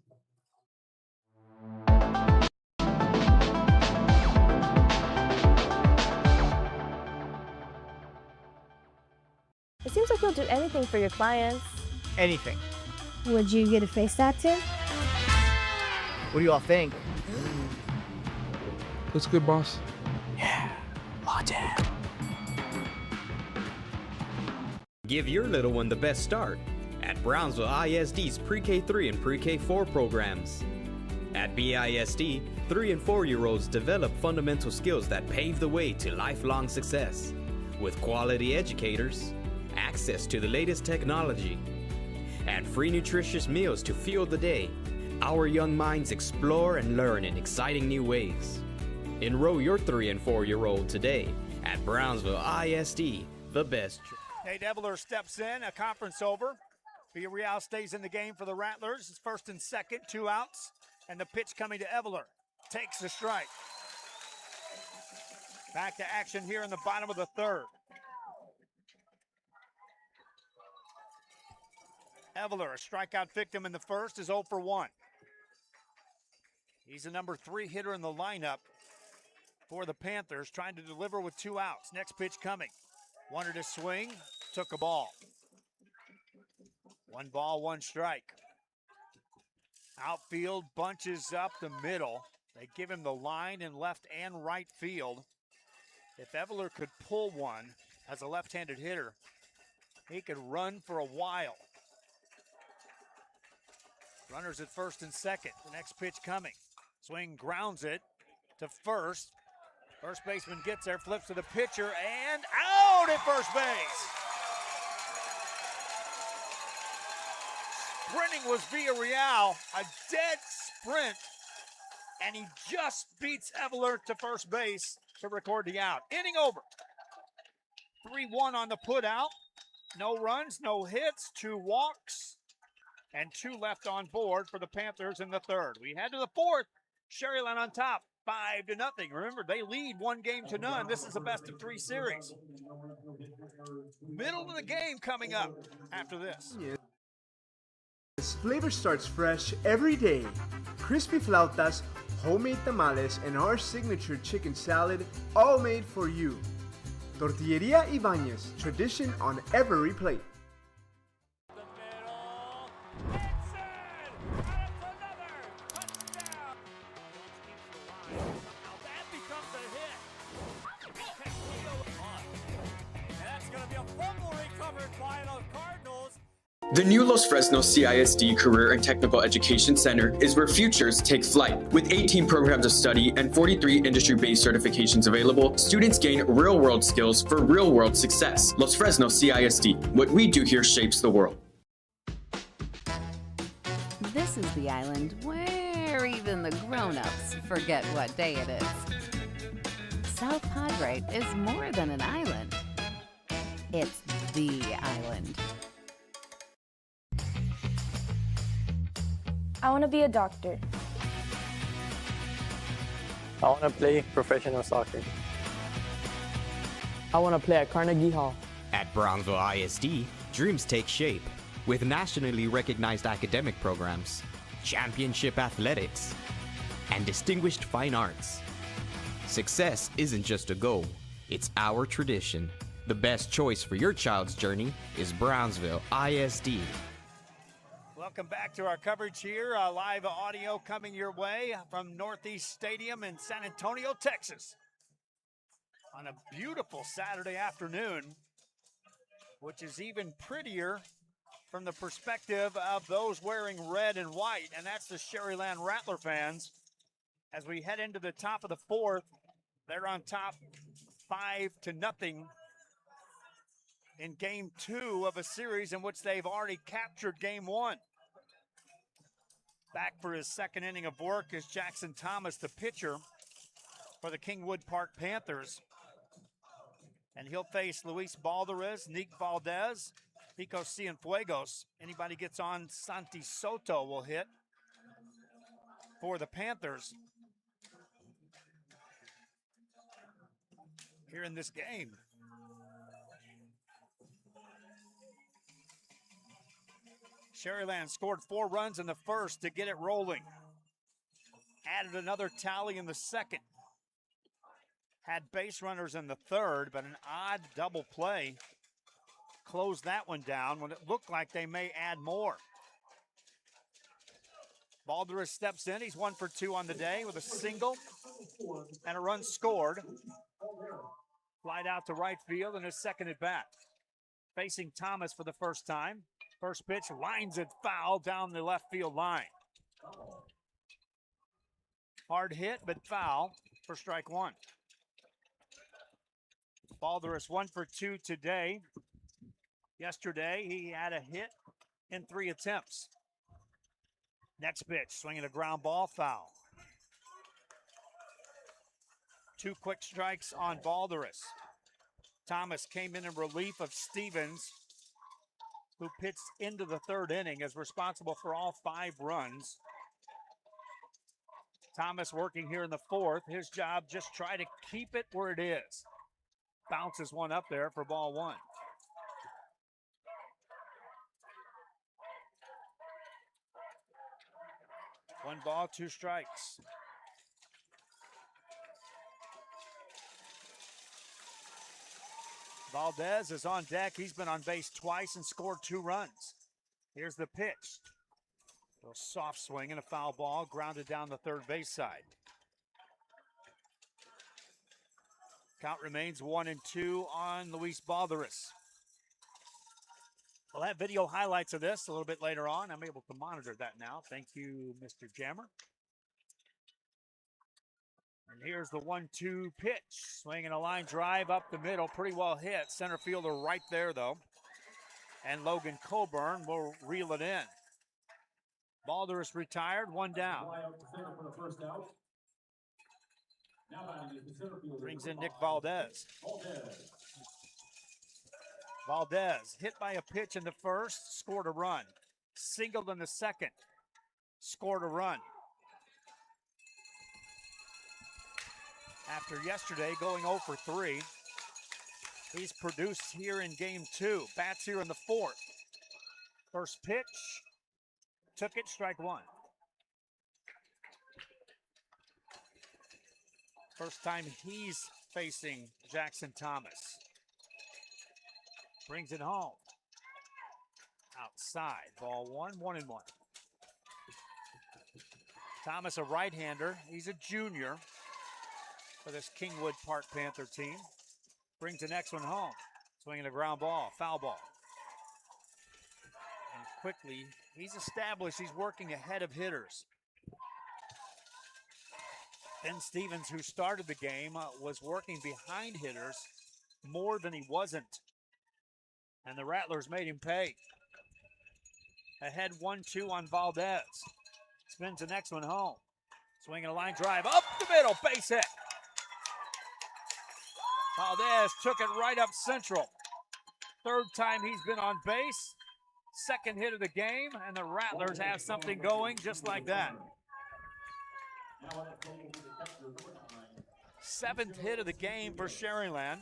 It seems like you'll do anything for your clients. Anything. Would you get a face tattoo? What do you all think? That's good, boss. Give your little one the best start at Brownsville ISD's Pre-K3 and Pre-K4 programs. At BISD, 3 and 4-year-olds develop fundamental skills that pave the way to lifelong success. With quality educators, access to the latest technology, and free nutritious meals to fuel the day, our young minds explore and learn in exciting new ways. Enroll your 3 and 4-year-old today at Brownsville ISD, the best. Nate Eveler steps in, a conference over. Villarreal stays in the game for the Rattlers. It's first and second, 2 outs. And the pitch coming to Eveler. Takes the strike. Back to action here in the bottom of the third. Eveler, a strikeout victim in the first, is 0 for 1. He's the number 3 hitter in the lineup for the Panthers, trying to deliver with 2 outs. Next pitch coming. Wanted to swing, took a ball. 1 ball, 1 strike. Outfield bunches up the middle. They give him the line in left and right field. If Eveler could pull one as a left-handed hitter, he could run for a while. Runners at first and second. The next pitch coming. Swing grounds it to first. First baseman gets there, flips to the pitcher, and out at first base. Sprinting was Villarreal, a dead sprint, and he just beats Eveler to first base to record the out. Inning over. 3-1 on the put out. No runs, no hits, 2 walks, and 2 left on board for the Panthers in the third. We head to the fourth. Sharyland on top, 5-0. Remember, they lead 1-0. This is a best-of-3 series. Middle of the game coming up after this. Flavor starts fresh every day. Crispy flautas, homemade tamales, and our signature chicken salad, all made for you. Tortilleria Ibañez, tradition on every plate. The new Los Fresnos CISD Career and Technical Education Center is where futures take flight. With 18 programs of study and 43 industry-based certifications available, students gain real-world skills for real-world success. Los Fresnos CISD. What we do here shapes the world. This is the island where even the grown-ups forget what day it is. South Padre is more than an island. It's the island. I want to be a doctor. I want to play professional soccer. I want to play at Carnegie Hall. At Brownsville ISD, dreams take shape with nationally recognized academic programs, championship athletics, and distinguished fine arts. Success isn't just a goal, it's our tradition. The best choice for your child's journey is Brownsville ISD. Welcome back to our coverage here. Live audio coming your way from Northeast Stadium in San Antonio, Texas. On a beautiful Saturday afternoon, which is even prettier from the perspective of those wearing red and white, and that's the Sharyland Rattler fans. As we head into the top of the fourth, they're on top 5-0 in game 2 of a series in which they've already captured game 1. Back for his second inning of work is Jackson Thomas, the pitcher for the Kingwood Park Panthers. And he'll face Luis Balderas, Nick Valdez, Pico Cienfuegos. Anybody gets on Santi Soto will hit for the Panthers here in this game. Sharyland scored 4 runs in the first to get it rolling. Added another tally in the second. Had base runners in the third, but an odd double play close that one down when it looked like they may add more. Balderas steps in. He's 1 for 2 on the day with a single and a run scored. Flied out to right field and is second at bat. Facing Thomas for the first time. First pitch lines it foul down the left field line. Hard hit, but foul for strike one. Balderas 1 for 2 today. Yesterday, he had a hit in 3 attempts. Next pitch, swinging a ground ball, foul. 2 quick strikes on Balderas. Thomas came in relief of Stevens, who pitched into the third inning, is responsible for all 5 runs. Thomas working here in the fourth. His job, just try to keep it where it is. Bounces one up there for ball 1. One ball, 2 strikes. Valdez is on deck. He's been on base twice and scored 2 runs. Here's the pitch. A little soft swing and a foul ball grounded down the third base side. Count remains 1-2 on Luis Balderas. We'll have video highlights of this a little bit later on. I'm able to monitor that now. Thank you, Mr. Jammer. And here's the 1-2 pitch. Swinging a line drive up the middle. Pretty well hit. Center fielder right there, though. And Logan Coburn will reel it in. Balderas retired, 1 down. Brings in Nick Valdez. Valdez hit by a pitch in the first, scored a run. Singled in the second, scored a run. After yesterday going 0 for 3, he's produced here in game 2. Bats here in the fourth. First pitch, took it, strike 1. First time he's facing Jackson Thomas. Brings it home. Outside, ball 1, 1-1. Thomas, a right-hander. He's a junior for this Kingwood Park Panther team. Brings the next one home. Swinging a ground ball, foul ball. And quickly, he's established he's working ahead of hitters. Ben Stevens, who started the game, was working behind hitters more than he wasn't. And the Rattlers made him pay. Ahead 1-2 on Valdez. Spins the next one home. Swinging a line drive up the middle, base hit. Valdez took it right up central. Third time he's been on base. Second hit of the game, and the Rattlers have something going just like that. 7th hit of the game for Sharyland.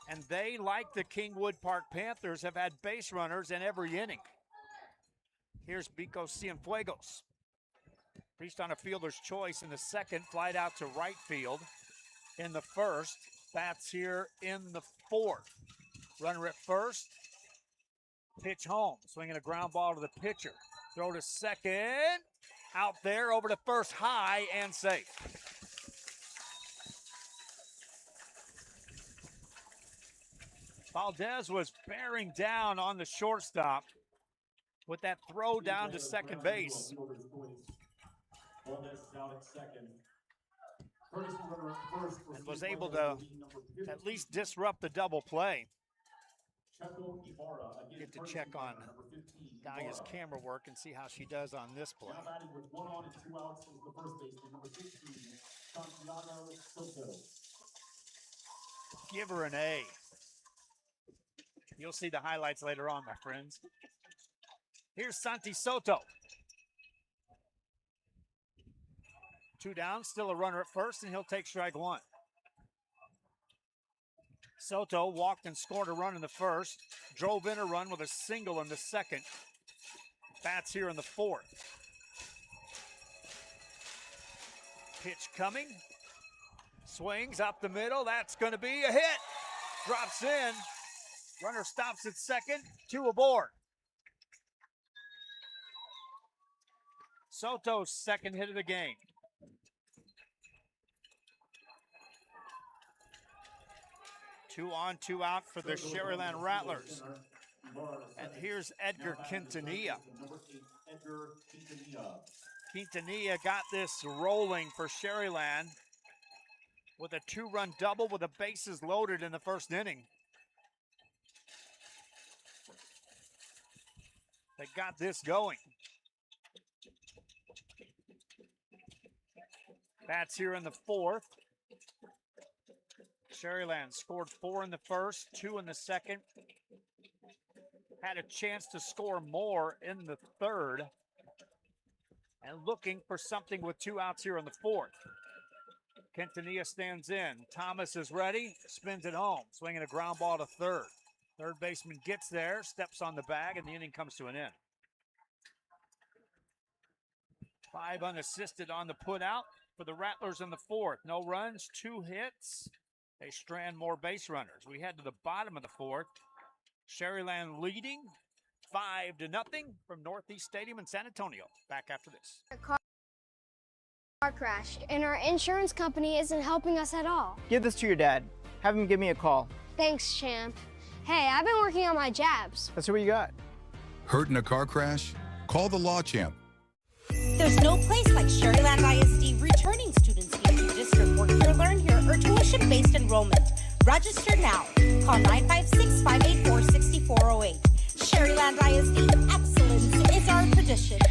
And they, like the Kingwood Park Panthers, have had base runners in every inning. Here's Bico Cienfuegos. Reached on a fielder's choice in the second, flied out to right field in the first. Bats here in the fourth. Runner at first. Pitch home. Swinging a ground ball to the pitcher. Throw to second. Out there over to first, high and safe. Valdez was bearing down on the shortstop with that throw down to second base. And was able to at least disrupt the double play. Get to check on Dahlia's camera work and see how she does on this play. Give her an A. You'll see the highlights later on, my friends. Here's Santi Soto. 2 down, still a runner at first, and he'll take strike 1. Soto walked and scored a run in the first, drove in a run with a single in the second. Bats here in the fourth. Pitch coming. Swings up the middle. That's going to be a hit. drops in. Runner stops at second, 2 aboard. Soto's second hit of the game. Two on, 2 out for the Sharyland Rattlers. And here's Edgar Quintanilla. Quintanilla got this rolling for Sharyland with a 2-run double with the bases loaded in the first inning. They got this going. Bats here in the fourth. Sharyland scored 4 in the first, 2 in the second. Had a chance to score more in the third. And looking for something with 2 outs here in the fourth. Quintanilla stands in. Thomas is ready, spins it home, swinging a ground ball to third. Third baseman gets there, steps on the bag, and the inning comes to an end. 5 unassisted on the put out for the Rattlers in the fourth. No runs, 2 hits. They strand more base runners. We head to the bottom of the fourth. Sharyland leading 5-0 from Northeast Stadium in San Antonio. Back after this. Car crash, and our insurance company isn't helping us at all. Give this to your dad. Have him give me a call. Thanks, champ. Hey, I've been working on my jabs. Let's see what you got. Hurt in a car crash? Call the Law Champ. There's no place like Sharyland ISD returning students into district work here, learn here, or tuition-based enrollment. Register now. Call 956-584-6408. Sharyland ISD, excellence is our tradition.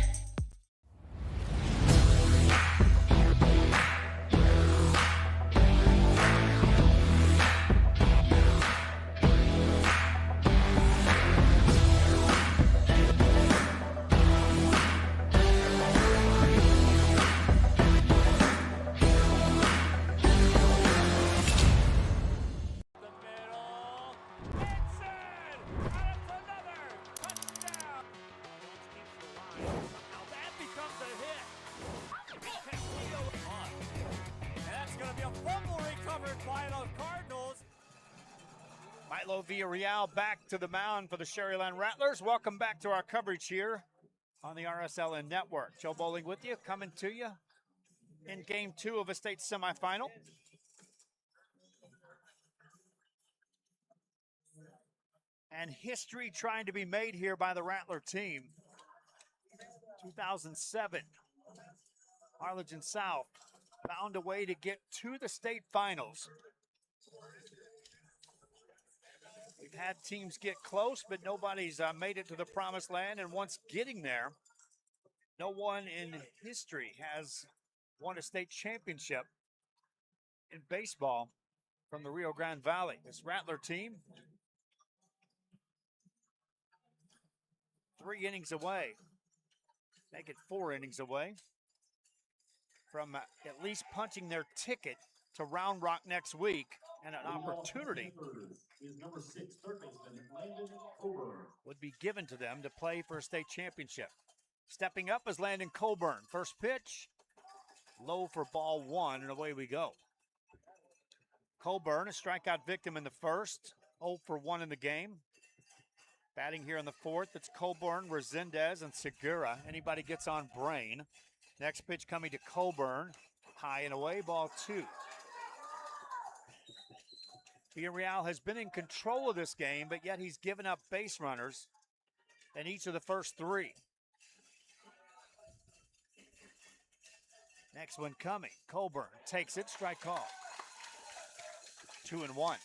Real back to the mound for the Sharyland Rattlers. Welcome back to our coverage here on the RSLN Network. Joe Bowling with you, coming to you in game 2 of a state semifinal. And history trying to be made here by the Rattler team. 2007, Harlingen South found a way to get to the state finals. We've had teams get close, but nobody's made it to the promised land. And once getting there, no one in history has won a state championship in baseball from the Rio Grande Valley. This Rattler team, 3 innings away, make it 4 innings away from at least punching their ticket to Round Rock next week, and an opportunity would be given to them to play for a state championship. Stepping up is Landon Coburn. First pitch, low for ball 1, and away we go. Coburn, a strikeout victim in the first, 0 for 1 in the game. Batting here in the fourth, it's Coburn, Resendez, and Segura. Anybody gets on Brain. Next pitch coming to Coburn, high and away, ball 2. Villarreal has been in control of this game, but yet he's given up base runners in each of the first 3. Next one coming. Coburn takes it, strike call. 2-1.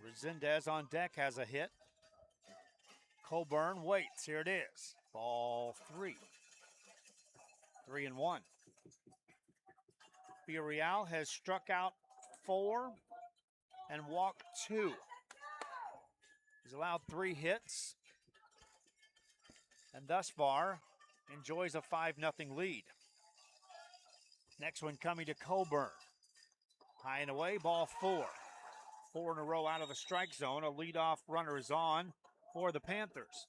Resendez on deck has a hit. Coburn waits. Here it is. Ball 3. 3-1. Villarreal has struck out 4 and walked 2. He's allowed 3 hits, and thus far enjoys a 5-0 lead. Next one coming to Coburn. High and away, ball 4. 4 in a row out of the strike zone. A leadoff runner is on for the Panthers.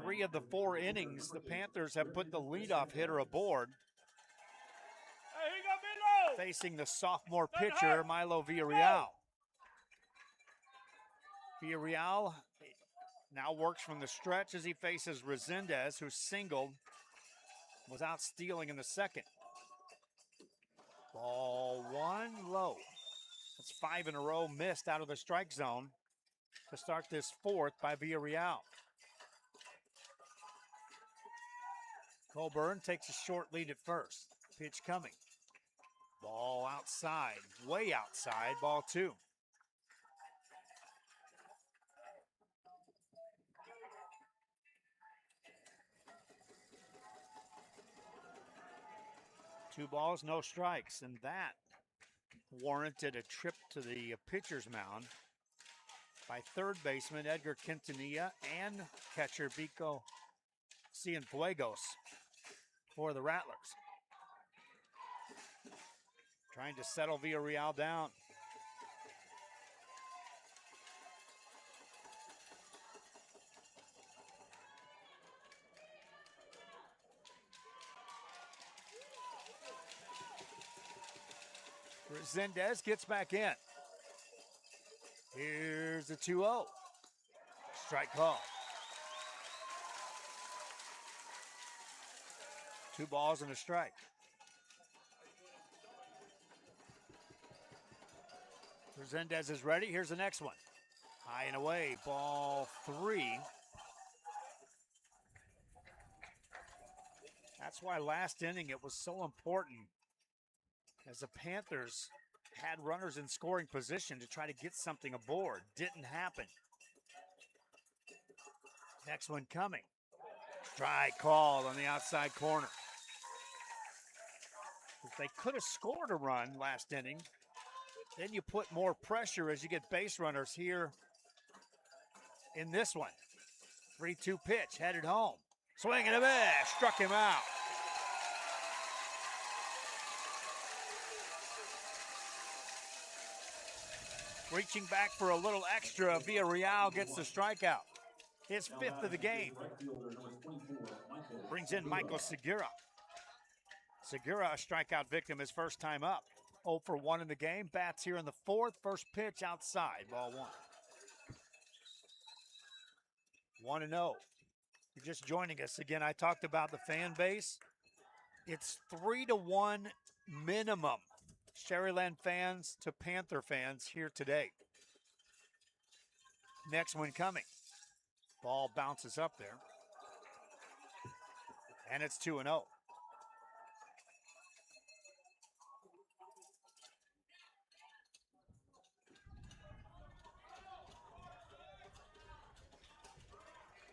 3 of the 4 innings, the Panthers have put the leadoff hitter aboard. Facing the sophomore pitcher, Milo Villarreal. Villarreal now works from the stretch as he faces Resendez, who singled, was out stealing in the second. Ball 1 low. That's 5 in a row missed out of the strike zone to start this 4th by Villarreal. Coburn takes a short lead at first. Pitch coming. Ball outside, way outside, ball 2. Two balls, no strikes, and that warranted a trip to the pitcher's mound by third baseman Edgar Quintanilla and catcher Vico Cienfuegos for the Rattlers. Trying to settle Villarreal down. Resendez gets back in. Here's the 2-0. Strike call. 2 balls and a strike. Resendez is ready. Here's the next one. High and away, ball 3. That's why last inning it was so important, as the Panthers had runners in scoring position to try to get something aboard. Didn't happen. Next one coming. Strike call on the outside corner. If they could have scored a run last inning, then you put more pressure as you get base runners here in this one. 3-2 pitch, headed home. Swing and a miss, struck him out. Reaching back for a little extra, Villarreal gets the strikeout. His 5th of the game. Brings in Michael Segura. Segura, a strikeout victim, his first time up. 0 for 1 in the game. Bats here in the 4th. First pitch outside, ball 1. 1-0. You're just joining us. Again, I talked about the fan base. It's 3-1 minimum. Sharyland fans to Panther fans here today. Next one coming. Ball bounces up there. And it's 2-0.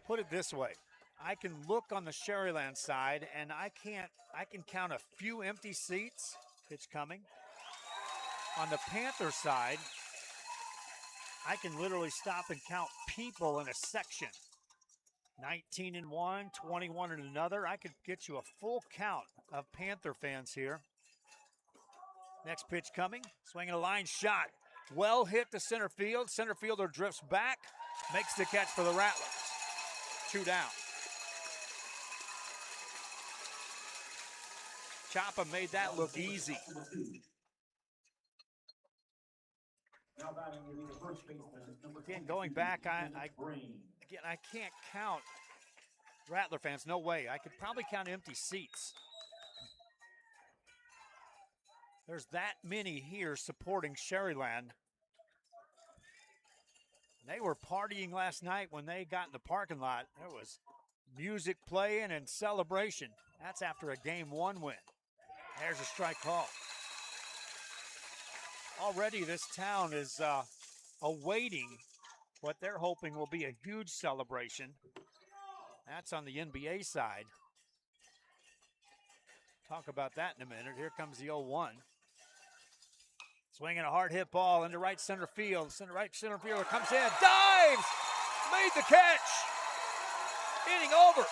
Put it this way. I can look on the Sharyland side and I can count a few empty seats. Pitch coming. On the Panther side, I can literally stop and count people in a section. 19 in one, 21 in another. I could get you a full count of Panther fans here. Next pitch coming. Swinging a line shot. Well hit to center field. Center fielder drifts back. Makes the catch for the Rattlers. 2 down. Chapa made that look easy. Again, going back, I can't count Rattler fans. No way. I could probably count empty seats. There's that many here supporting Sharyland. They were partying last night when they got in the parking lot. There was music playing and celebration. That's after a Game 1 win. There's a strike call. Already this town is awaiting what they're hoping will be a huge celebration. That's on the NBA side. Talk about that in a minute. Here comes the 0-1. Swinging a hard hit ball into right center field. Right center fielder comes in, dives, made the catch. Inning over.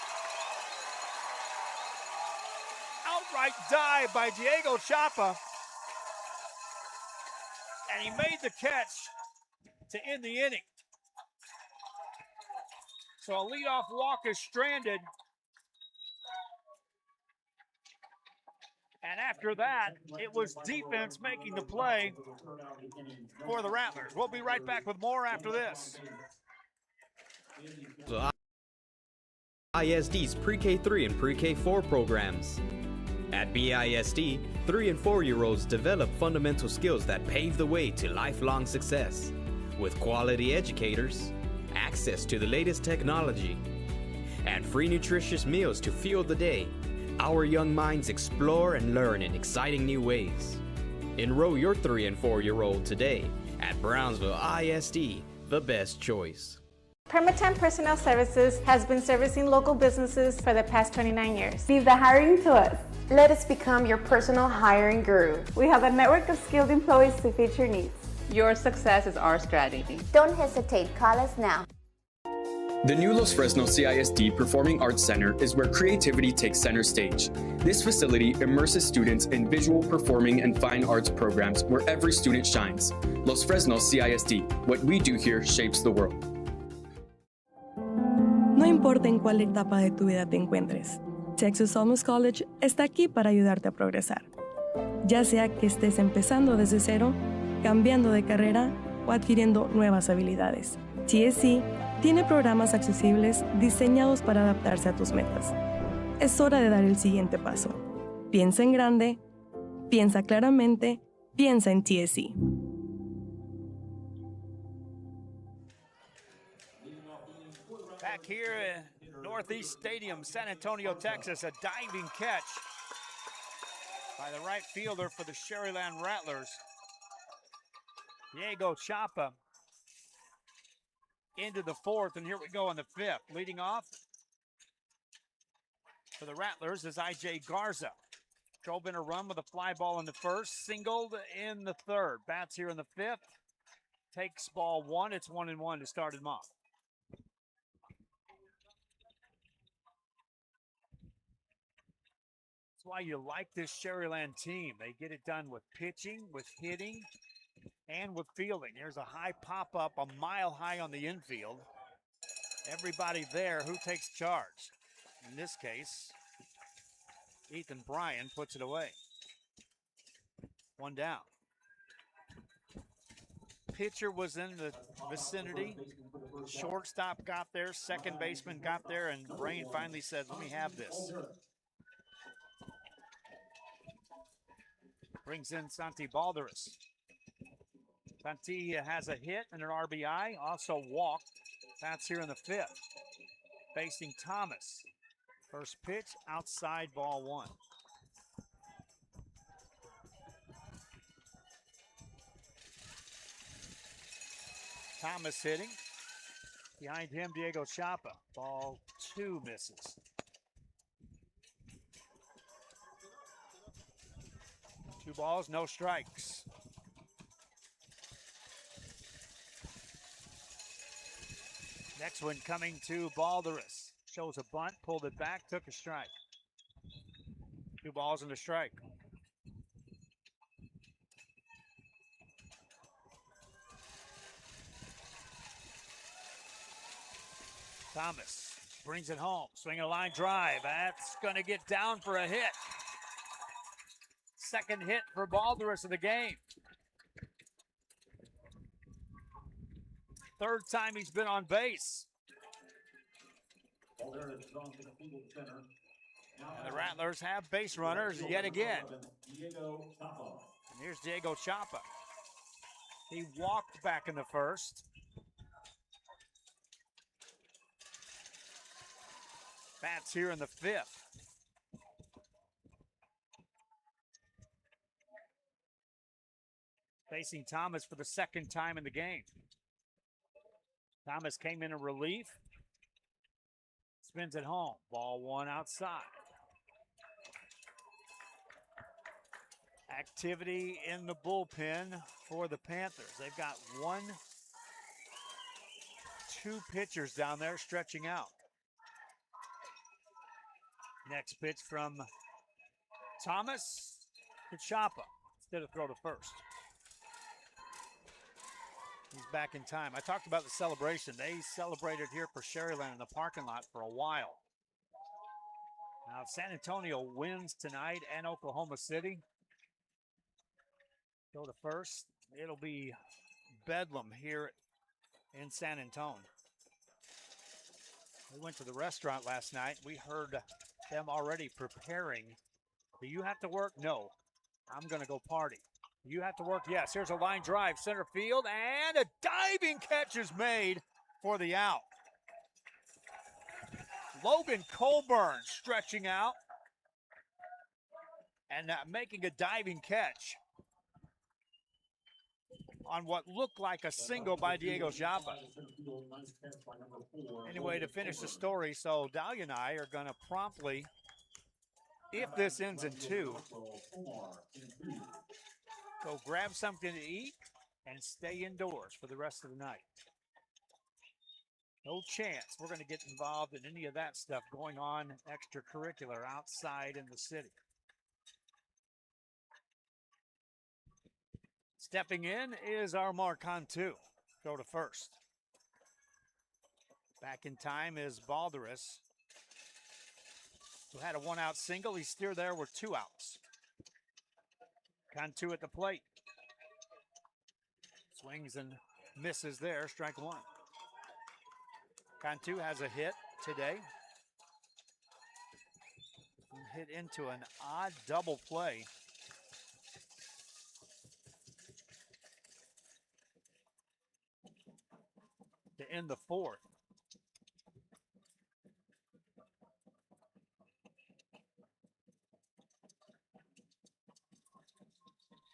Outright dive by Diego Chapa. And he made the catch to end the inning. So a leadoff walk is stranded. And after that, it was defense making the play for the Rattlers. We'll be right back with more after this. ISD's Pre-K 3 and Pre-K 4 programs. At BISD, 3 and 4-year-olds develop fundamental skills that pave the way to lifelong success. With quality educators, access to the latest technology, and free nutritious meals to fuel the day, our young minds explore and learn in exciting new ways. Enroll your 3 and 4-year-old today at Brownsville ISD, the best choice. Permatemp Personnel Services has been servicing local businesses for the past 29 years. Leave the hiring to us. Let us become your personal hiring guru. We have a network of skilled employees to fit your needs. Your success is our strategy. Don't hesitate, call us now. The new Los Fresnos CISD Performing Arts Center is where creativity takes center stage. This facility immerses students in visual, performing, and fine arts programs where every student shines. Los Fresnos CISD, what we do here shapes the world. No importa en cuál etapa de tu vida te encuentres, Texas Almus College está aquí para ayudarte a progresar. Ya sea que estés empezando desde cero, cambiando de carrera o adquiriendo nuevas habilidades. TSC tiene programas accesibles diseñados para adaptarse a tus metas. Es hora de dar el siguiente paso. Piensa en grande, piensa claramente, piensa en TSC. Back here at Northeast Stadium, San Antonio, Texas, a diving catch by the right fielder for the Sharyland Rattlers, Diego Chapa, into the fourth, and here we go in the fifth. Leading off for the Rattlers is I.J. Garza. Drove in a run with a fly ball in the first, singled in the third. Bats here in the fifth. Takes ball one. It's 1-1 to start him off. That's why you like this Sharyland team. They get it done with pitching, with hitting, and with fielding. Here's a high pop-up, a mile high on the infield. Everybody there, who takes charge? In this case, Ethan Bryan puts it away. One down. Pitcher was in the vicinity. Shortstop got there, second baseman got there, and Bryan finally said, let me have this. Brings in Santi Balderas. Santi has a hit and an RBI, also walked. That's here in the fifth. Facing Thomas. First pitch, outside, ball one. Thomas hitting. Behind him, Diego Chapa. Ball two misses. Two balls, no strikes. Next one coming to Balderas. Shows a bunt, pulled it back, took a strike. Two balls and a strike. Thomas brings it home, swinging a line drive. That's going to get down for a hit. Second hit for Balderas of the game. Third time he's been on base. And the Rattlers have base runners yet again. And here's Diego Chapa. He walked back in the first. Bats here in the fifth. Facing Thomas for the second time in the game. Thomas came in relief. Spins it home. Ball one outside. Activity in the bullpen for the Panthers. They've got two pitchers down there stretching out. Next pitch from Thomas to Chapa instead of throw to first. He's back in time. I talked about the celebration. They celebrated here for Sharyland in the parking lot for a while. Now, if San Antonio wins tonight and Oklahoma City, go to first, it'll be bedlam here in San Antonio. We went to the restaurant last night. We heard them already preparing. Do you have to work? No. I'm going to go party. You have to work? Yes. Here's a line drive, center field, and a diving catch is made for the out. Logan Colburn stretching out and making a diving catch on what looked like a single by Diego Japa. Anyway, to finish the story, so Dahlia and I are going to promptly, if this ends in 2, go grab something to eat and stay indoors for the rest of the night. No chance we're going to get involved in any of that stuff going on extracurricular outside in the city. Stepping in is our Marcon 2. Go to first. Back in time is Balderas, who had a 1-out single. He's still there with 2 outs. Cantu at the plate. Swings and misses there, strike 1. Cantu has a hit today. Hit into an odd double play. To end the 4th.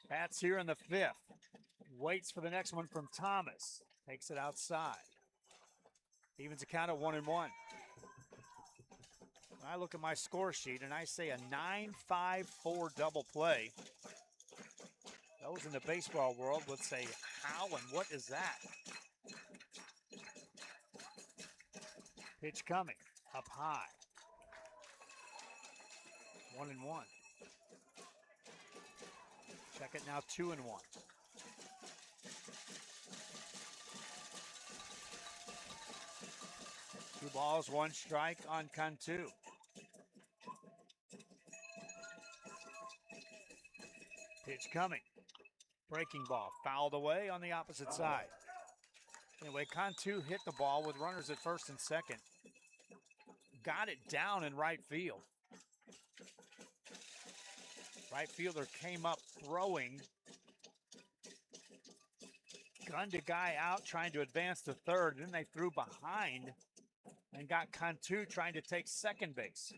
Bats here in the 5th. Waits for the next one from Thomas. Takes it outside. Evens the count at 1-1. I look at my score sheet and I say a 9-5-4 double play. Those in the baseball world would say, how and what is that? Pitch coming up high. 1-1. Check it now, 2-1. 2 balls, 1 strike on Cantu. Pitch coming. Breaking ball, fouled away on the opposite side. Anyway, Cantu hit the ball with runners at first and second. Got it down in right field. Right fielder came up throwing. Gunned a guy out trying to advance to third. Then they threw behind and got Cantu trying to take second base.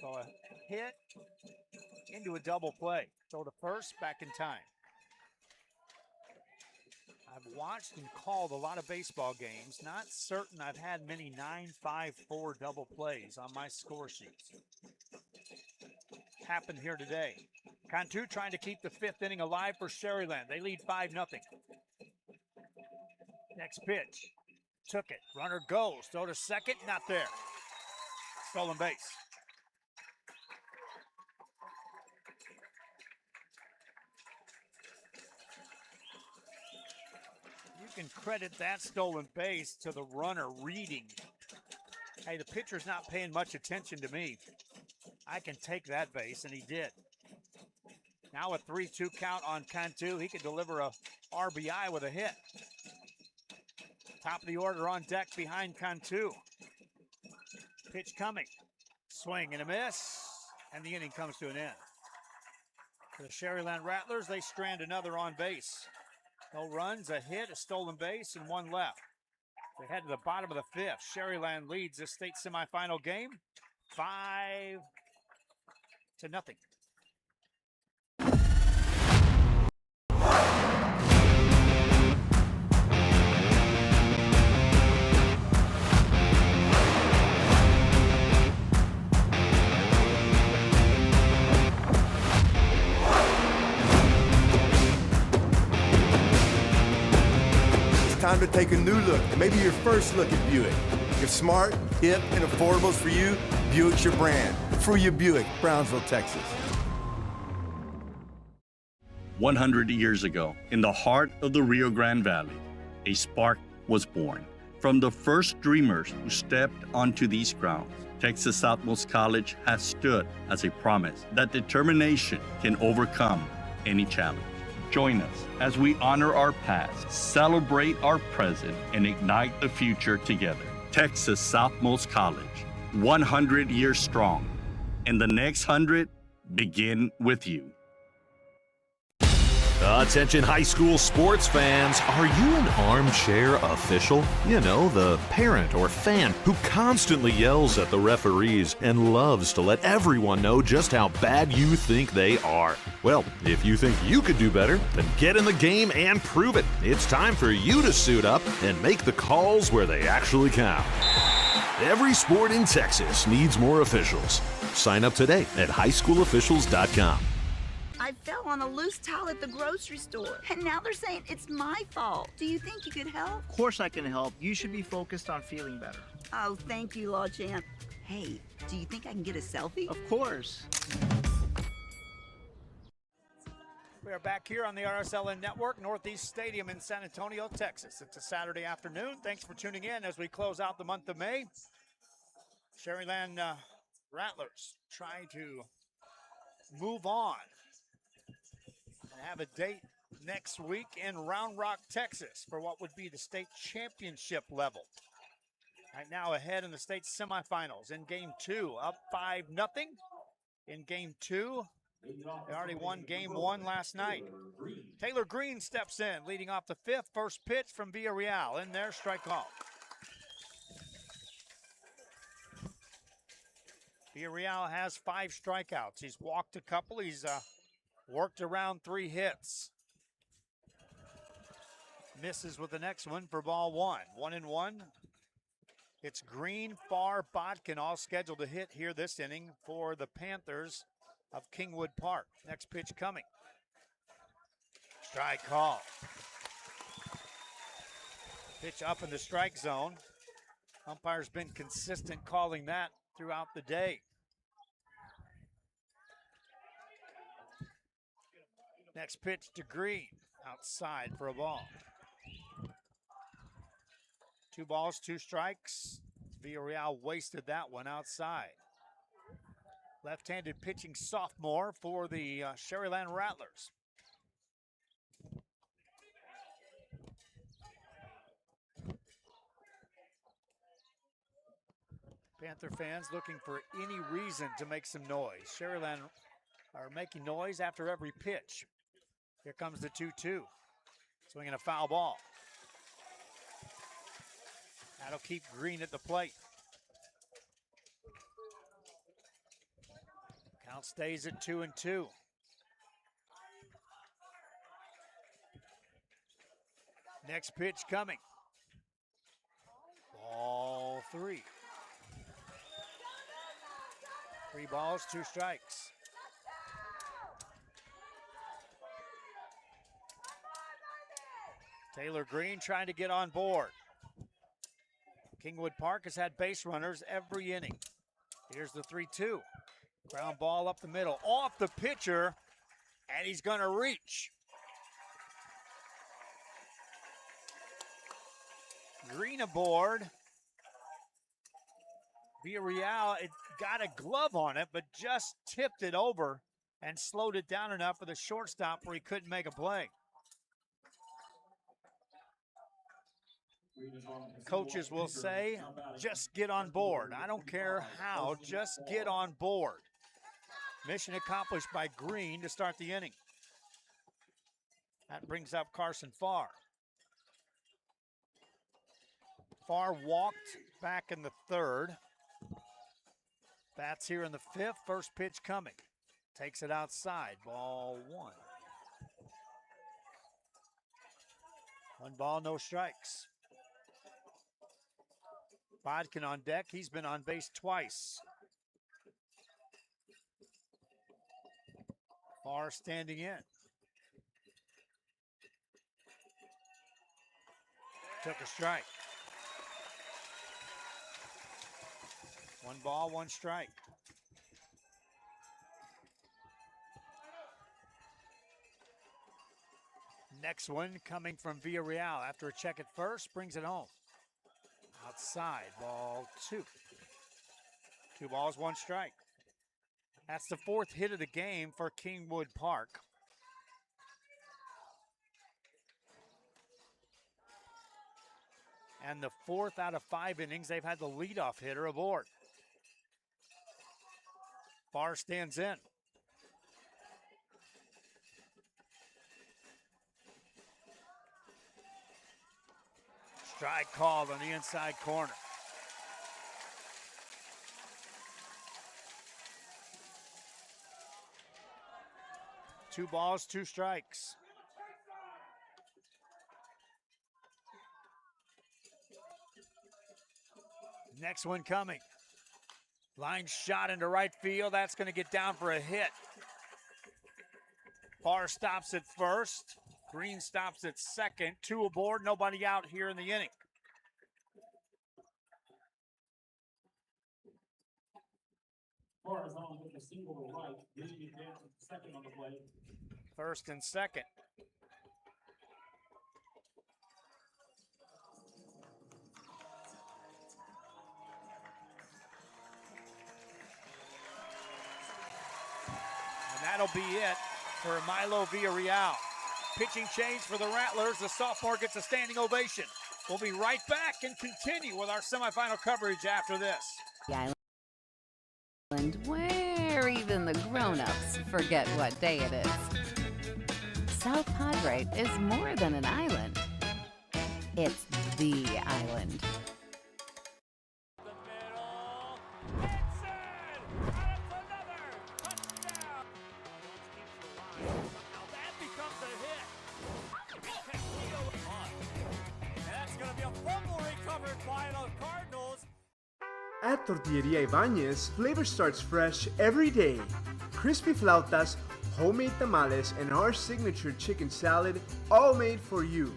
So a hit into a double play. So to first, back in time. I've watched and called a lot of baseball games. Not certain I've had many 9-5-4 double plays on my score sheets. Happened here today. Cantu trying to keep the 5th inning alive for Sharyland. They lead 5-0. Next pitch. Took it. Runner goes. Throw to second. Not there. Stolen base. You can credit that stolen base to the runner reading. Hey, the pitcher's not paying much attention to me. I can take that base, and he did. Now a 3-2 count on Cantu. He could deliver a RBI with a hit. Top of the order on deck behind Cantu. Pitch coming. Swing and a miss, and the inning comes to an end. For the Sharyland Rattlers, they strand another on base. No runs, a hit, a stolen base, and 1 left. They head to the bottom of the 5th. Sharyland leads this state semifinal game 5-0. Time to take a new look, maybe your first look at Buick. If smart, hip, and affordable is for you, Buick's your brand. For your Buick, Brownsville, Texas. 100 years ago, in the heart of the Rio Grande Valley, a spark was born. From the first dreamers who stepped onto these grounds, Texas Southmost College has stood as a promise that determination can overcome any challenge. Join us as we honor our past, celebrate our present, and ignite the future together. Texas Southmost College, 100 years strong, and the next 100 begin with you. Attention high school sports fans, are you an armchair official? You know, the parent or fan who constantly yells at the referees and loves to let everyone know just how bad you think they are. Well, if you think you could do better, then get in the game and prove it. It's time for you to suit up and make the calls where they actually count. Every sport in Texas needs more officials. Sign up today at highschoolofficials.com. I fell on a loose towel at the grocery store, and now they're saying it's my fault. Do you think you could help? Of course I can help. You should be focused on feeling better. Oh, thank you, Law Champ. Hey, do you think I can get a selfie? Of course. We are back here on the RSLN Network, Northeast Stadium in San Antonio, Texas. It's a Saturday afternoon. Thanks for tuning in as we close out the month of May. Sharyland Rattlers trying to move on and have a date next week in Round Rock, Texas for what would be the state championship level. Right now ahead in the state semifinals in game 2, up 5-0 in game 2. They already won game 1 last night. Taylor Green steps in, leading off the 5th. First pitch from Villarreal in there, strike call. Villarreal has 5 strikeouts. He's walked a couple. He's worked around 3 hits. Misses with the next one for ball 1. 1-1. It's Green, Farr, Bodkin all scheduled to hit here this inning for the Panthers of Kingwood Park. Next pitch coming. Strike call. Pitch up in the strike zone. Umpire's been consistent calling that throughout the day. Next pitch to Green, outside for a ball. 2 balls, 2 strikes. Villarreal wasted that one outside. Left-handed pitching sophomore for the Sharyland Rattlers. Panther fans looking for any reason to make some noise. Sharyland are making noise after every pitch. Here comes the 2-2. Swinging a foul ball. That'll keep Green at the plate. Count stays at 2-2. Next pitch coming. Ball 3. 3 balls, 2 strikes. Taylor Green trying to get on board. Kingwood Park has had base runners every inning. Here's the 3-2. Ground ball up the middle, off the pitcher, and he's going to reach. Green aboard. Villarreal, it got a glove on it, but just tipped it over and slowed it down enough for the shortstop where he couldn't make a play. Coaches will say, just get on board. I don't care how, just get on board. Mission accomplished by Green to start the inning. That brings up Carson Farr. Farr walked back in the 3rd. Bats here in the 5th. First pitch coming. Takes it outside. Ball 1. 1 ball, no strikes. Bodkin on deck. He's been on base twice. Farr standing in. Took a strike. 1 ball, 1 strike. Next one coming from Villarreal after a check at first, brings it home. Outside, ball 2. 2 balls, 1 strike. That's the 4th hit of the game for Kingwood Park. And the 4th out of 5 innings, they've had the leadoff hitter aboard. Barr stands in. Strike called on the inside corner. Two balls, 2 strikes. Next one coming. Line shot into right field. That's going to get down for a hit. Barr stops at first. Green stops at second. 2 aboard, nobody out here in the inning. First and second. And that'll be it for Milo Villarreal. Pitching change for the Rattlers. The sophomore gets a standing ovation. We'll be right back and continue with our semifinal coverage after this. The island where even the grown-ups forget what day it is. South Padre is more than an island. It's the island. At Tortilleria Ibañez, flavor starts fresh every day. Crispy flautas, homemade tamales, and our signature chicken salad, all made for you.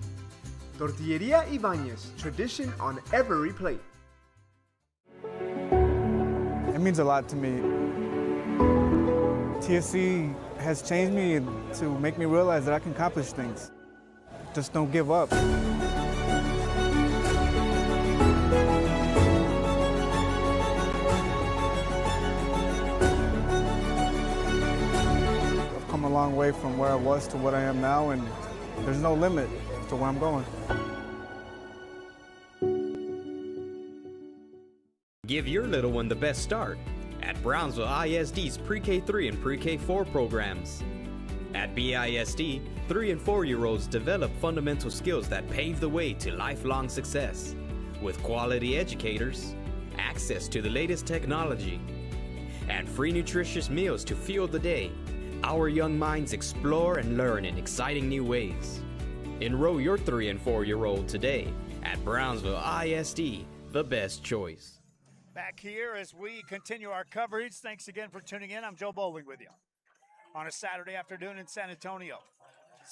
Tortilleria Ibañez, tradition on every plate. It means a lot to me. TSC has changed me to make me realize that I can accomplish things. Just don't give up. A long way from where I was to what I am now, and there's no limit to where I'm going. Give your little one the best start at Brownsville ISD's Pre-K3 and Pre-K4 programs. At BISD, 3 and 4-year-olds develop fundamental skills that pave the way to lifelong success. With quality educators, access to the latest technology, and free nutritious meals to fuel the day, our young minds explore and learn in exciting new ways. Enroll your 3 and 4-year-old today at Brownsville ISD, the best choice. Back here as we continue our coverage. Thanks again for tuning in. I'm Joe Bowling with you on a Saturday afternoon in San Antonio.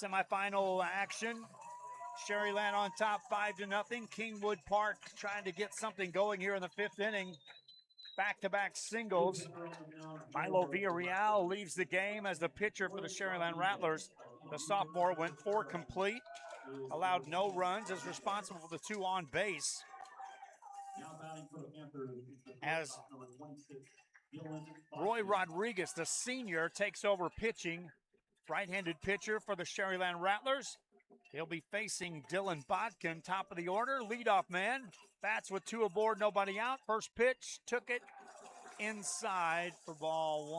Semifinal action. Sharyland on top 5-0. Kingwood Park trying to get something going here in the 5th inning. Back-to-back singles. Milo Villarreal leaves the game as the pitcher for the Sharyland Rattlers. The sophomore went 4 complete, allowed no runs, is responsible for the 2 on base. As Roy Rodriguez, the senior, takes over pitching. Right-handed pitcher for the Sharyland Rattlers. He'll be facing Dylan Bodkin, top of the order, leadoff man. Bats with 2 aboard, nobody out. First pitch, took it inside for ball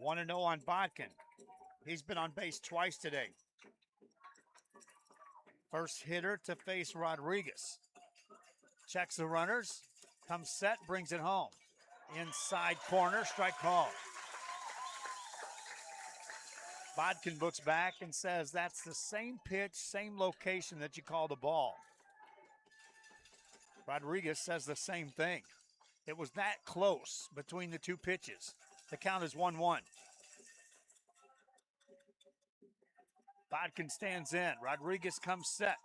1. 1-0 on Bodkin. He's been on base twice today. First hitter to face Rodriguez. Checks the runners, comes set, brings it home. Inside corner, strike call. Bodkin looks back and says that's the same pitch, same location that you call the ball. Rodriguez says the same thing. It was that close between the 2 pitches. The count is 1-1. Bodkin stands in. Rodriguez comes set.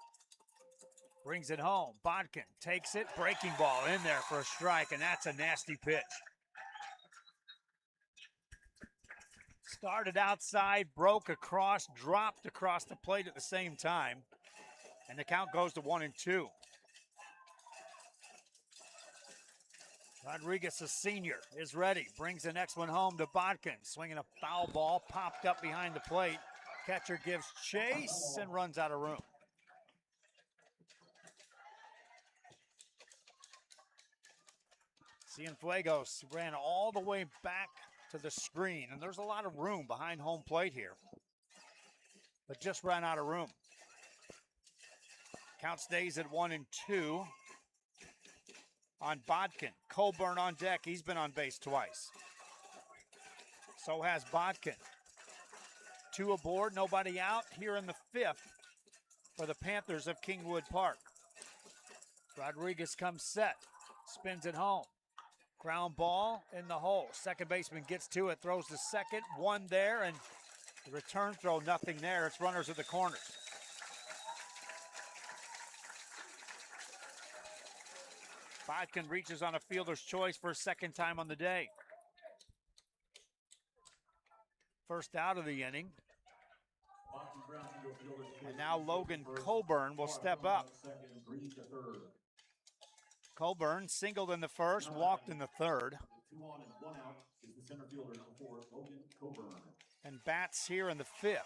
Brings it home. Bodkin takes it. Breaking ball in there for a strike, and that's a nasty pitch. Started outside, broke across, dropped across the plate at the same time. And the count goes to 1-2. Rodriguez, a senior, is ready. Brings the next one home to Bodkin. Swinging a foul ball, popped up behind the plate. Catcher gives chase and runs out of room. Cienfuegos ran all the way back to the screen, and there's a lot of room behind home plate here, but just ran out of room. Count stays at 1-2 on Bodkin. Coburn on deck. He's been on base twice. So has Bodkin. 2 aboard, nobody out here in the 5th for the Panthers of Kingwood Park. Rodriguez comes set, spins it home. Ground ball in the hole. Second baseman gets to it, throws the second, one there, and the return throw, nothing there. It's runners at the corners. Bodkin reaches on a fielder's choice for a second time on the day. First out of the inning. And now Logan Coburn will step up. Coburn singled in the first, walked in the third. And bats here in the 5th.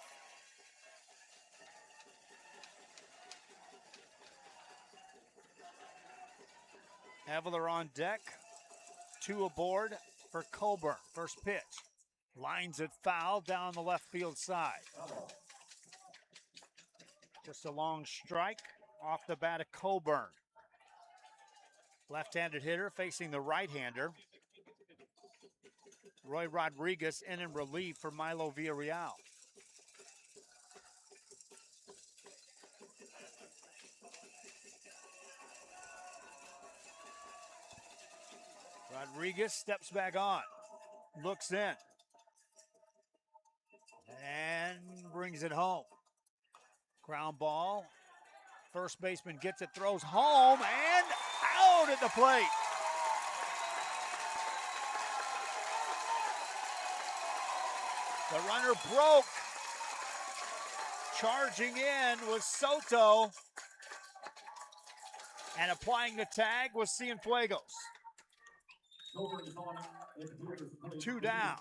Eveler on deck. 2 aboard for Coburn. First pitch. Lines it foul down the left field side. Just a long strike off the bat of Coburn. Left-handed hitter facing the right-hander. Roy Rodriguez in relief for Milo Villarreal. Rodriguez steps back on, looks in, and brings it home. Ground ball. First baseman gets it, throws home, and out at the plate. The runner broke. Charging in was Soto. And applying the tag was Cienfuegos. 2 down.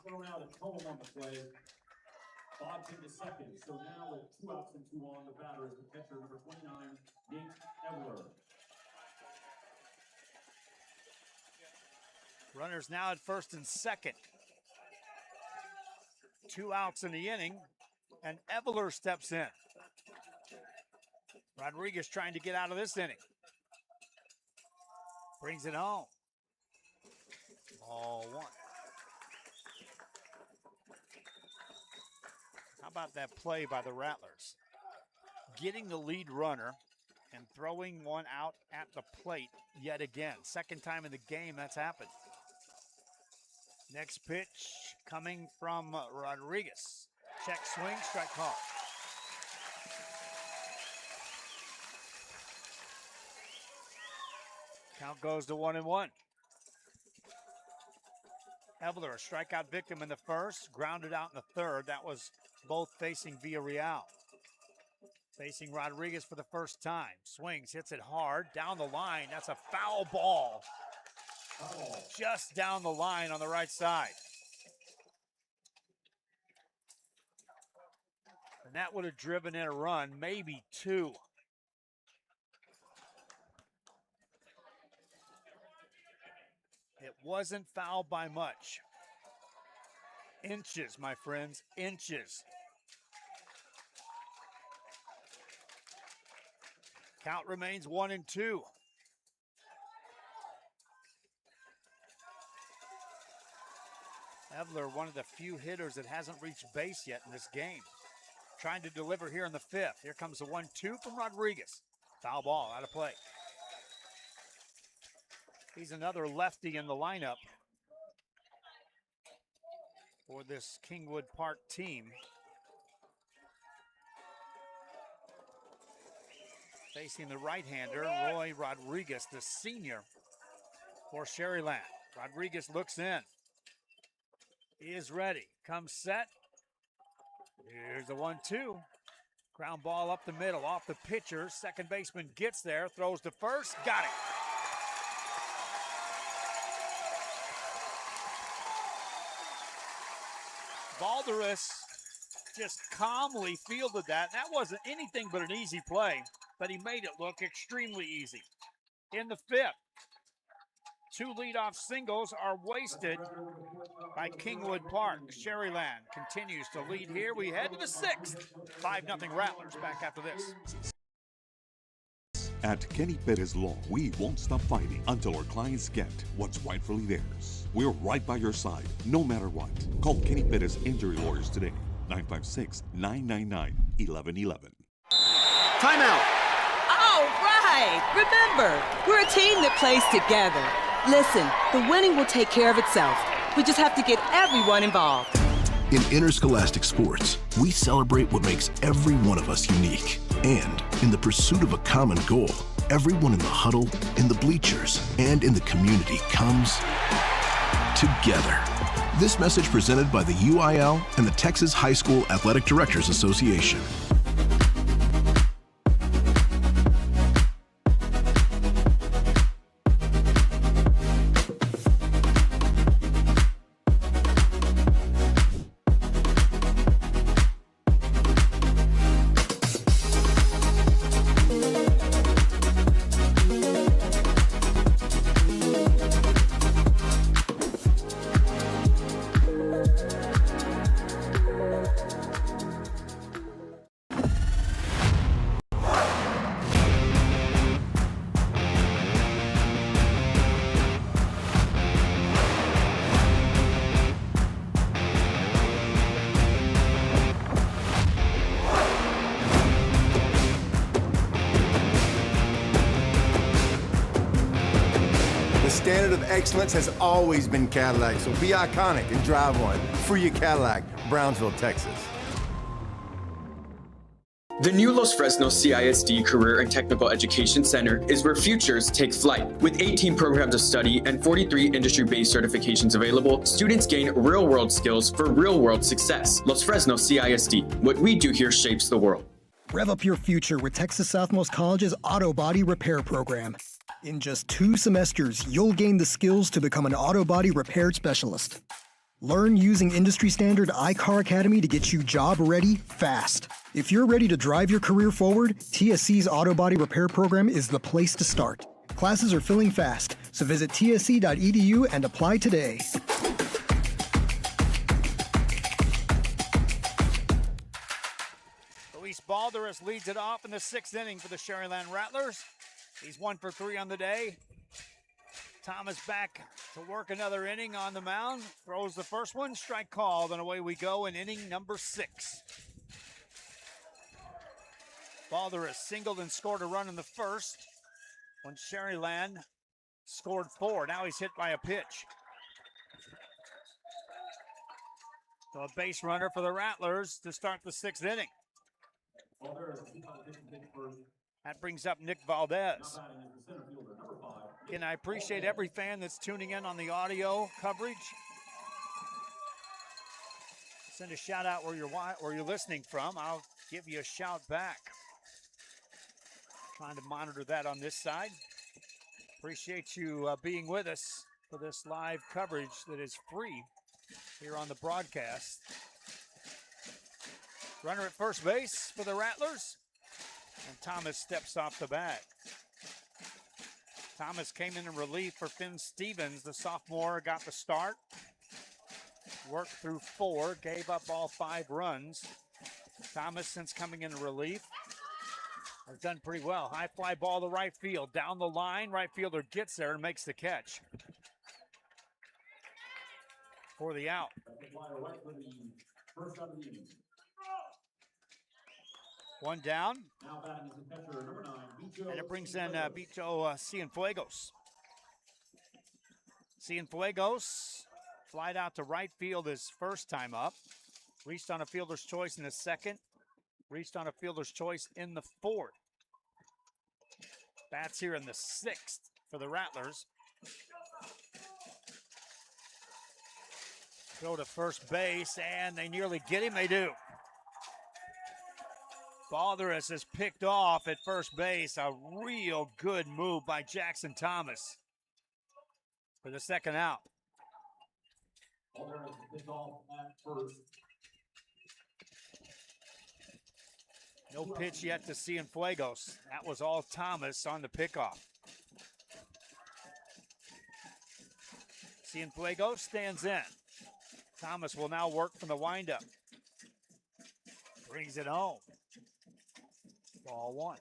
Bodkin to second. So now with 2 outs and 2 on, the batter is the catcher, number 29, Nate Eveler. Runners now at first and second. 2 outs in the inning, and Eveler steps in. Rodriguez trying to get out of this inning. Brings it home. Ball 1. How about that play by the Rattlers? Getting the lead runner and throwing one out at the plate yet again. Second time in the game that's happened. Next pitch coming from Rodriguez. Check swing, strike call. Count goes to 1-1. Eveler, a strikeout victim in the first, grounded out in the third. That was both facing Villarreal. Facing Rodriguez for the first time. Swings, hits it hard, down the line. That's a foul ball. Just down the line on the right side. And that would have driven in a run, maybe 2. It wasn't fouled by much. Inches, my friends, inches. Count remains 1-2. Eveler, one of the few hitters that hasn't reached base yet in this game. Trying to deliver here in the 5th. Here comes the 1-2 from Rodriguez. Foul ball, out of play. He's another lefty in the lineup for this Kingwood Park team. Facing the right-hander, Roy Rodriguez, the senior for Sharyland. Rodriguez looks in. He is ready. Comes set. Here's the 1-2. Ground ball up the middle, off the pitcher. Second baseman gets there, throws to first, got it. Balderas just calmly fielded that. That wasn't anything but an easy play, but he made it look extremely easy. In the fifth, 2 leadoff singles are wasted by Kingwood Park. Sharyland continues to lead here. We head to the 6th. 5-0 Rattlers. Back after this. At Kenny Perez Law, we won't stop fighting until our clients get what's rightfully theirs. We're right by your side, no matter what. Call Kenny Perez Injury Lawyers today, 956-999-1111. Timeout. All right. Remember, we're a team that plays together. Listen, the winning will take care of itself. We just have to get everyone involved. In interscholastic sports, we celebrate what makes every one of us unique. And in the pursuit of a common goal, everyone in the huddle, in the bleachers, and in the community comes together. This message presented by the UIL and the Texas High School Athletic Directors Association. The standard of excellence has always been Cadillac, so be iconic and drive one. Free your Cadillac, Brownsville, Texas. The new Los Fresnos CISD Career and Technical Education Center is where futures take flight. With 18 programs of study and 43 industry-based certifications available, students gain real-world skills for real-world success. Los Fresnos CISD. What we do here shapes the world. Rev up your future with Texas Southmost College's Auto Body Repair Program. In just 2 semesters, you'll gain the skills to become an auto body repair specialist. Learn using industry standard iCar Academy to get you job ready fast. If you're ready to drive your career forward, TSC's Auto Body Repair Program is the place to start. Classes are filling fast, so visit tsc.edu and apply today. Luis Balderas leads it off in the 6th inning for the Sharyland Rattlers. He's 1 for 3 on the day. Thomas back to work another inning on the mound. Throws the first one, strike called, and away we go in inning number 6. Balderas singled and scored a run in the first when Sharyland scored 4. Now he's hit by a pitch. So a base runner for the Rattlers to start the 6th inning. That brings up Nick Valdez. And I appreciate every fan that's tuning in on the audio coverage. Send a shout out where you're listening from. I'll give you a shout back. Trying to monitor that on this side. Appreciate you being with us for this live coverage that is free here on the broadcast. Runner at first base for the Rattlers. And Thomas steps off the bat. Thomas came in relief for Finn Stevens. The sophomore got the start. Worked through 4, gave up all 5 runs. Thomas, since coming in relief, has done pretty well. High fly ball to right field. Down the line, right fielder gets there and makes the catch for the out. One down. And it brings in Bicho Cienfuegos. Cienfuegos flied out to right field his first time up. Reached on a fielder's choice in the second. Reached on a fielder's choice in the 4th. Bats here in the 6th for the Rattlers. Go to first base, and they nearly get him. They do. Balderas is picked off at first base. A real good move by Jackson Thomas for the second out. Balderas is off at first. No pitch yet to Cienfuegos. That was all Thomas on the pickoff. Cienfuegos stands in. Thomas will now work from the windup. Brings it home. Ball one.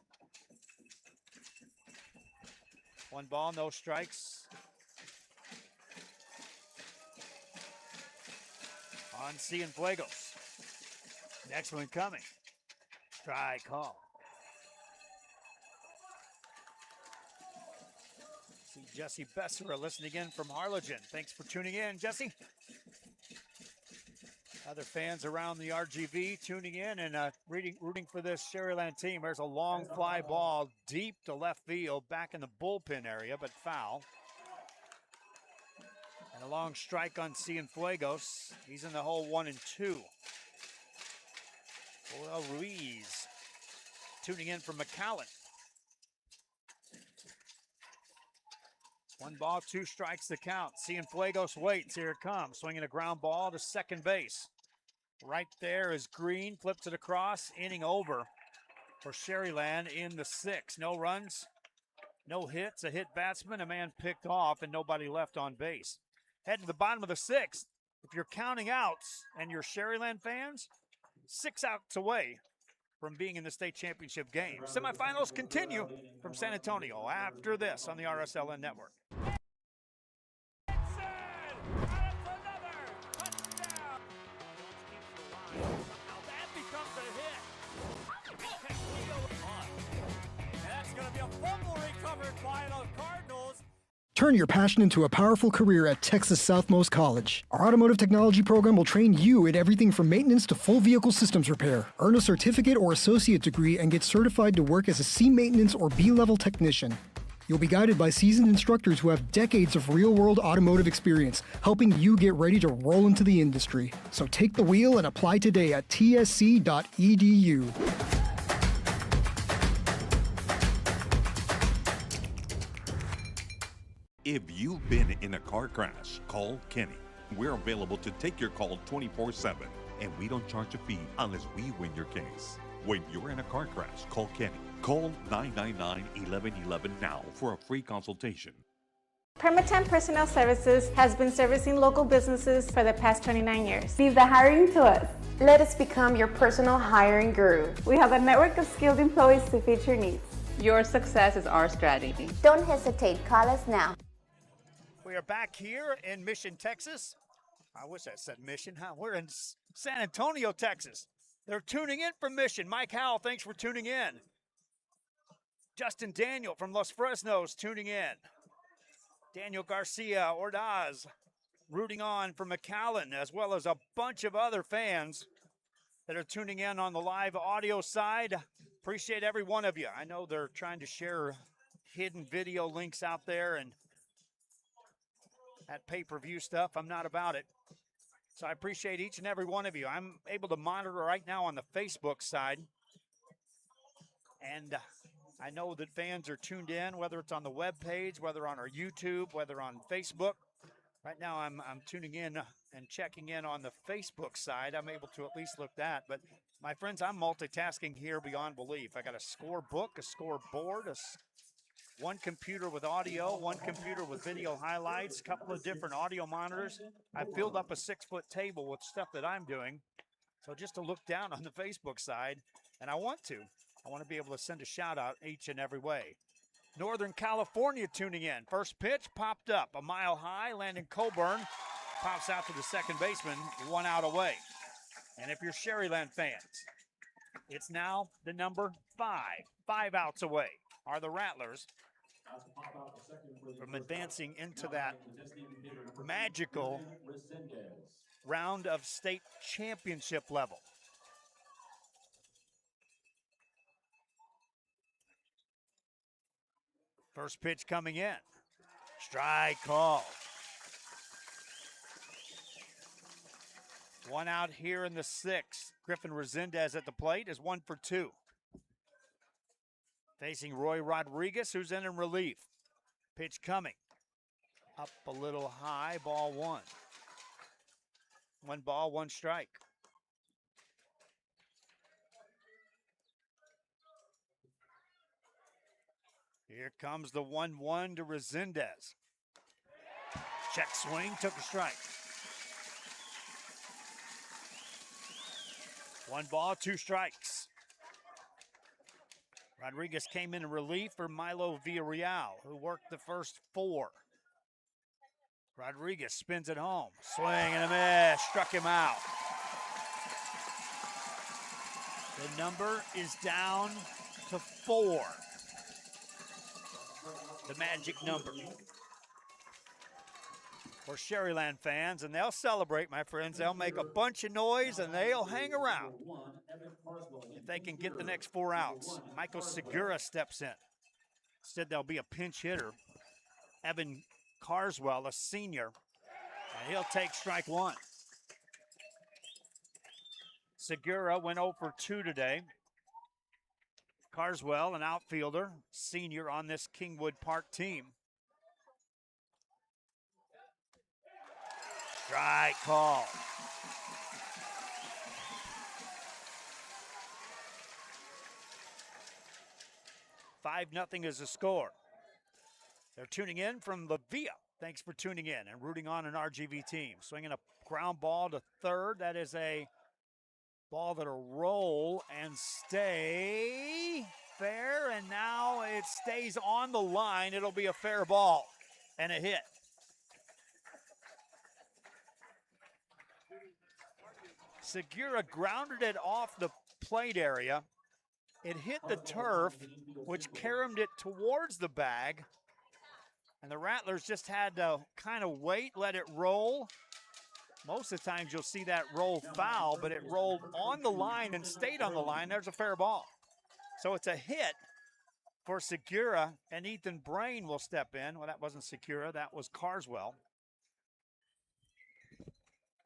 1 ball, no strikes. On Cienfuegos. Next one coming. Try call. See Jesse Besser listening in from Harlingen. Thanks for tuning in, Jesse. Other fans around the RGV tuning in and rooting for this Sharyland team. There's a long fly ball deep to left field, back in the bullpen area, but foul. And a long strike on Cienfuegos. He's in the hole 1 and 2. Joel Ruiz tuning in from McAllen. 1 ball, 2 strikes to count. Cienfuegos waits. Here it comes. Swinging a ground ball to second base. Right there is Green. Flips it across. Inning over for Sharyland in the 6th. No runs, no hits. A hit batsman, a man picked off, and nobody left on base. Heading to the bottom of the 6th. If you're counting outs and you're Sharyland fans, 6 outs away from being in the state championship game. Semifinals continue from San Antonio after this on the RSLN network. Turn your passion into a powerful career at Texas Southmost College. Our automotive technology program will train you in everything from maintenance to full vehicle systems repair. Earn a certificate or associate degree and get certified to work as a C maintenance or B-level technician. You'll be guided by seasoned instructors who have decades of real-world automotive experience, helping you get ready to roll into the industry. So take the wheel and apply today at tsc.edu. If you've been in a car crash, call Kenny. We're available to take your call 24/7, and we don't charge a fee unless we win your case. When you're in a car crash, call Kenny. Call 999-1111 now for a free consultation. Permatemp Personnel Services has been servicing local businesses for the past 29 years. Leave the hiring to us. Let us become your personal hiring guru. We have a network of skilled employees to fit your needs. Your success is our strategy. Don't hesitate. Call us now. We are back here in Mission, Texas. I wish I said Mission. Huh? We're in San Antonio, Texas. They're tuning in from Mission. Mike Howell, thanks for tuning in. Justin Daniel from Los Fresnos tuning in. Daniel Garcia Ordaz rooting on from McAllen, as well as a bunch of other fans that are tuning in on the live audio side. Appreciate every one of you. I know they're trying to share hidden video links out there and that pay-per-view stuff. I'm not about it. So I appreciate each and every one of you. I'm able to monitor right now on the Facebook side. And I know that fans are tuned in, whether it's on the web page, whether on our YouTube, whether on Facebook. Right now I'm tuning in and checking in on the Facebook side. I'm able to at least look that. But my friends, I'm multitasking here beyond belief. I got a score book, a scoreboard, one computer with audio, one computer with video highlights, a couple of different audio monitors. I filled up a 6-foot table with stuff that I'm doing. So just to look down on the Facebook side, and I want to be able to send a shout out each and every way. Northern California tuning in. First pitch popped up a mile high. Landon Coburn pops out to the second baseman, 1 out away. And if you're Sharyland fans, it's now the number 5. 5 outs away are the Rattlers from advancing into that magical round of state championship level. First pitch coming in. Strike call. 1 out here in the 6th. Griffin Resendez at the plate is 1 for 2. Facing Roy Rodriguez, who's in relief. Pitch coming. Up a little high, ball one. 1 ball, 1 strike. Here comes the 1-1 to Resendez. Check swing, took a strike. 1 ball, 2 strikes. Rodriguez came in relief for Milo Villarreal, who worked the first 4. Rodriguez spins it home. Swing and a miss, struck him out. The number is down to 4. The magic number for Sharyland fans, and they'll celebrate, my friends. They'll make a bunch of noise, and they'll hang around if they can get the next 4 outs. Michael Segura steps in. Instead, there'll be a pinch hitter, Evan Carswell, a senior, and he'll take strike 1. Segura went 0 for 2 today. Carswell, an outfielder, senior on this Kingwood Park team. Strike call. Five 0 is the score. They're tuning in from La Villa. Thanks for tuning in and rooting on an RGV team. Swinging a ground ball to third. That is a ball that'll roll and stay fair, and now it stays on the line. It'll be a fair ball and a hit. Segura grounded it off the plate area. It hit the turf, which carried it towards the bag, and the Rattlers just had to kind of wait, let it roll. Most of the times you'll see that roll foul, but it rolled on the line and stayed on the line. There's a fair ball. So it's a hit for Segura, and Ethan Brain will step in. Well, that wasn't Segura, that was Carswell.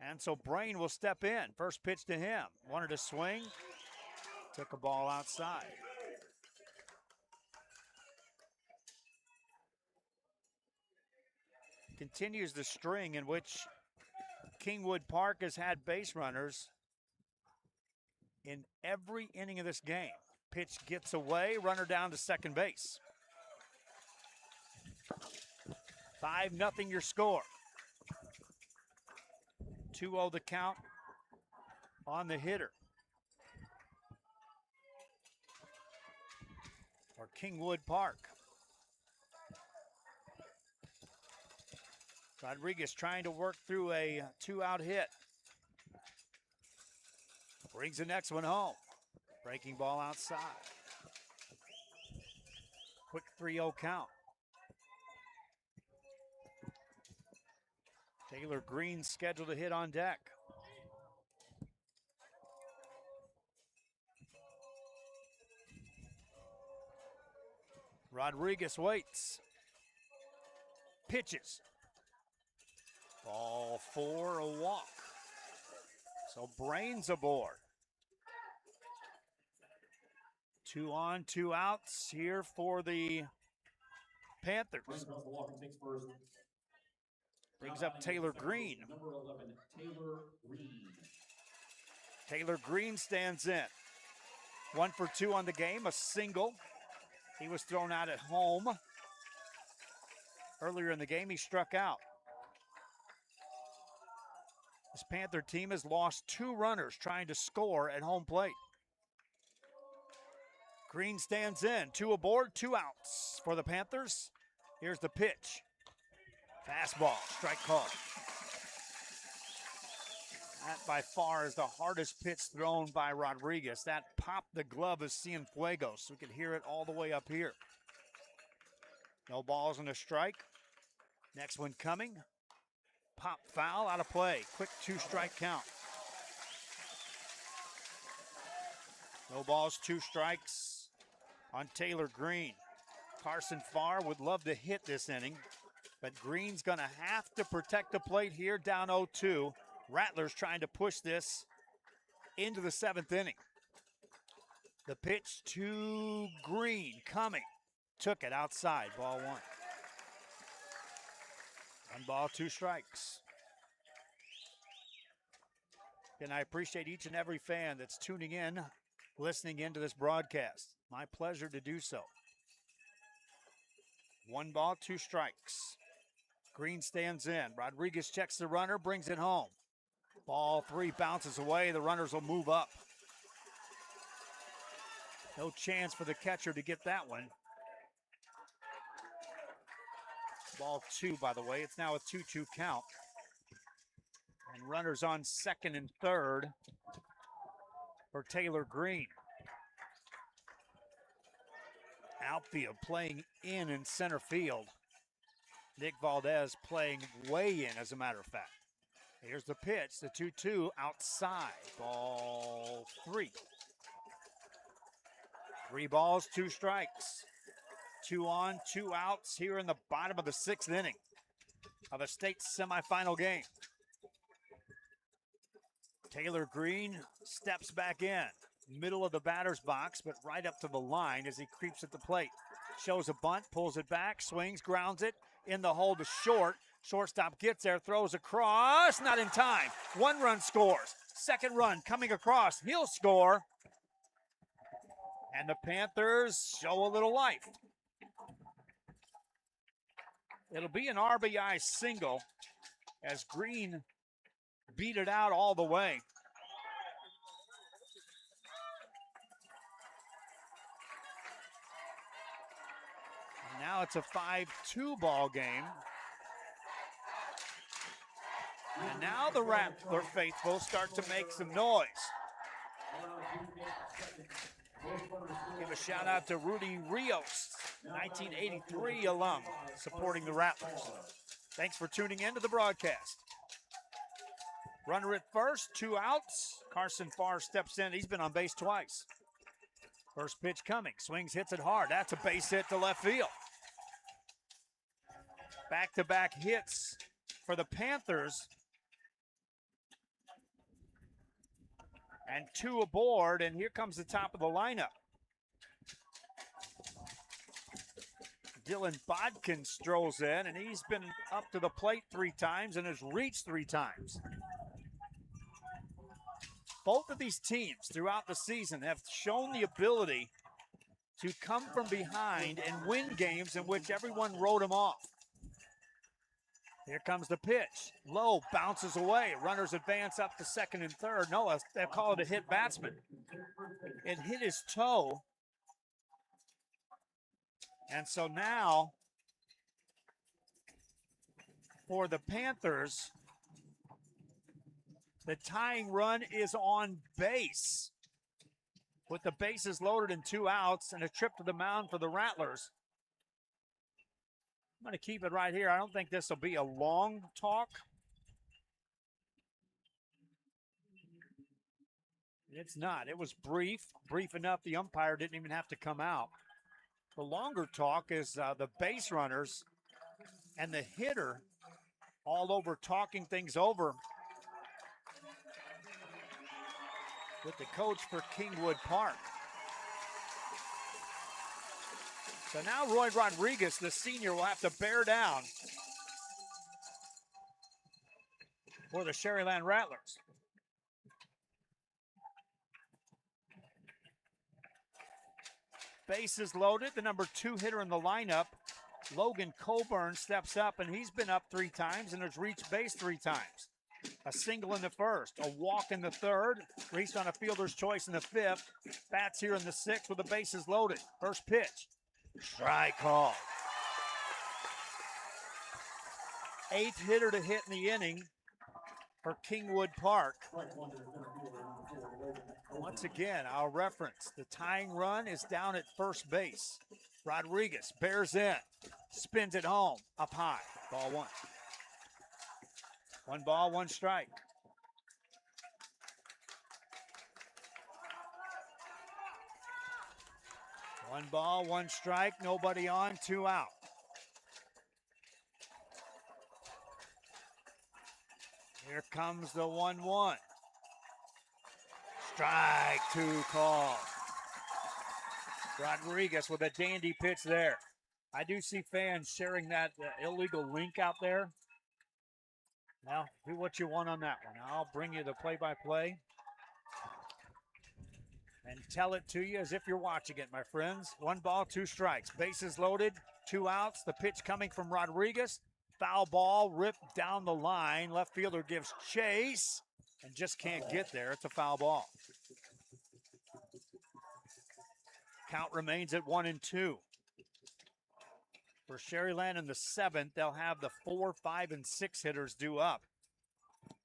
And so Brain will step in. First pitch to him. Wanted to swing. Took a ball outside. Continues the string in which Kingwood Park has had base runners in every inning of this game. Pitch gets away, runner down to second base. 5-0 your score. 2-0 the count on the hitter. For Kingwood Park. Rodriguez trying to work through a 2-out hit. Brings the next one home. Breaking ball outside. Quick 3-0 count. Taylor Green scheduled to hit on deck. Rodriguez waits. Pitches. Ball 4, a walk. So Brain's aboard. 2 on, 2 outs here for the Panthers. Brings up Taylor Green. Number 11, Taylor Green. Taylor Green stands in. 1 for 2 on the game, a single. He was thrown out at home. Earlier in the game, he struck out. This Panther team has lost 2 runners trying to score at home plate. Green stands in. 2 aboard, 2 outs for the Panthers. Here's the pitch. Fastball, strike call. That by far is the hardest pitch thrown by Rodriguez. That popped the glove of Cienfuegos. We could hear it all the way up here. No balls and a strike. Next one coming. Pop foul, out of play. Quick 2-strike count. No balls, 2 strikes on Taylor Green. Carson Farr would love to hit this inning, but Green's gonna have to protect the plate here, down 0-2. Rattlers trying to push this into the 7th inning. The pitch to Green, coming. Took it outside, ball one. 1 ball, 2 strikes. And I appreciate each and every fan that's tuning in, listening into this broadcast. My pleasure to do so. 1 ball, 2 strikes. Green stands in. Rodriguez checks the runner, brings it home. Ball 3 bounces away. The runners will move up. No chance for the catcher to get that one. Ball 2, by the way. It's now a 2-2 count. And runners on second and third for Taylor Green. Outfield playing in center field. Nick Valdez playing way in, as a matter of fact. Here's the pitch, the 2-2 outside. Ball 3. 3 balls, 2 strikes. 2 on, 2 outs here in the bottom of the 6th inning of a state semifinal game. Taylor Green steps back in, middle of the batter's box, but right up to the line as he creeps at the plate. Shows a bunt, pulls it back, swings, grounds it in the hole to short. Shortstop gets there, throws across, not in time. 1 run scores. 2nd run coming across, he'll score. And the Panthers show a little life. It'll be an RBI single as Green beat it out all the way. And now it's a 5-2 ball game. And now the Rattler faithful start to make some noise. Give a shout out to Rudy Rios, 1983 alum, supporting the Rattlers. Thanks for tuning in to the broadcast. Runner at first, 2 outs. Carson Farr steps in. He's been on base twice. First pitch coming. Swings, hits it hard. That's a base hit to left field. Back-to-back hits for the Panthers. And 2 aboard, and here comes the top of the lineup. Dylan Bodkin strolls in, and he's been up to the plate 3 times and has reached 3 times. Both of these teams throughout the season have shown the ability to come from behind and win games in which everyone wrote them off. Here comes the pitch. Low, bounces away. Runners advance up to second and third. No, they'll call it a hit batsman. It hit his toe. And so now, for the Panthers, the tying run is on base. With the bases loaded and 2 outs and a trip to the mound for the Rattlers. I'm going to keep it right here. I don't think this will be a long talk. It's not. It was brief enough the umpire didn't even have to come out. The longer talk is the base runners and the hitter all over talking things over with the coach for Kingwood Park. So now Roy Rodriguez, the senior, will have to bear down for the Sharyland Rattlers. Bases loaded, the number 2 hitter in the lineup, Logan Coburn, steps up, and he's been up 3 times and has reached base 3 times. A single in the first, a walk in the third, reached on a fielder's choice in the 5th, bats here in the 6th with the bases loaded. First pitch. Strike call. 8th hitter to hit in the inning for Kingwood Park. Once again, I'll reference the tying run is down at first base. Rodriguez bears in, spins it home, up high, ball 1. 1 ball, 1 strike. One ball, 1 strike, nobody on, 2 out. Here comes the 1-1. Strike 2 call. Rodriguez with a dandy pitch there. I do see fans sharing that illegal link out there. Well, do what you want on that one. I'll bring you the play-by-play and tell it to you as if you're watching it, my friends. 1 ball, 2 strikes. Bases loaded, 2 outs. The pitch coming from Rodriguez. Foul ball ripped down the line. Left fielder gives chase and just can't get there. It's a foul ball. Count remains at 1-2. For Sharyland in the 7th, they'll have the 4, 5, and 6 hitters due up.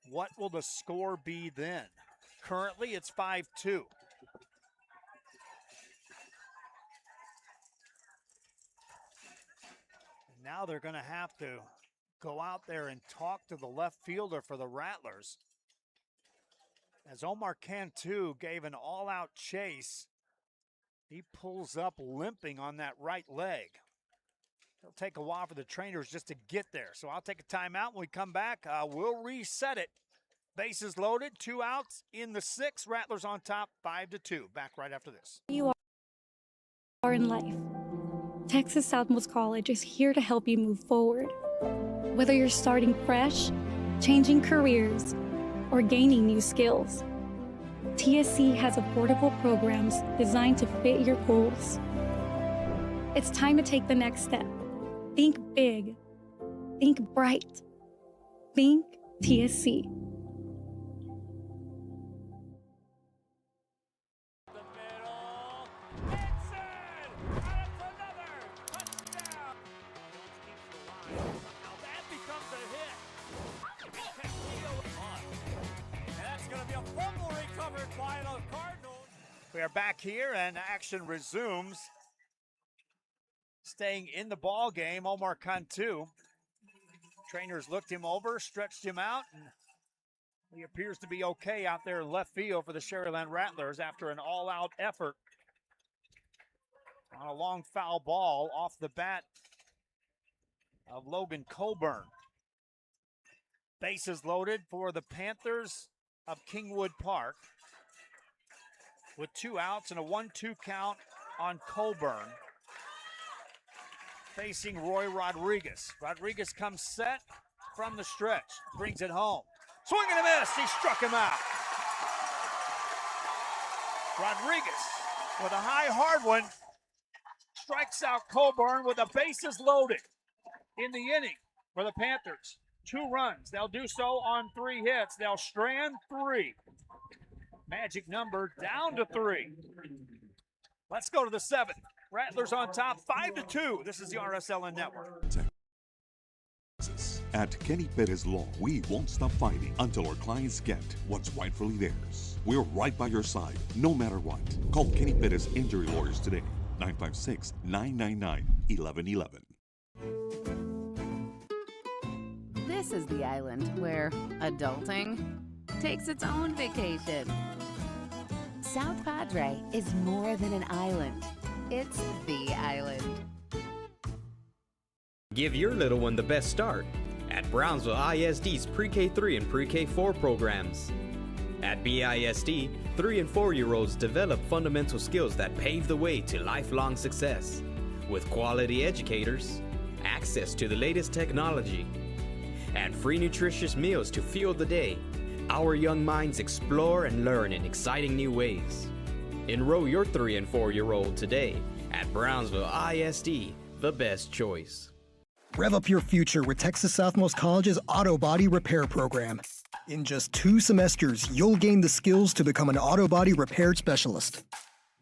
What will the score be then? Currently, it's 5-2. Now they're going to have to go out there and talk to the left fielder for the Rattlers. As Omar Cantu gave an all-out chase, he pulls up limping on that right leg. It'll take a while for the trainers just to get there. So I'll take a timeout. When we come back, we'll reset it. Bases loaded, 2 outs in the 6th. Rattlers on top, 5-2. Back right after this. You are in life. Texas Southmost College is here to help you move forward. Whether you're starting fresh, changing careers, or gaining new skills, TSC has affordable programs designed to fit your goals. It's time to take the next step. Think big. Think bright. Think TSC. We are back here and action resumes. Staying in the ball game, Omar Cantu. Trainers looked him over, stretched him out, and he appears to be okay out there in left field for the Sharyland Rattlers after an all-out effort on a long foul ball off the bat of Logan Coburn. Bases loaded for the Panthers of Kingwood Park, with 2 outs and a 1-2 count on Coburn, facing Roy Rodriguez. Rodriguez comes set from the stretch, brings it home. Swing and a miss, he struck him out. Rodriguez with a high hard one, strikes out Coburn with the bases loaded in the inning for the Panthers. 2 runs, they'll do so on 3 hits. They'll strand 3. Magic number down to 3. Let's go to the 7th. Rattlers on top, 5-2. This is the RSLN Network. At Kenny Perez Law, we won't stop fighting until our clients get what's rightfully theirs. We're right by your side, no matter what. Call Kenny Perez Injury Lawyers today, 956-999-1111. This is the island where adulting takes its own vacation. South Padre is more than an island. It's the island. Give your little one the best start at Brownsville ISD's Pre-K3 and Pre-K4 programs. At BISD, 3 and 4-year-olds develop fundamental skills that pave the way to lifelong success. With quality educators, access to the latest technology, and free nutritious meals to fuel the day, our young minds explore and learn in exciting new ways. Enroll your 3 and 4-year-old today at Brownsville ISD, the best choice. Rev up your future with Texas Southmost College's Auto Body Repair Program. In just 2 semesters, you'll gain the skills to become an auto body repair specialist.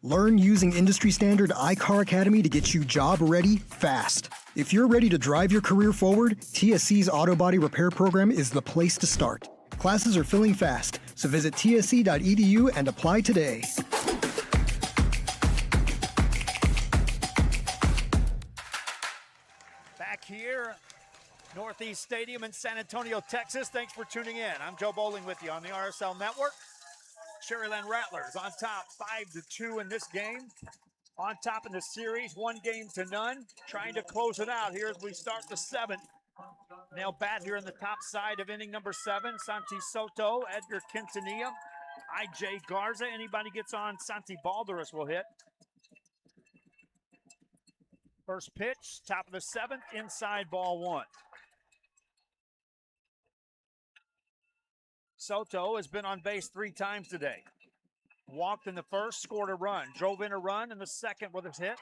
Learn using industry standard iCar Academy to get you job ready fast. If you're ready to drive your career forward, TSC's Auto Body Repair Program is the place to start. Classes are filling fast, so visit tsc.edu and apply today. Back here, Northeast Stadium in San Antonio, Texas. Thanks for tuning in. I'm Joe Bowling with you on the RSL Network. Sharyland Rattlers on top 5-2 in this game. On top in the series, 1-0. Trying to close it out here as we start the 7th. They'll bat here in the top side of inning number 7. Santi Soto, Edgar Quintanilla, IJ Garza. Anybody gets on Santi Balderas will hit. First pitch, top of the 7th, inside, ball 1. Soto has been on base 3 times today. Walked in the first, scored a run, drove in a run in the second with his hit.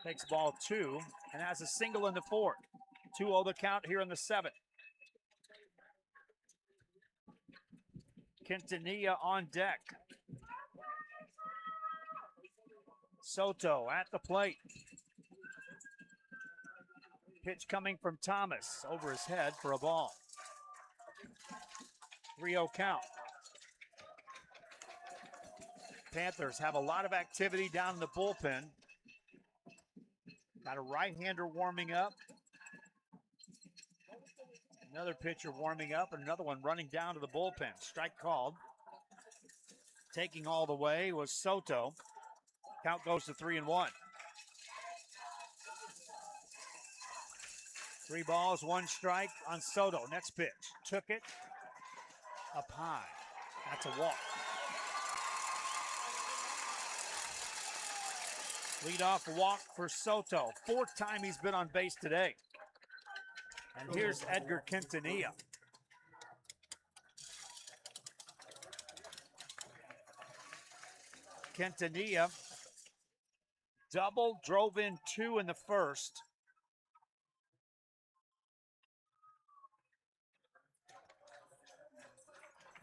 Takes ball 2 and has a single in the 4th. 2-0 the count here in the 7th. Quintanilla on deck. Soto at the plate. Pitch coming from Thomas over his head for a ball. 3-0 count. Panthers have a lot of activity down in the bullpen. Got a right-hander warming up. Another pitcher warming up, and another one running down to the bullpen. Strike called. Taking all the way was Soto. Count goes to 3-1. 3 balls, 1 strike on Soto. Next pitch. Took it up high. That's a walk. Leadoff walk for Soto. 4th time he's been on base today. And here's Edgar Quintanilla. Quintanilla double, drove in 2 in the first.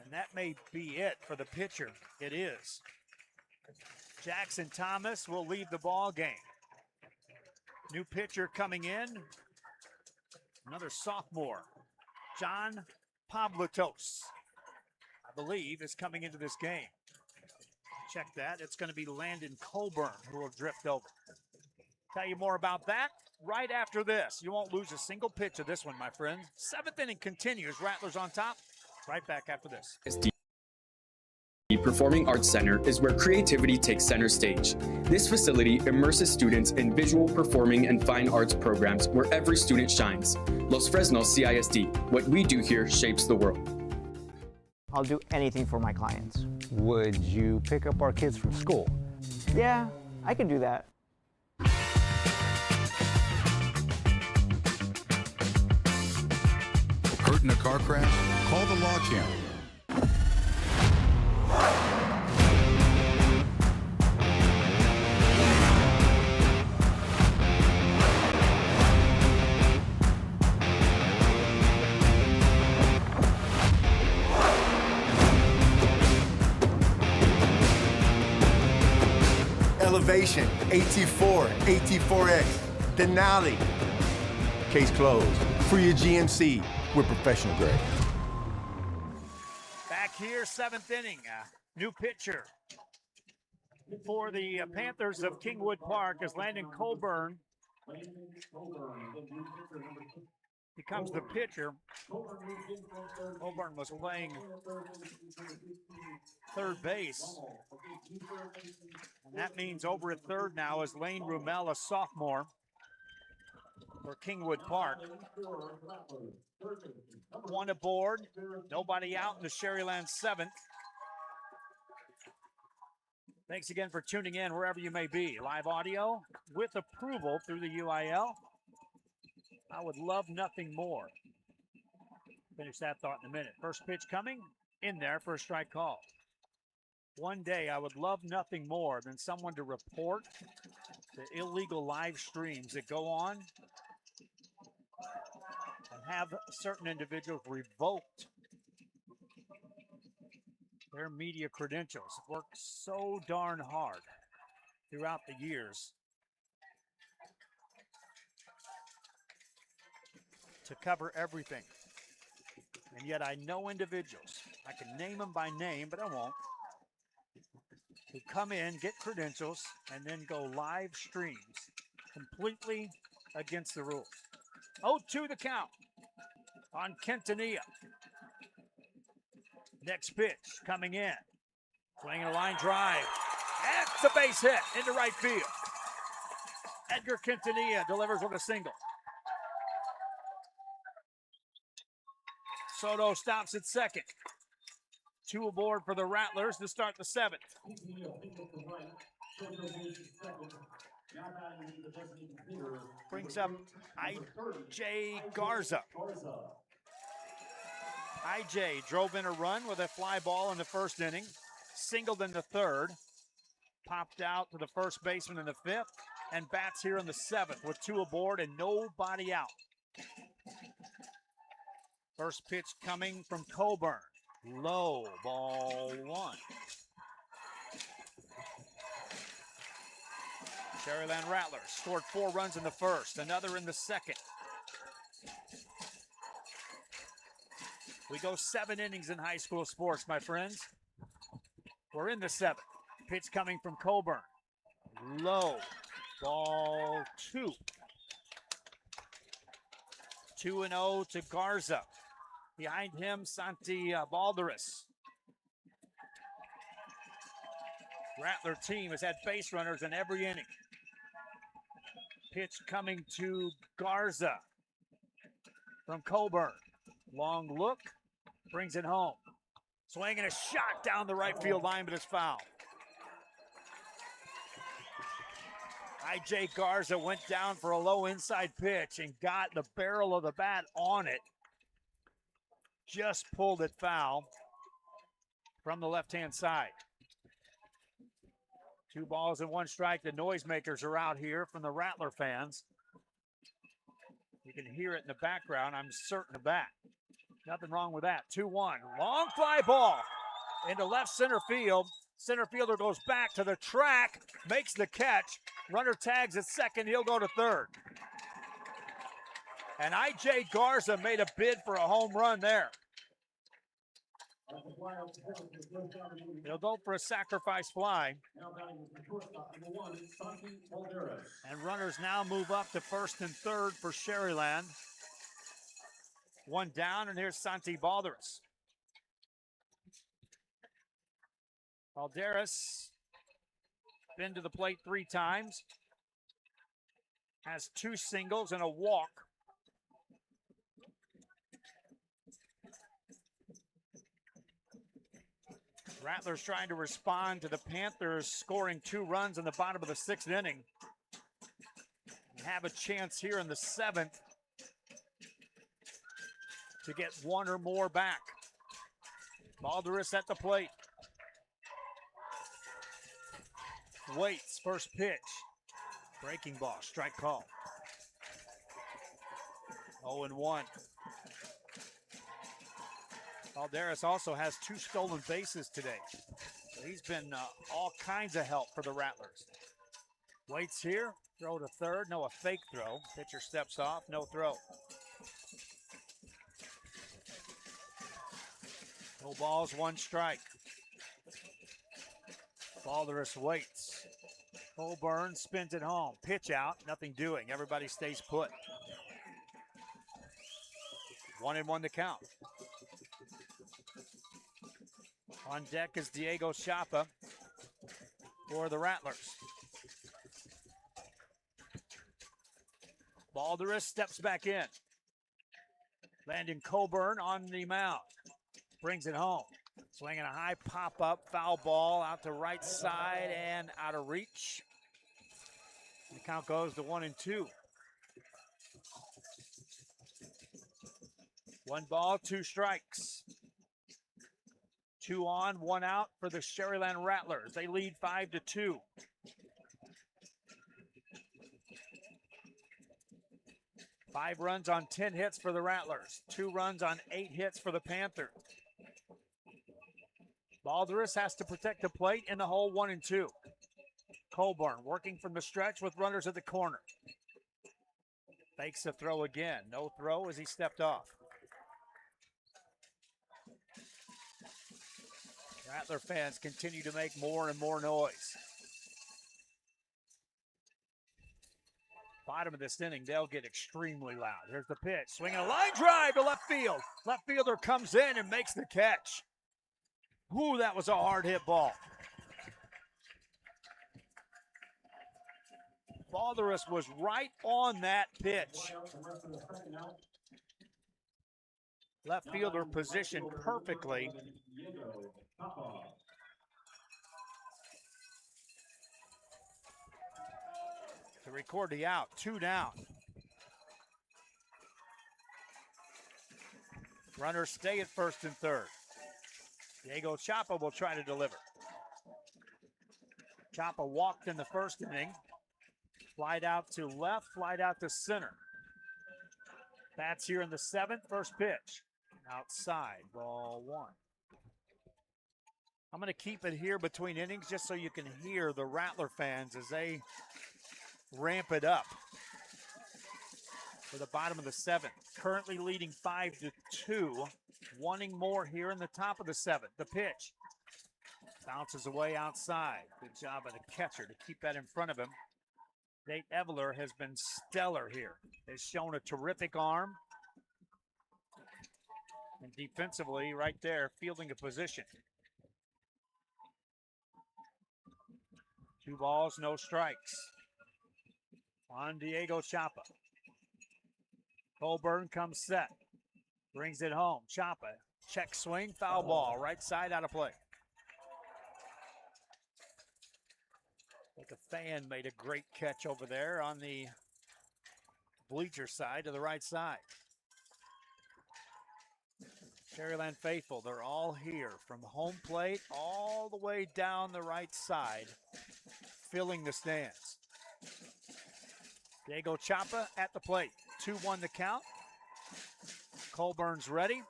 And that may be it for the pitcher. It is. Jackson Thomas will leave the ball game. New pitcher coming in. Another sophomore, John Pavlitos, I believe, is coming into this game. Check that. It's going to be Landon Coburn who will drift over. Tell you more about that right after this. You won't lose a single pitch of this one, my friend. 7th inning continues. Rattlers on top. Right back after this. The Performing Arts Center is where creativity takes center stage. This facility immerses students in visual, performing, and fine arts programs where every student shines. Los Fresnos CISD. What we do here shapes the world. I'll do anything for my clients. Would you pick up our kids from school? Yeah, I could do that. Hurt in a car crash? Call the Law Channel. Elevation, AT4, AT4X, Denali. Case closed. For your GMC, we're professional grade. Back here, 7th inning. New pitcher for the Panthers of Kingwood Park is Landon Coburn. Becomes the pitcher. Coburn was playing 3rd base. And that means over at 3rd now is Lane Rumel, a sophomore for Kingwood Park. 1 aboard, nobody out in the Sharyland 7th. Thanks again for tuning in wherever you may be. Live audio with approval through the UIL. I would love nothing more. Finish that thought in a minute. First pitch coming in there for a strike call. One day I would love nothing more than someone to report the illegal live streams that go on and have certain individuals revoked their media credentials. Worked so darn hard throughout the years to cover everything. And yet I know individuals, I can name them by name, but I won't, who come in, get credentials, and then go live streams completely against the rules. 0-2 the count on Quintanilla. Next pitch coming in. Swinging a line drive. That's a base hit into right field. Edgar Quintanilla delivers with a single. Soto stops at 2nd. 2 aboard for the Rattlers to start the 7th. Now batting the designated hitter. Brings up I.J. Garza. I.J. drove in a run with a fly ball in the first inning, singled in the third, popped out to the first baseman in the fifth, and bats here in the seventh with 2 aboard and nobody out. First pitch coming from Coburn. Low, ball 1. Sharyland Rattlers scored 4 runs in the first, another in the second. We go 7 innings in high school sports, my friends. We're in the 7th. Pitch coming from Coburn. Low, ball 2. 2-0 to Garza. Behind him, Santi Balderas. Rattler team has had base runners in every inning. Pitch coming to Garza from Coburn. Long look, brings it home. Swinging a shot down the right field line, but it's foul. I.J. Garza went down for a low inside pitch and got the barrel of the bat on it. Just pulled it foul from the left-hand side. 2 balls and 1 strike. The noisemakers are out here from the Rattler fans. You can hear it in the background, I'm certain of that. Nothing wrong with that. 2-1. Long fly ball into left center field. Center fielder goes back to the track, makes the catch. Runner tags at second, he'll go to third. And I.J. Garza made a bid for a home run there. He'll go for a sacrifice fly. And runners now move up to first and third for Sharyland. 1 down, and here's Santi Balderas. Balderas been to the plate 3 times. Has 2 singles and a walk. Rattlers trying to respond to the Panthers scoring 2 runs in the bottom of the 6th inning. Have a chance here in the 7th to get 1 or more back. Balderas at the plate. Waits, first pitch. Breaking ball, strike call. 0-1. Balderas also has 2 stolen bases today. So he's been all kinds of help for the Rattlers. Waits here, throw to third, no, a fake throw. Pitcher steps off, no throw. No balls, 1 strike. Balderas waits. Coburn spins it home. Pitch out, nothing doing. Everybody stays put. 1-1 to count. On deck is Diego Chapa for the Rattlers. Balderas steps back in. Landon Coburn on the mound. Brings it home. Swinging a high pop-up foul ball out to right side and out of reach. The count goes to 1-2. 1 ball, 2 strikes. 2 on, 1 out for the Sharyland Rattlers. They lead 5-2. Five runs on 10 hits for the Rattlers. 2 runs on 8 hits for the Panthers. Balderas has to protect the plate in the hole 1-2. Coburn working from the stretch with runners at the corner. Fakes a throw again. No throw as he stepped off. Rattler fans continue to make more and more noise. Bottom of this inning, they'll get extremely loud. Here's the pitch. Swinging a line drive to left field. Left fielder comes in and makes the catch. Ooh, that was a hard hit ball. Balderas was right on that pitch. Left fielder positioned perfectly. to record the out. 2 down. Runners stay at first and third. Diego Chapa will try to deliver. Chapa walked in the first inning. Flied out to left, flied out to center. Bats here in the 7th, first pitch. Outside, ball 1. I'm going to keep it here between innings just so you can hear the Rattler fans as they ramp it up. For the bottom of the 7th, currently leading 5-2, wanting more here in the top of the 7th. The pitch bounces away outside. Good job by the catcher to keep that in front of him. Nate Eveler has been stellar here. Has shown a terrific arm. And defensively, right there, fielding a position. 2 balls, no strikes. On Diego Chapa. Colburn comes set. Brings it home. Chapa, check swing, foul ball. Right side, out of play. I think a fan made a great catch over there on the bleacher side to the right side. Sharyland faithful, they're all here from home plate all the way down the right side, filling the stands. Diego Chapa at the plate. 2-1 the count. Colburn's ready.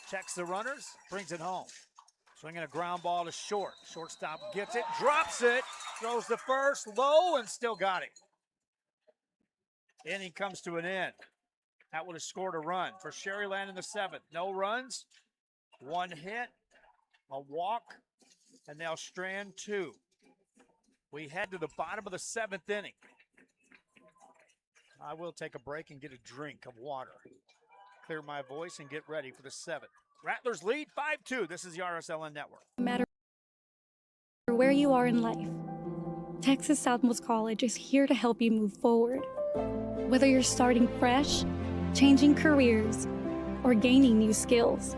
Checks the runners, brings it home. Swinging a ground ball to short. Shortstop gets it, drops it, throws the first, low, and still got it. Inning comes to an end. That would have scored a run for Sharyland in the 7th. No runs, 1 hit, a walk, and they'll strand 2. We head to the bottom of the 7th inning. I will take a break and get a drink of water. Clear my voice and get ready for the 7th. Rattlers lead 5-2. This is the RSLN Network. No matter where you are in life, Texas Southmost College is here to help you move forward. Whether you're starting fresh, changing careers, or gaining new skills,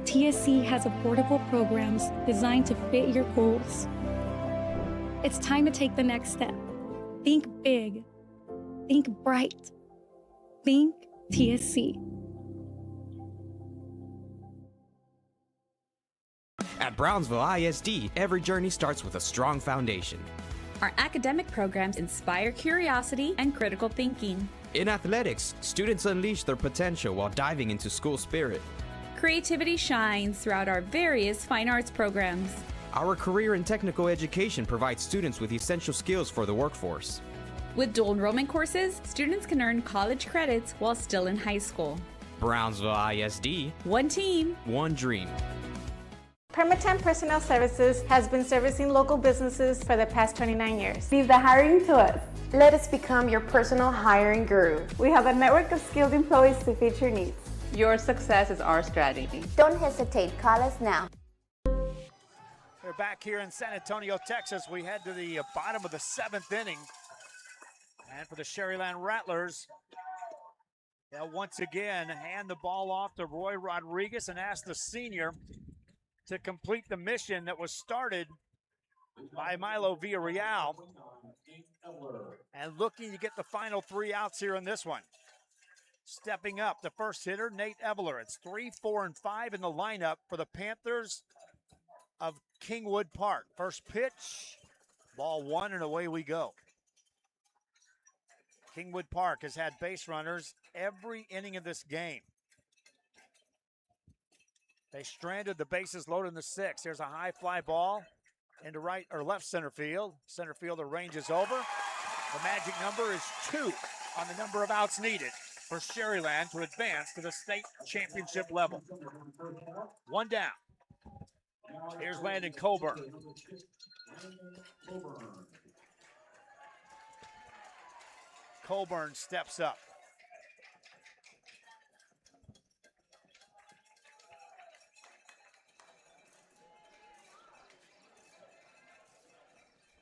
TSC has affordable programs designed to fit your goals. It's time to take the next step. Think big. Think bright. Think TSC. At Brownsville ISD, every journey starts with a strong foundation. Our academic programs inspire curiosity and critical thinking. In athletics, students unleash their potential while diving into school spirit. Creativity shines throughout our various fine arts programs. Our career and technical education provides students with essential skills for the workforce. With dual enrollment courses, students can earn college credits while still in high school. Brownsville ISD. One team. One dream. Permatemp Personnel Services has been servicing local businesses for the past 29 years. Leave the hiring to us. Let us become your personal hiring guru. We have a network of skilled employees to fit your needs. Your success is our strategy. Don't hesitate. Call us now. We're back here in San Antonio, Texas. We head to the bottom of the 7th inning. And for the Sharyland Rattlers, they'll once again hand the ball off to Roy Rodriguez and ask the senior to complete the mission that was started by Milo Villarreal. And looking to get the final 3 outs here in this one. Stepping up, the first hitter, Nate Eveler. It's 3, 4, and 5 in the lineup for the Panthers of Kingwood Park. First pitch, ball 1, and away we go. Kingwood Park has had base runners every inning of this game. They stranded the bases loaded in the 6th. There's a high fly ball into right or left center field. Center fielder ranges over. The magic number is 2 on the number of outs needed for Sharyland to advance to the state championship level. 1 down. Here's Landon Colburn. Colburn steps up.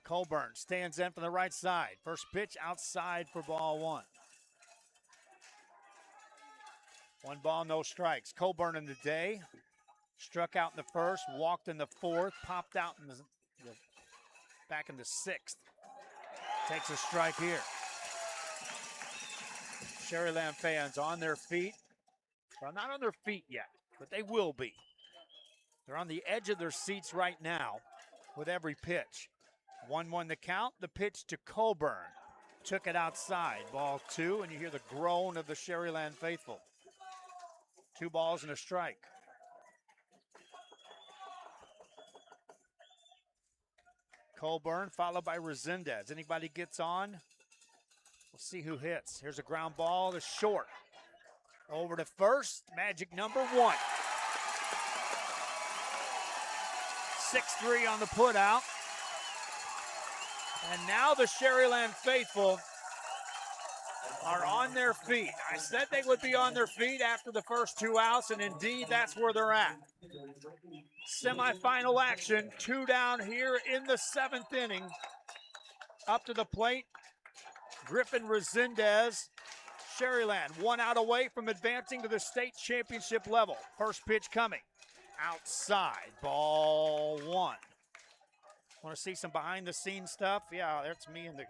Colburn stands in from the right side. First pitch outside for ball 1. 1 ball, no strikes. Colburn in the day. Struck out in the 1st, walked in the 4th, popped out in the back in the 6th. Takes a strike here. Sharyland fans on their feet. Well, not on their feet yet, but they will be. They're on the edge of their seats right now with every pitch. 1-1 the count, the pitch to Coburn. Took it outside, ball 2, and you hear the groan of the Sharyland faithful. 2 balls and a strike. Coburn followed by Resendez. Anybody gets on? We'll see who hits. Here's a ground ball to short. Over to first, magic number 1. 6-3 on the put out. And now the Sharyland faithful are on their feet. I said they would be on their feet after the first 2 outs, and indeed that's where they're at. Semifinal action, 2 down here in the 7th inning. Up to the plate, Griffin Resendez. Sharyland 1 out away from advancing to the state championship level. First pitch coming. Outside, ball 1. Want to see some behind the scenes stuff? Yeah, that's me and the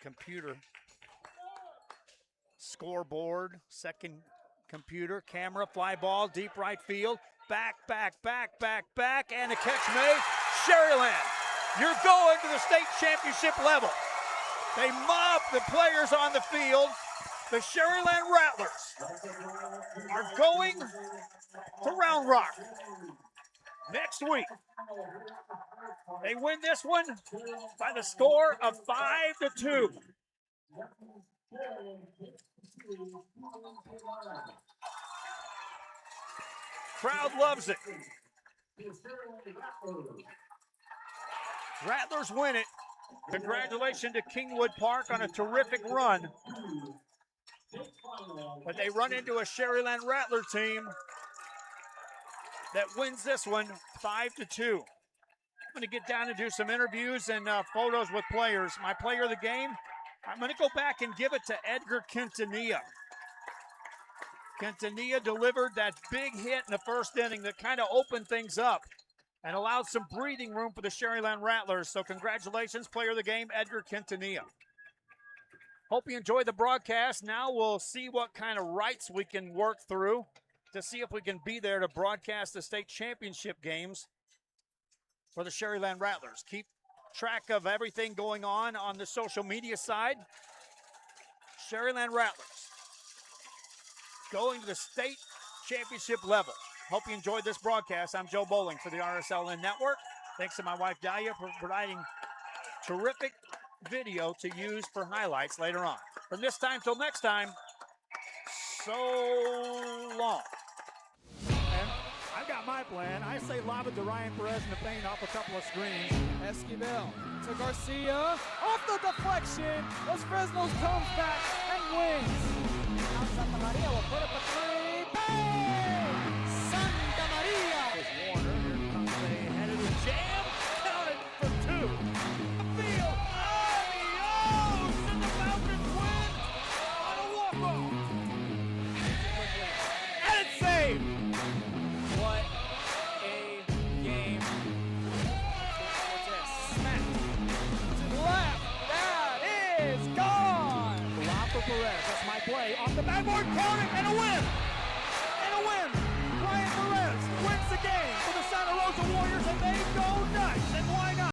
computer. Scoreboard, second computer, camera, fly ball, deep right field. Back, and a catch made. Sharyland, you're going to the state championship level. They mob the players on the field. The Sharyland Rattlers are going to Round Rock next week. They win this one by the score of 5-2. Crowd loves it. Rattlers win it. Congratulations to Kingwood Park on a terrific run. But they run into a Sharyland Rattler team that wins this one 5-2. I'm going to get down and do some interviews and photos with players. My player of the game, I'm going to go back and give it to Edgar Quintanilla. Quintanilla delivered that big hit in the first inning that kind of opened things up and allowed some breathing room for the Sharyland Rattlers. So congratulations, player of the game, Edgar Quintanilla. Hope you enjoyed the broadcast. Now we'll see what kind of rights we can work through to see if we can be there to broadcast the state championship games for the Sharyland Rattlers. Keep track of everything going on the social media side. Sharyland Rattlers going to the state championship level. Hope you enjoyed this broadcast. I'm Joe Bowling for the RSLN Network. Thanks to my wife, Dahlia, for providing terrific video to use for highlights later on. From this time till next time, so long. And I've got my plan. I say lob it to Ryan Perez in the paint off a couple of screens. Esquivel to Garcia. Off the deflection. Los Fresnos comes back and wins. Now Santa Maria will put up a 3. Bang! Santa Maria. Here's Warner. Here comes a head of the jam. Counted for 2. Field. Adios! And the Falcons win on a walk-off. And it's saved. What a game. Smack to the left. That is gone. Lob for Perez. That's my play. Off the backboard, counting, and a win. And a win. Ryan Perez wins the game for the Santa Rosa Warriors.